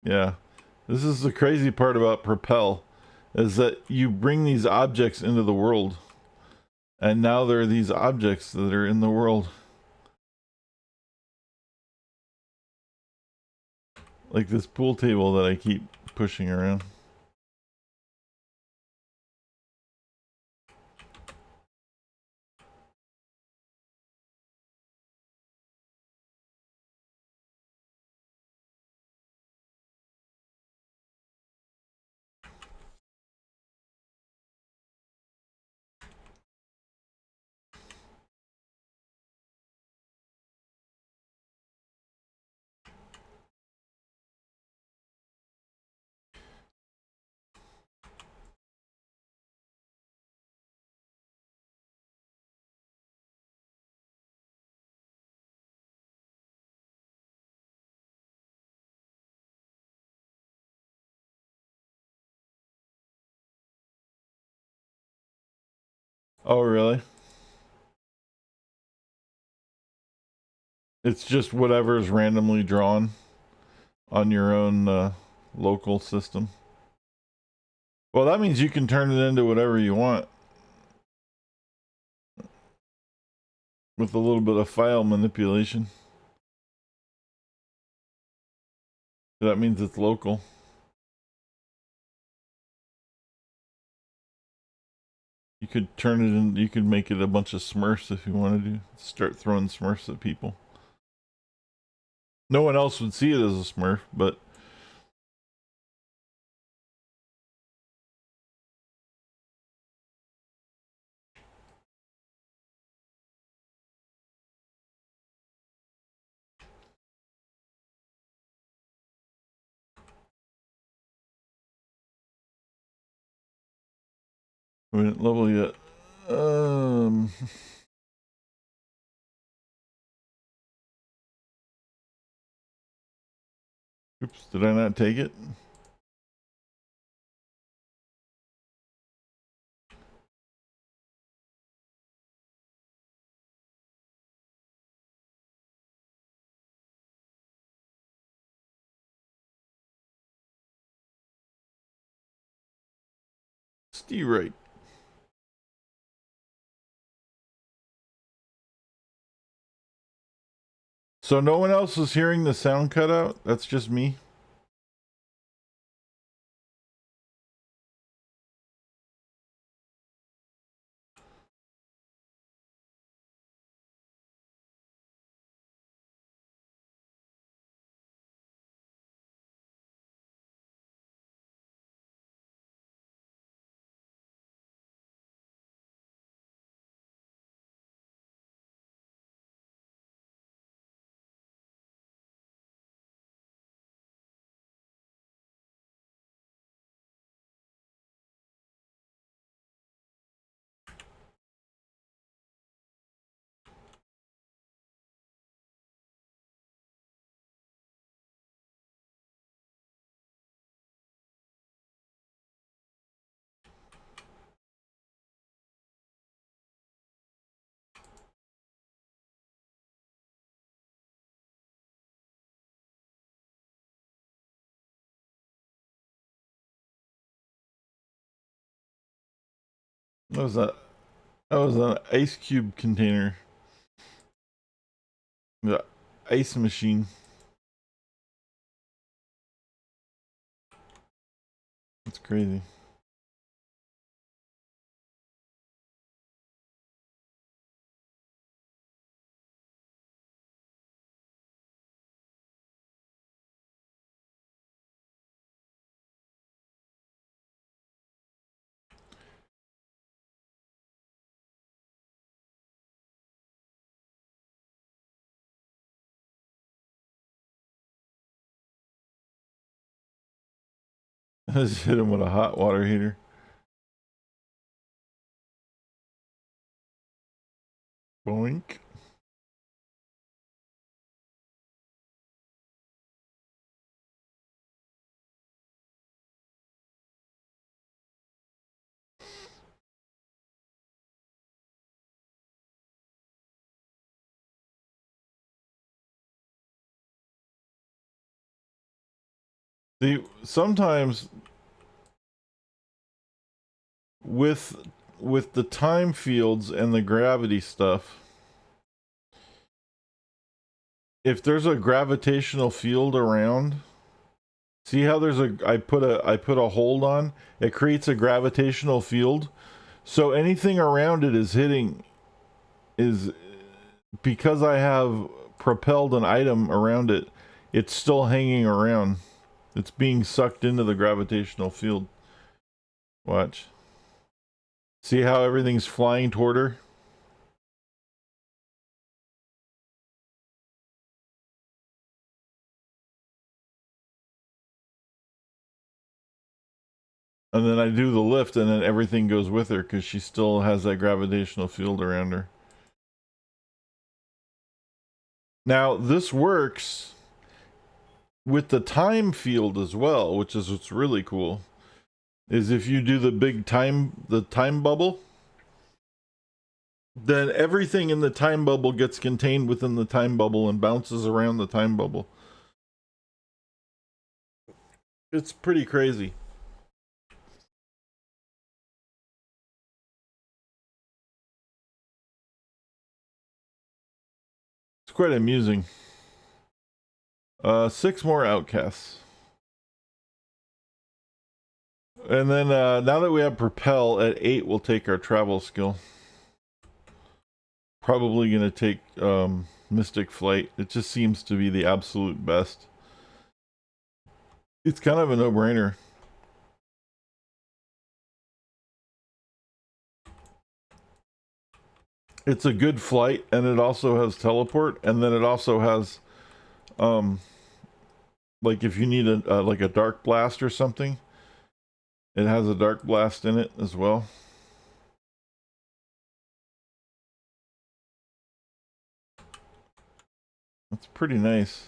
yeah. This is the crazy part about Propel, is that you bring these objects into the world, and now there are these objects that are in the world. Like this pool table that I keep pushing around. Oh, really? It's just whatever is randomly drawn on your own local system. Well, that means you can turn it into whatever you want with a little bit of file manipulation. That means it's local. You could turn it in, you could make it a bunch of Smurfs if you wanted to. Start throwing Smurfs at people. No one else would see it as a Smurf, but we didn't level yet. Oops, did I not take it? Steve right. So no one else is hearing the sound cutout? That's just me? That was a that was an ice cube container. The ice machine. That's crazy. Just hit him with a hot water heater. Boink. Sometimes with the time fields and the gravity stuff, if there's a gravitational field around, see how there's I put a hold on, it creates a gravitational field. So anything around it is because I have propelled an item around it, it's still hanging around. It's being sucked into the gravitational field. Watch. See how everything's flying toward her? And then I do the lift and then everything goes with her because she still has that gravitational field around her. Now, this works with the time field as well, which is what's really cool. Is if you do the time bubble, then everything in the time bubble gets contained within the time bubble and bounces around the time bubble. It's pretty crazy. It's quite amusing. 6 more outcasts. And then now that we have Propel at 8, we'll take our travel skill. Probably going to take Mystic Flight. It just seems to be the absolute best. It's kind of a no-brainer. It's a good flight, and it also has teleport, and then it also has, like if you need a like a dark blast or something, it has a dark blast in it as well. That's pretty nice.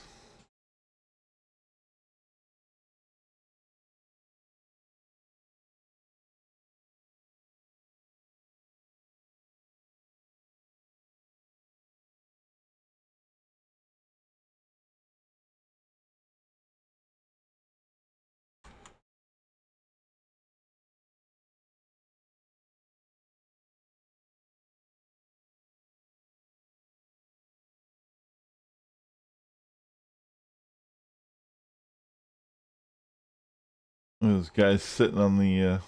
This guy's sitting on the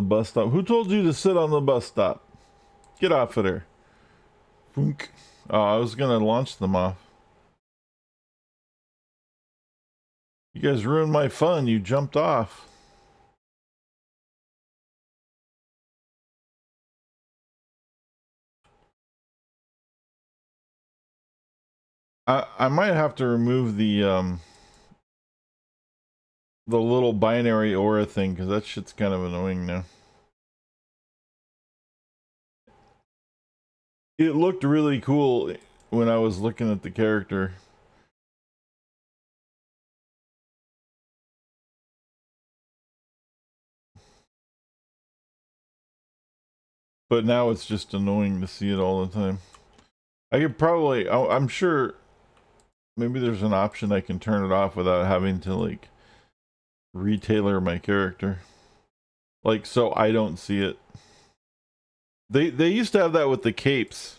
bus stop. Who told you to sit on the bus stop? Get off of there. Boonk. Oh, I was gonna launch them off. You guys ruined my fun. You jumped off. I might have to remove the little binary aura thing because that shit's kind of annoying now. It looked really cool when I was looking at the character. But now it's just annoying to see it all the time. I could probably, I'm sure maybe there's an option I can turn it off without having to like retailor my character. Like so I don't see it. They used to have that with the capes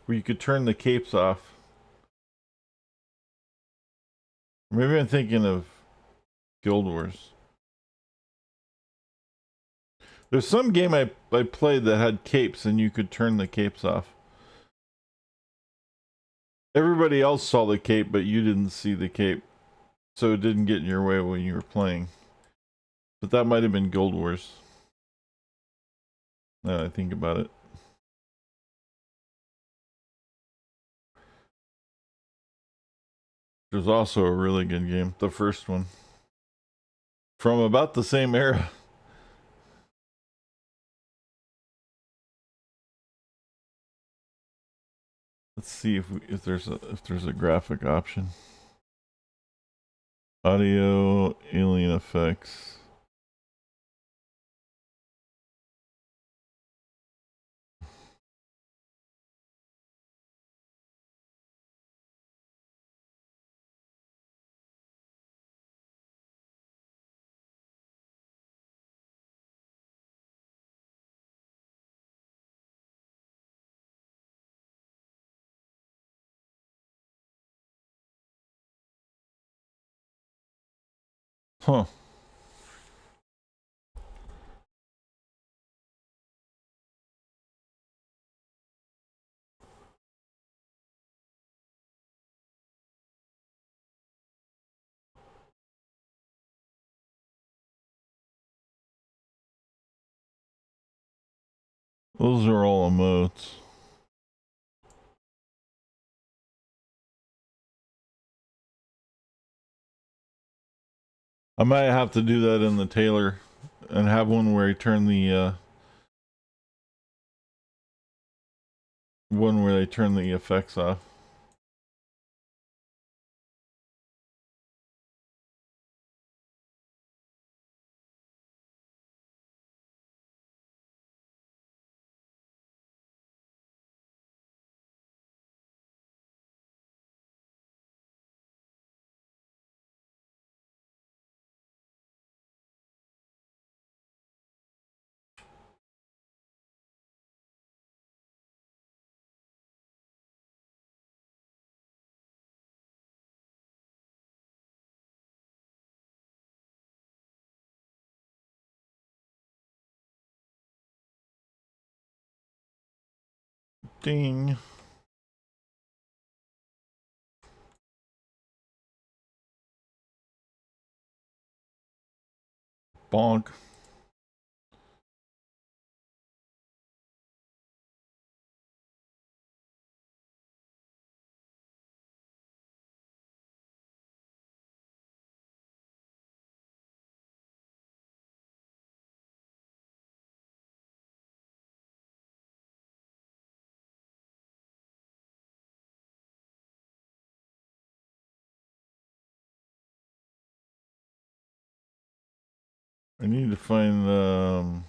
where you could turn the capes off. Maybe I'm thinking of Guild Wars. There's some game I played that had capes and you could turn the capes off. Everybody else saw the cape, but you didn't see the cape. So it didn't get in your way when you were playing. But that might have been Guild Wars. Now that I think about it. It was also a really good game. The first one. From about the same era. Let's see if there's a graphic option. Audio, alien effects. Huh. Those are all emotes. I might have to do that in the Taylor and have one where I turn the one where they turn the effects off. Ding. Bonk. I need to find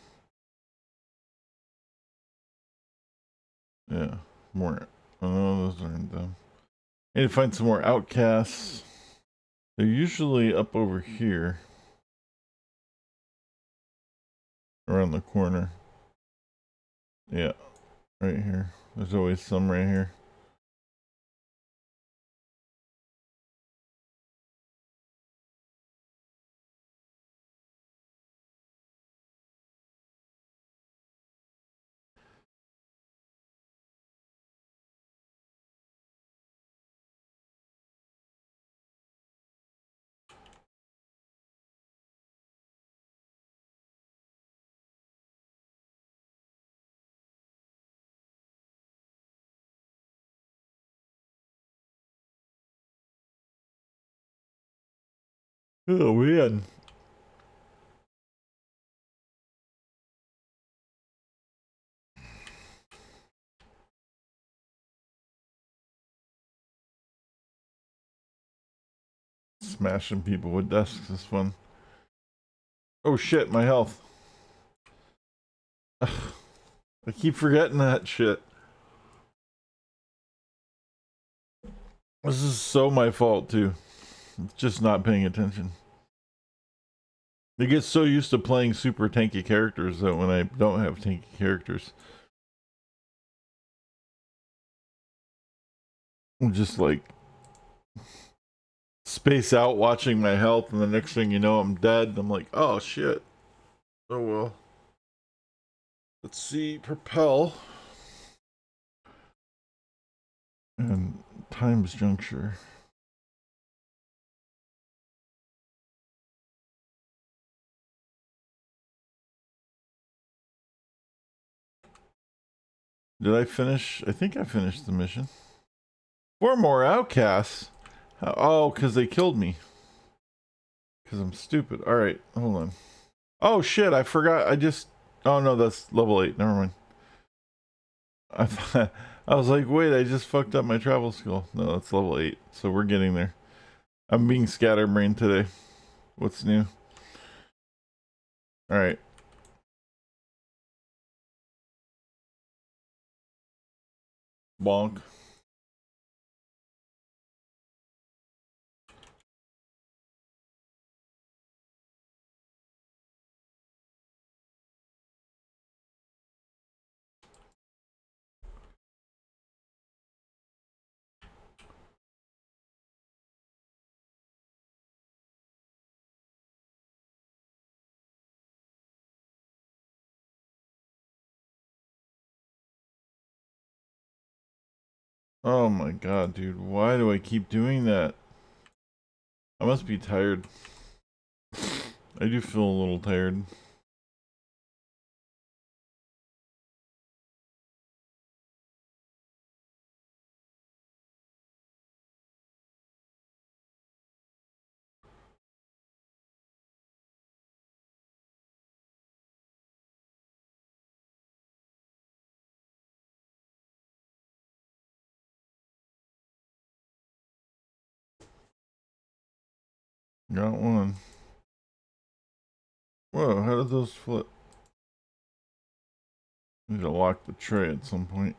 yeah, more. Oh, those aren't them. I need to find some more outcasts. They're usually up over here. Around the corner. Yeah, right here. There's always some right here. Oh man. Smashing people with desks is fun. Oh shit, my health. Ugh, I keep forgetting that shit. This is so my fault too. Just not paying attention. I get so used to playing super tanky characters that when I don't have tanky characters, I'm just like space out watching my health, and the next thing you know, I'm dead. And I'm like, oh shit. Oh well. Let's see, propel and times juncture. Did I finish? I think I finished the mission. 4 more outcasts. Oh, because they killed me. Because I'm stupid. Alright, hold on. Oh shit, I forgot. Oh no, that's level 8. Never mind. I was like, wait, I just fucked up my travel skill. No, that's level 8. So we're getting there. I'm being scatterbrained today. What's new? Alright. Bonk. Oh my god, dude. Why do I keep doing that? I must be tired. I do feel a little tired. Got one. Whoa, how did those flip? Need to lock the tray at some point.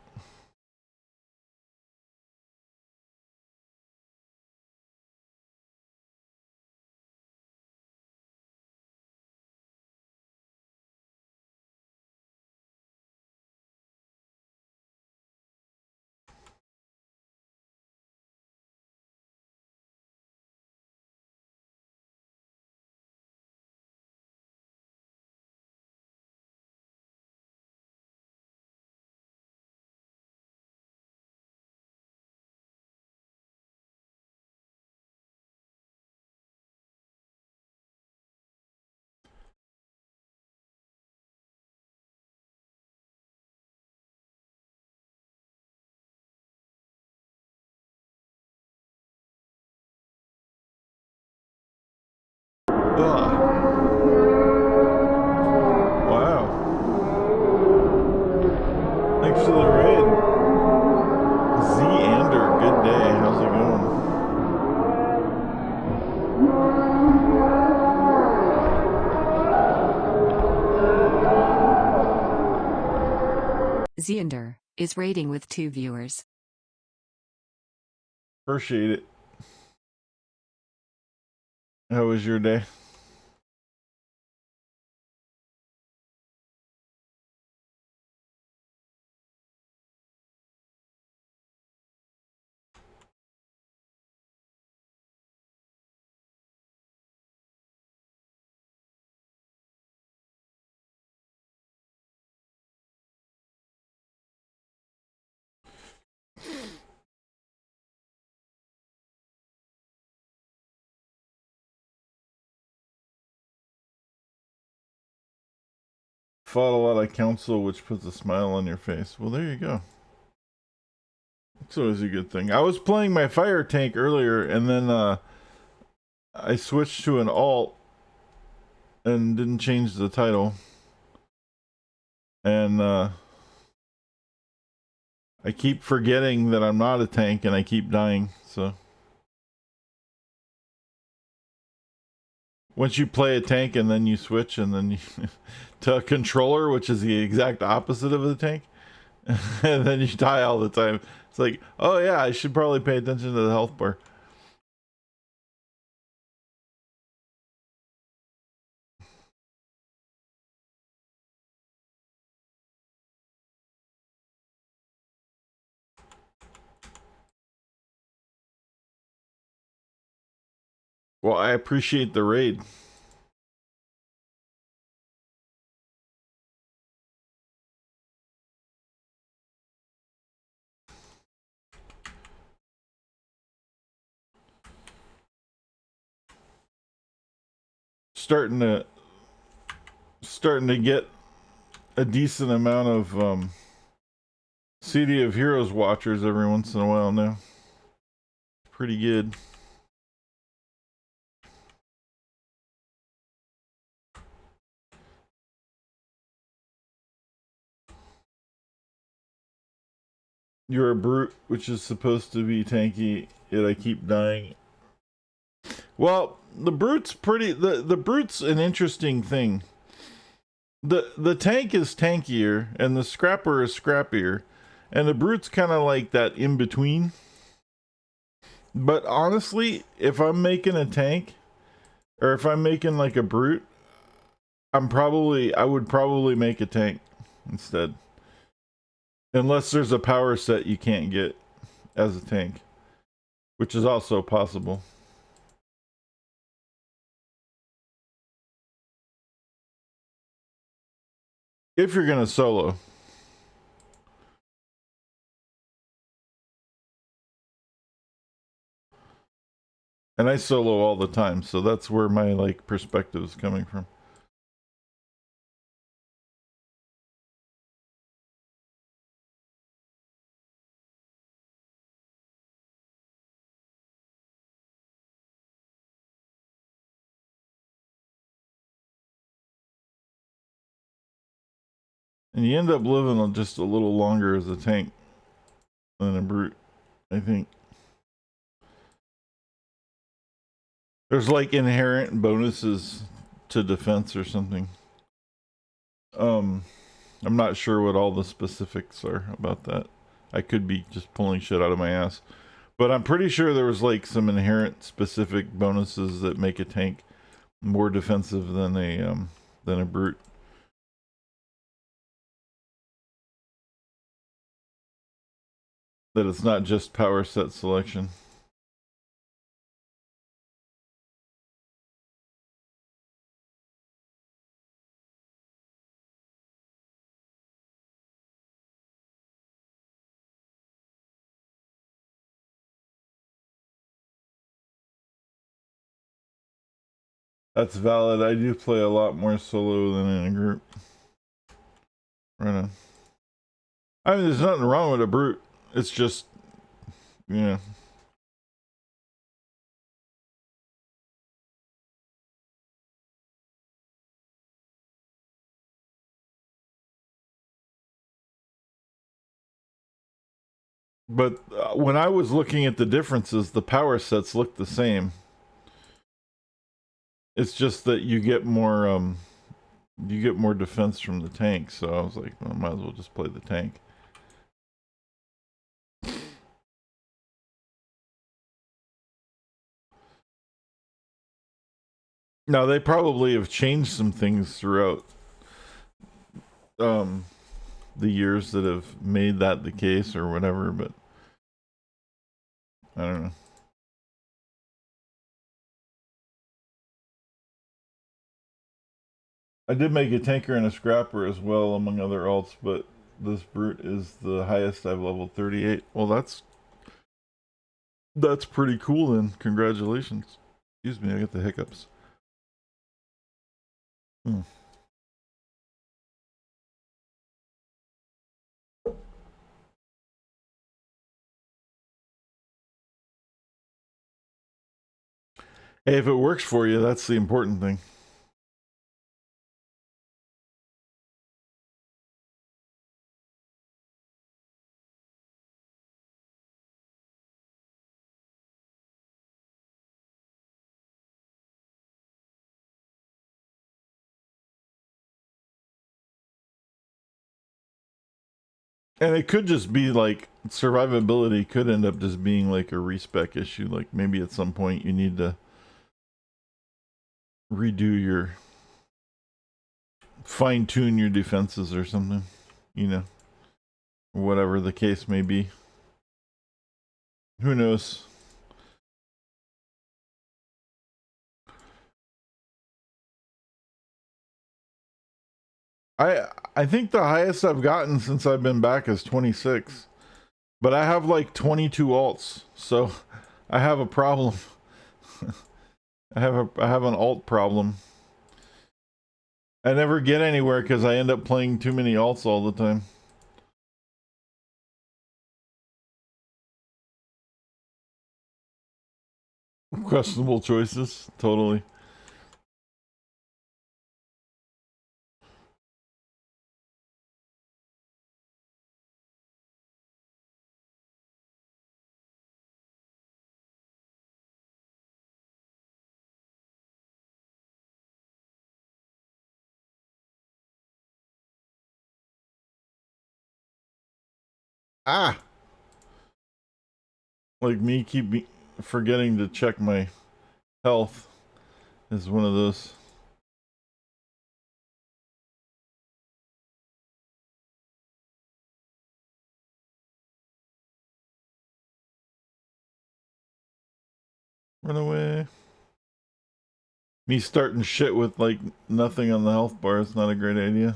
Ugh. Wow. Thanks for the raid. Z-Ander, good day. How's it going? Z-Ander is raiding with 2 viewers. Appreciate it. How was your day? Fought a lot of council, which puts a smile on your face. Well, there you go. It's always a good thing. I was playing my fire tank earlier, and then I switched to an alt and didn't change the title. And I keep forgetting that I'm not a tank, and I keep dying, so... Once you play a tank and then you switch and then you to a controller, which is the exact opposite of the tank, and then you die all the time. It's like, oh yeah, I should probably pay attention to the health bar. Well, I appreciate the raid. Starting to get a decent amount of City of Heroes watchers every once in a while now. Pretty good. You're a brute, which is supposed to be tanky, yet I keep dying. Well, the brute's pretty. The brute's an interesting thing. The tank is tankier, and the scrapper is scrappier, and the brute's kind of like that in between. But honestly, if I'm making a tank, or if I'm making like a brute, I would probably make a tank instead. Unless there's a power set you can't get as a tank, which is also possible. If you're gonna solo. And I solo all the time, so that's where my like perspective is coming from. And you end up living just a little longer as a tank than a brute, I think. There's like inherent bonuses to defense or something. Um, I'm not sure what all the specifics are about that. I could be just pulling shit out of my ass. But I'm pretty sure there was like some inherent specific bonuses that make a tank more defensive than a brute. That it's not just power set selection. That's valid. I do play a lot more solo than in a group. Right on. I mean, there's nothing wrong with a brute. It's just, you know. But when I was looking at the differences, the power sets look the same. It's just that you get more defense from the tank. So I was like, well, I might as well just play the tank. Now they probably have changed some things throughout um, the years that have made that the case or whatever, but I don't know. I did make a tanker and a scrapper as well, among other alts, but this brute is the highest I've leveled 38. Well, that's pretty cool then. Congratulations. Excuse me, I get the hiccups. Hmm. Hey, if it works for you, that's the important thing. And it could just be like survivability could end up just being like a respec issue. Like maybe at some point you need to redo your fine tune your defenses or something, you know, whatever the case may be. Who knows? I think the highest I've gotten since I've been back is 26. But I have like 22 alts, so I have a problem. I have an alt problem. I never get anywhere because I end up playing too many alts all the time. Questionable choices, totally. Ah! Like me forgetting to check my health is one of those. Run away. Me starting shit with like nothing on the health bar is not a great idea.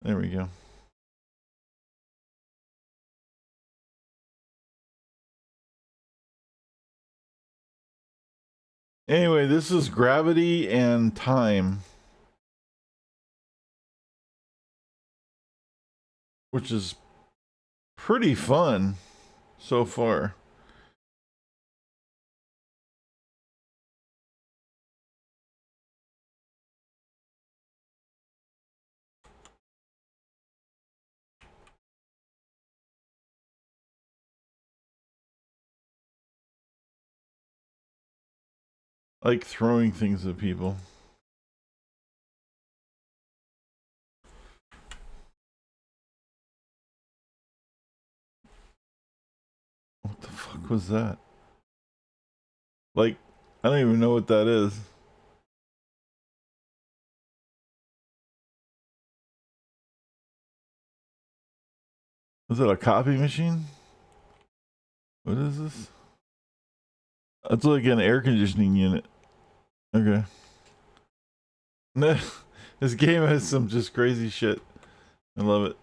There we go. Anyway, this is gravity and time, which is pretty fun so far. Like throwing things at people. What the fuck was that? Like, I don't even know what that is. Was it a copy machine? What is this? It's like an air conditioning unit. Okay. This game has some just crazy shit. I love it.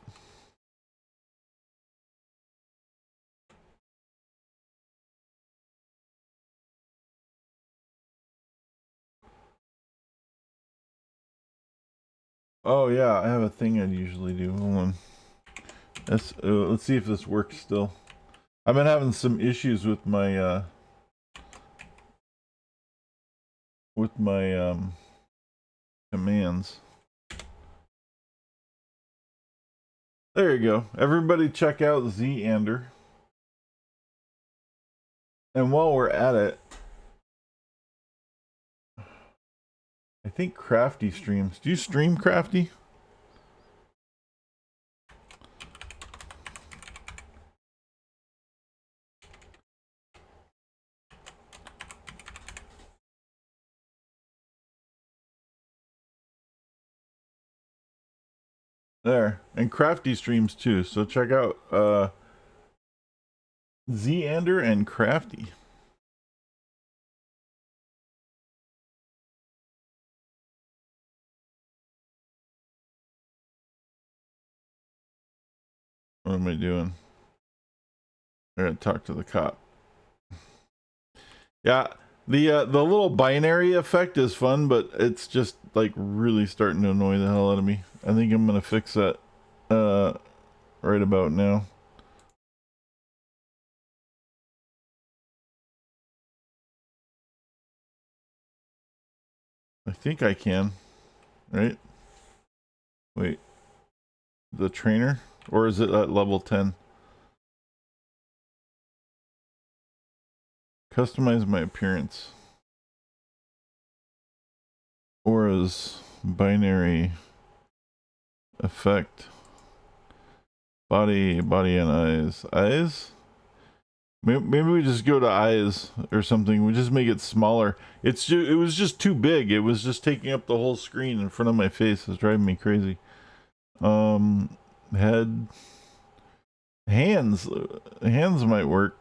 Oh yeah, I have a thing I usually do. Hold on. Let's see if this works still. I've been having some issues with my commands. There you go. Everybody check out Zander. And while we're at it, I think Crafty streams. Do you stream, Crafty? There. And Crafty streams too. So check out Zander and Crafty. What am I doing? I gotta talk to the cop. Yeah, the little binary effect is fun, but it's just like really starting to annoy the hell out of me. I think I'm gonna fix that right about now. I think I can. Right? Wait. The trainer? Or is it at level 10? Customize my appearance. Aura's binary effect. Body and eyes. Eyes? Maybe we just go to eyes or something. We just make it smaller. It was just too big. It was just taking up the whole screen in front of my face. It's driving me crazy. Head. Hands. Hands might work.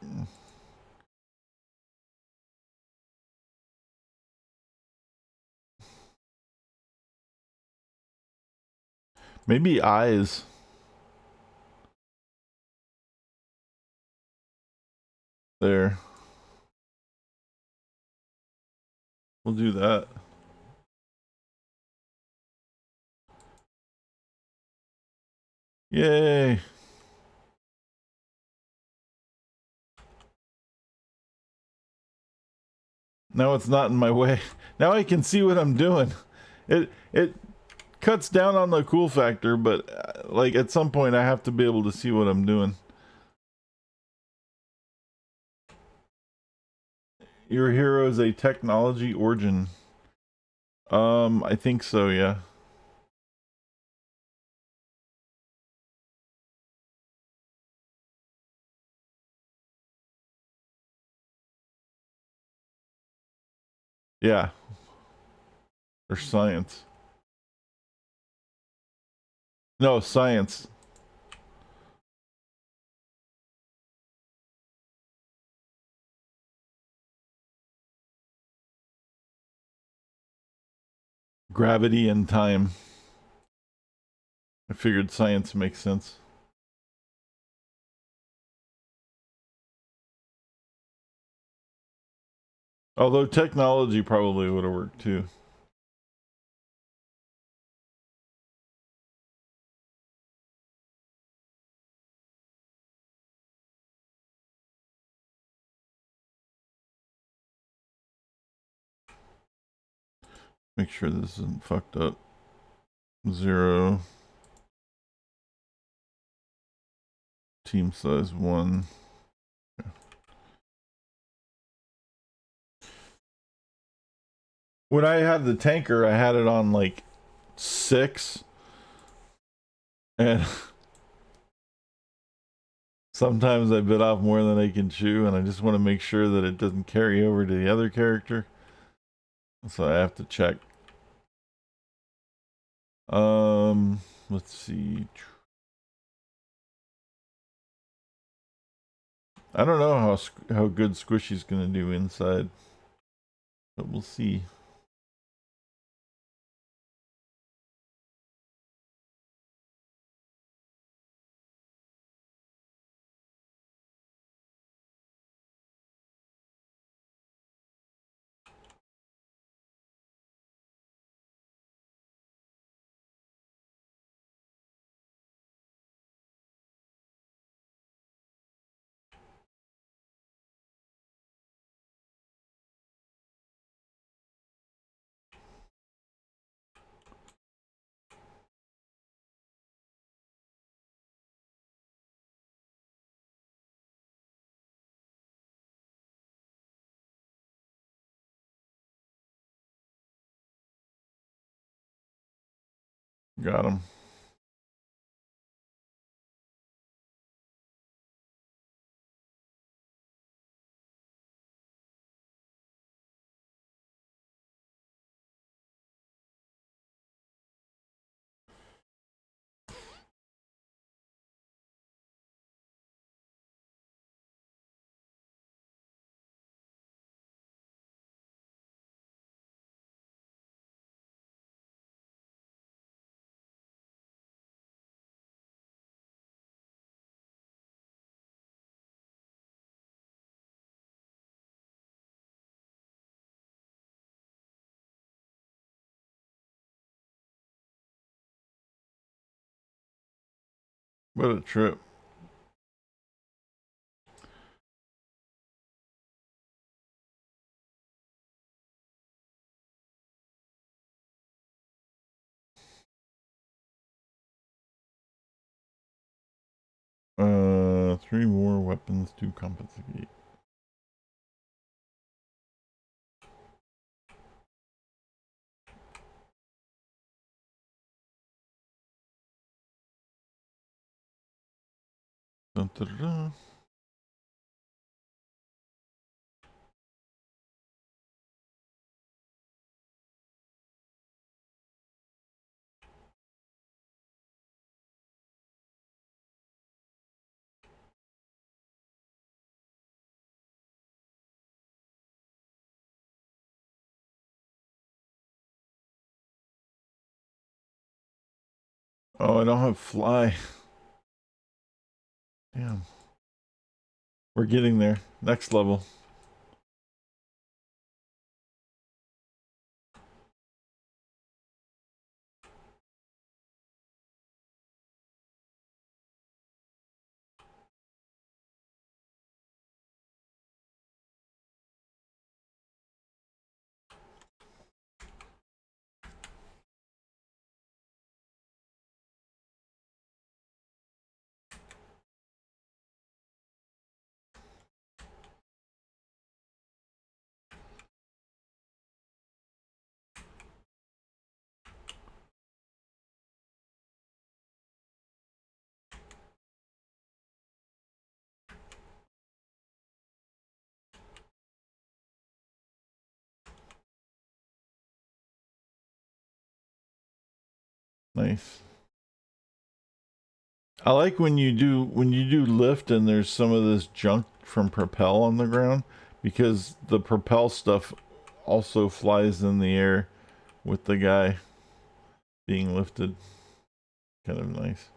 Maybe eyes. There. We'll do that. Yay. Now it's not in my way. Now I can see what I'm doing. It cuts down on the cool factor, but like at some point I have to be able to see what I'm doing. Your hero is a technology origin. I think so, yeah. Yeah, or science. No, science. Gravity and time. I figured science makes sense. Although technology probably would have worked too. Make sure this isn't fucked up. 0. Team size 1. When I had the tanker, I had it on like 6. And sometimes I bit off more than I can chew, and I just want to make sure that it doesn't carry over to the other character. So I have to check. Let's see. I don't know how good Squishy's gonna do inside, but we'll see. Got him. What a trip. Three more weapons to compensate. Dun, dun, dun. Oh, I don't have fly. Damn. We're getting there. Next level. Nice. I like when you do lift and there's some of this junk from Propel on the ground, because the Propel stuff also flies in the air with the guy being lifted. Kind of nice.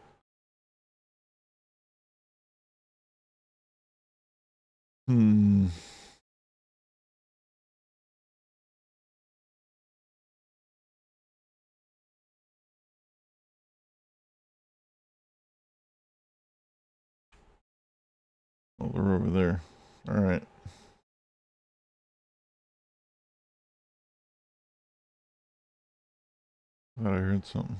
Hmm. Oh, they're over there. All right. Thought I heard something.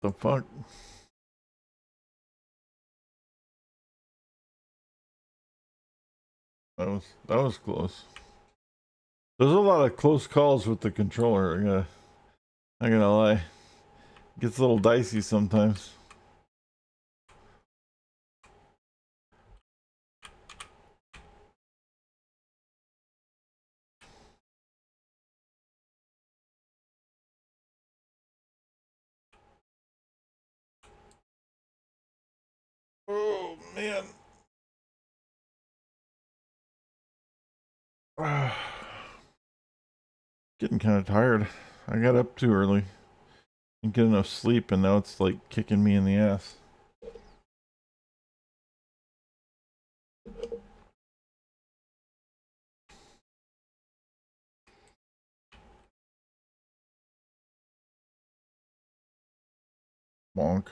The fuck? That was close. There's a lot of close calls with the controller. Not gonna lie. It gets a little dicey sometimes. Oh man. Getting kind of tired. I got up too early. Didn't get enough sleep, and now it's like kicking me in the ass. Bonk.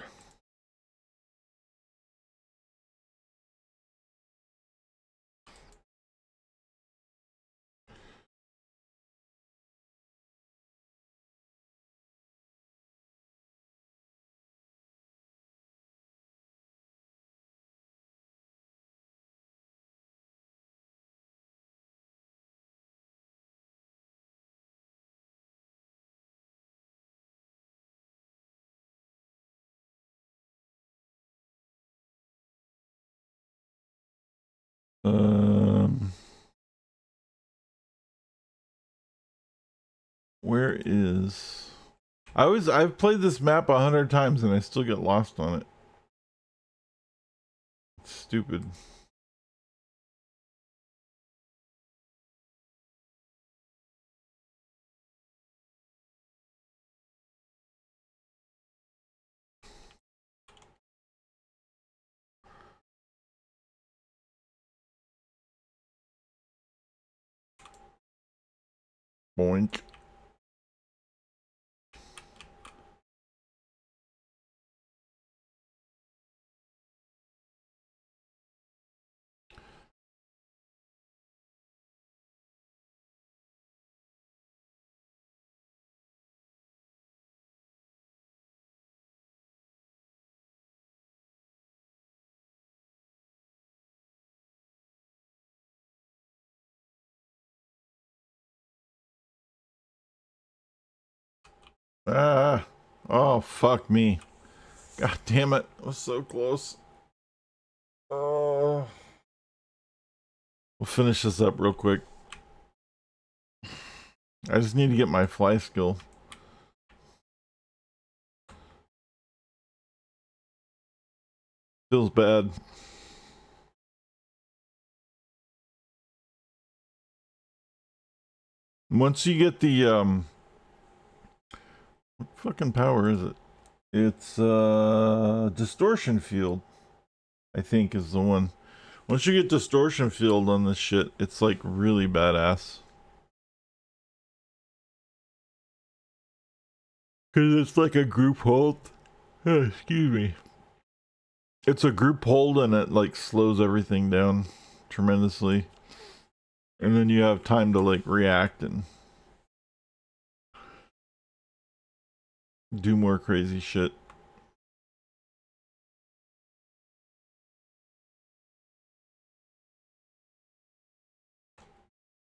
Um, where is? I've played this map 100 times and I still get lost on it. It's stupid. Boink. Ah. Oh fuck me. God damn it. I was so close. Oh. We'll finish this up real quick. I just need to get my fly skill. Feels bad. Once you get the what fucking power is it? It's distortion field, I think is the one. Once you get distortion field on this shit, it's like really badass. Because it's like a group hold. Oh, excuse me. It's a group hold and it like slows everything down tremendously. And then you have time to like react and do more crazy shit.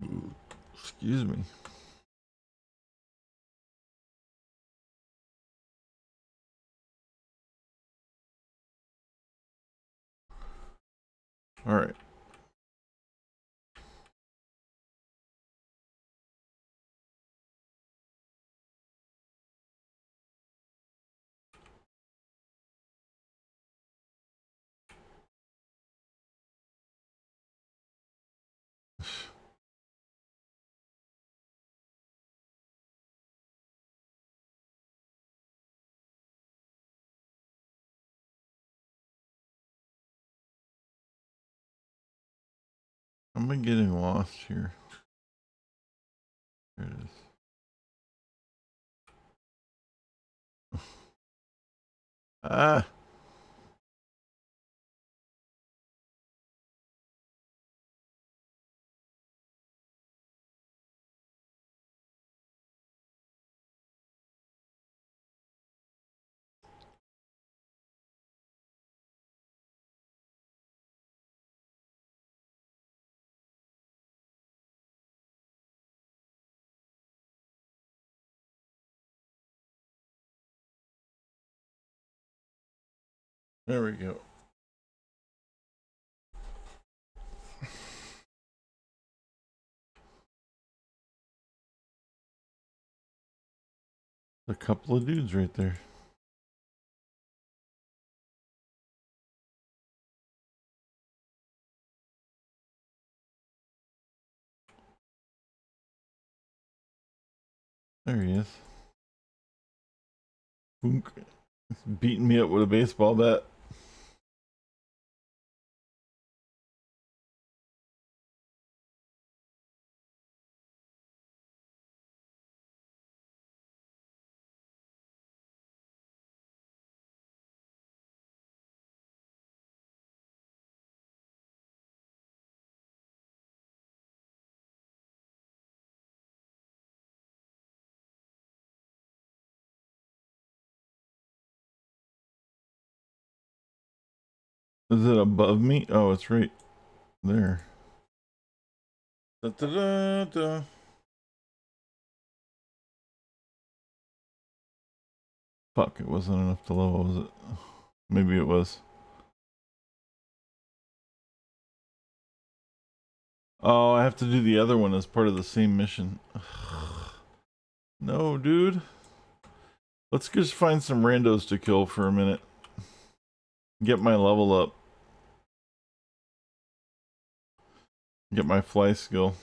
Ooh, excuse me. All right. Am I getting lost here? There it is. Ah. There we go. A couple of dudes right there. There he is. Boonk. Beating me up with a baseball bat. Is it above me? Oh, it's right there. Da, da, da, da. Fuck, it wasn't enough to level, was it? Maybe it was. Oh, I have to do the other one as part of the same mission. No, dude. Let's just find some randos to kill for a minute. Get my level up. Get my fly skill.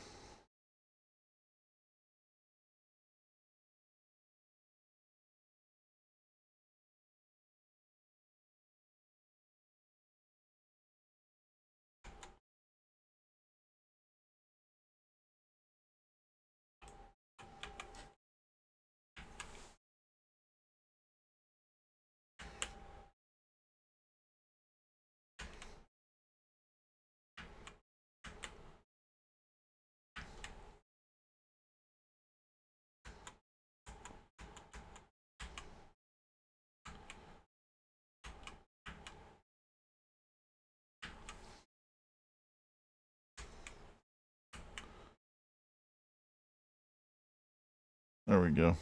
There we go.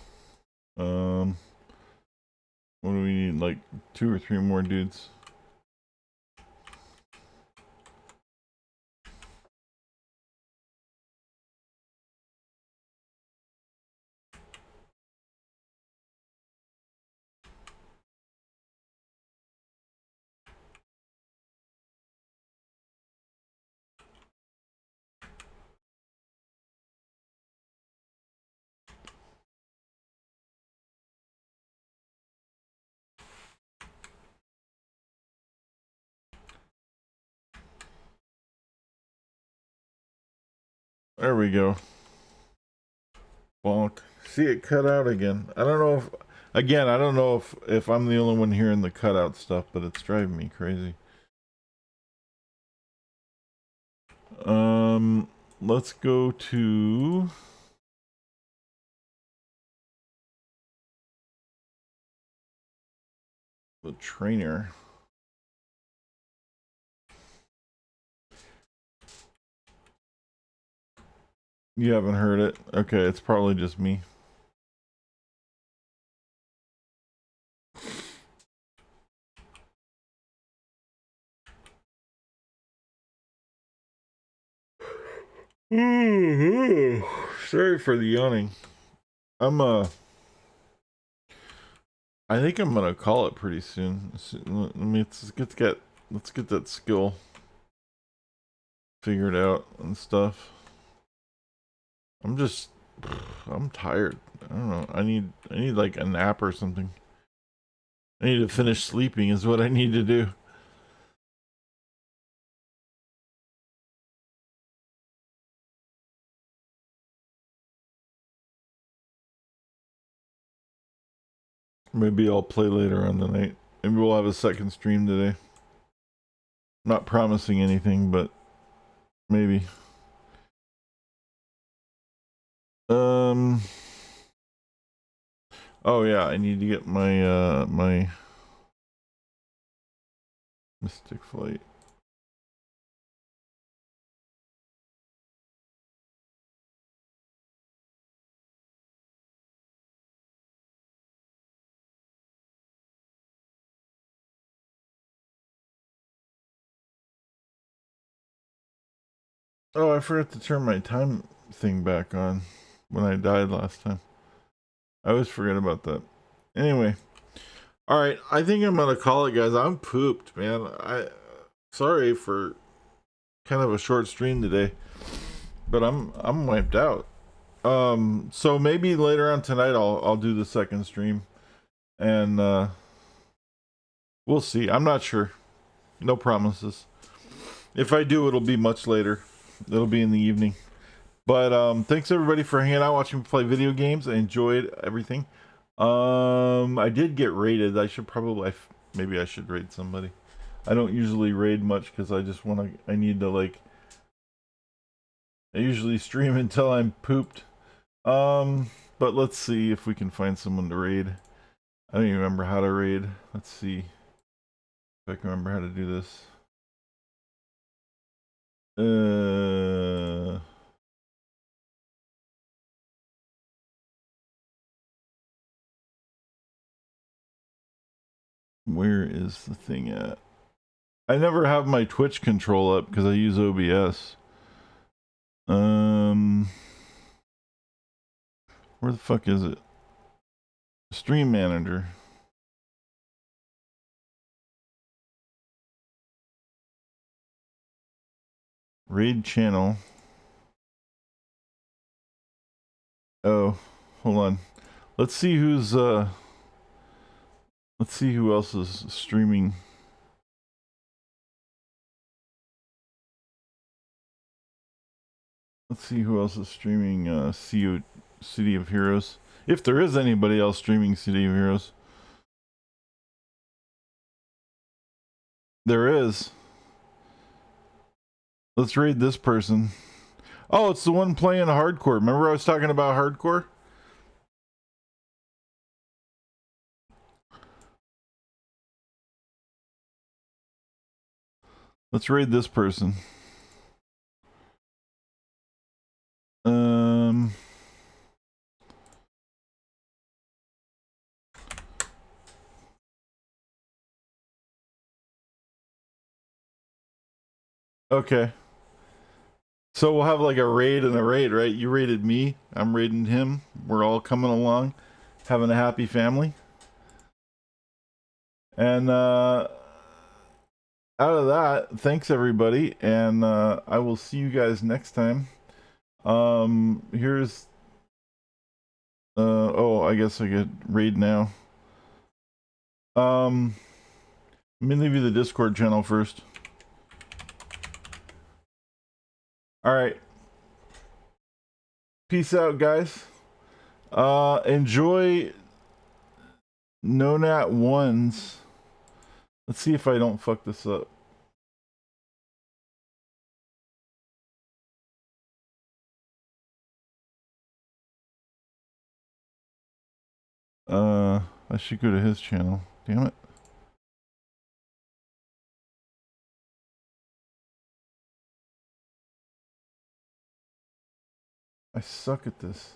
What do we need? Like 2 or 3 more dudes. There we go. Bonk. See it cut out again. I don't know if Again, I don't know if I'm the only one hearing the cutout stuff, but it's driving me crazy. Let's go to the trainer. You haven't heard it? Okay, it's probably just me. Sorry for the yawning. I think I'm gonna call it pretty soon. Let me let's get that skill figured out and stuff. I'm tired. I don't know. I need like a nap or something. I need to finish sleeping is what I need to do. Maybe I'll play later on tonight. Maybe we'll have a second stream today. Not promising anything, but maybe. Oh yeah, I need to get my my Mystic Flight. Oh, I forgot to turn my time thing back on when I died last time. I always forget about that. Anyway, all right. I think I'm gonna call it, guys. I'm pooped, man. Sorry for kind of a short stream today, but I'm wiped out. So maybe later on tonight I'll do the second stream, and we'll see. I'm not sure. No promises. If I do, it'll be much later. It'll be in the evening. But thanks everybody for hanging out, watching me play video games. I enjoyed everything. I did get raided. I should probably maybe I should raid somebody. I don't usually raid much because I just want to. I need to like. I usually stream until I'm pooped. But let's see if we can find someone to raid. I don't even remember how to raid. Let's see if I can remember how to do this. Where is the thing at? I never have my Twitch control up because I use OBS. Where the fuck is it? Stream Manager. Raid channel. Oh, hold on. Let's see who's let's see who else is streaming. Let's see who else is streaming City of Heroes. If there is anybody else streaming City of Heroes. There is. Let's raid this person. Oh, it's the one playing hardcore. Remember I was talking about hardcore? Let's raid this person. Okay. So we'll have like a raid and a raid, right? You raided me, I'm raiding him. We're all coming along, having a happy family. And out of that, thanks everybody, and I will see you guys next time. Here's oh, I guess I could raid now. Let me leave you the Discord channel first. All right. Peace out, guys. Enjoy No nat ones. Let's see if I don't fuck this up. I should go to his channel. Damn it. I suck at this.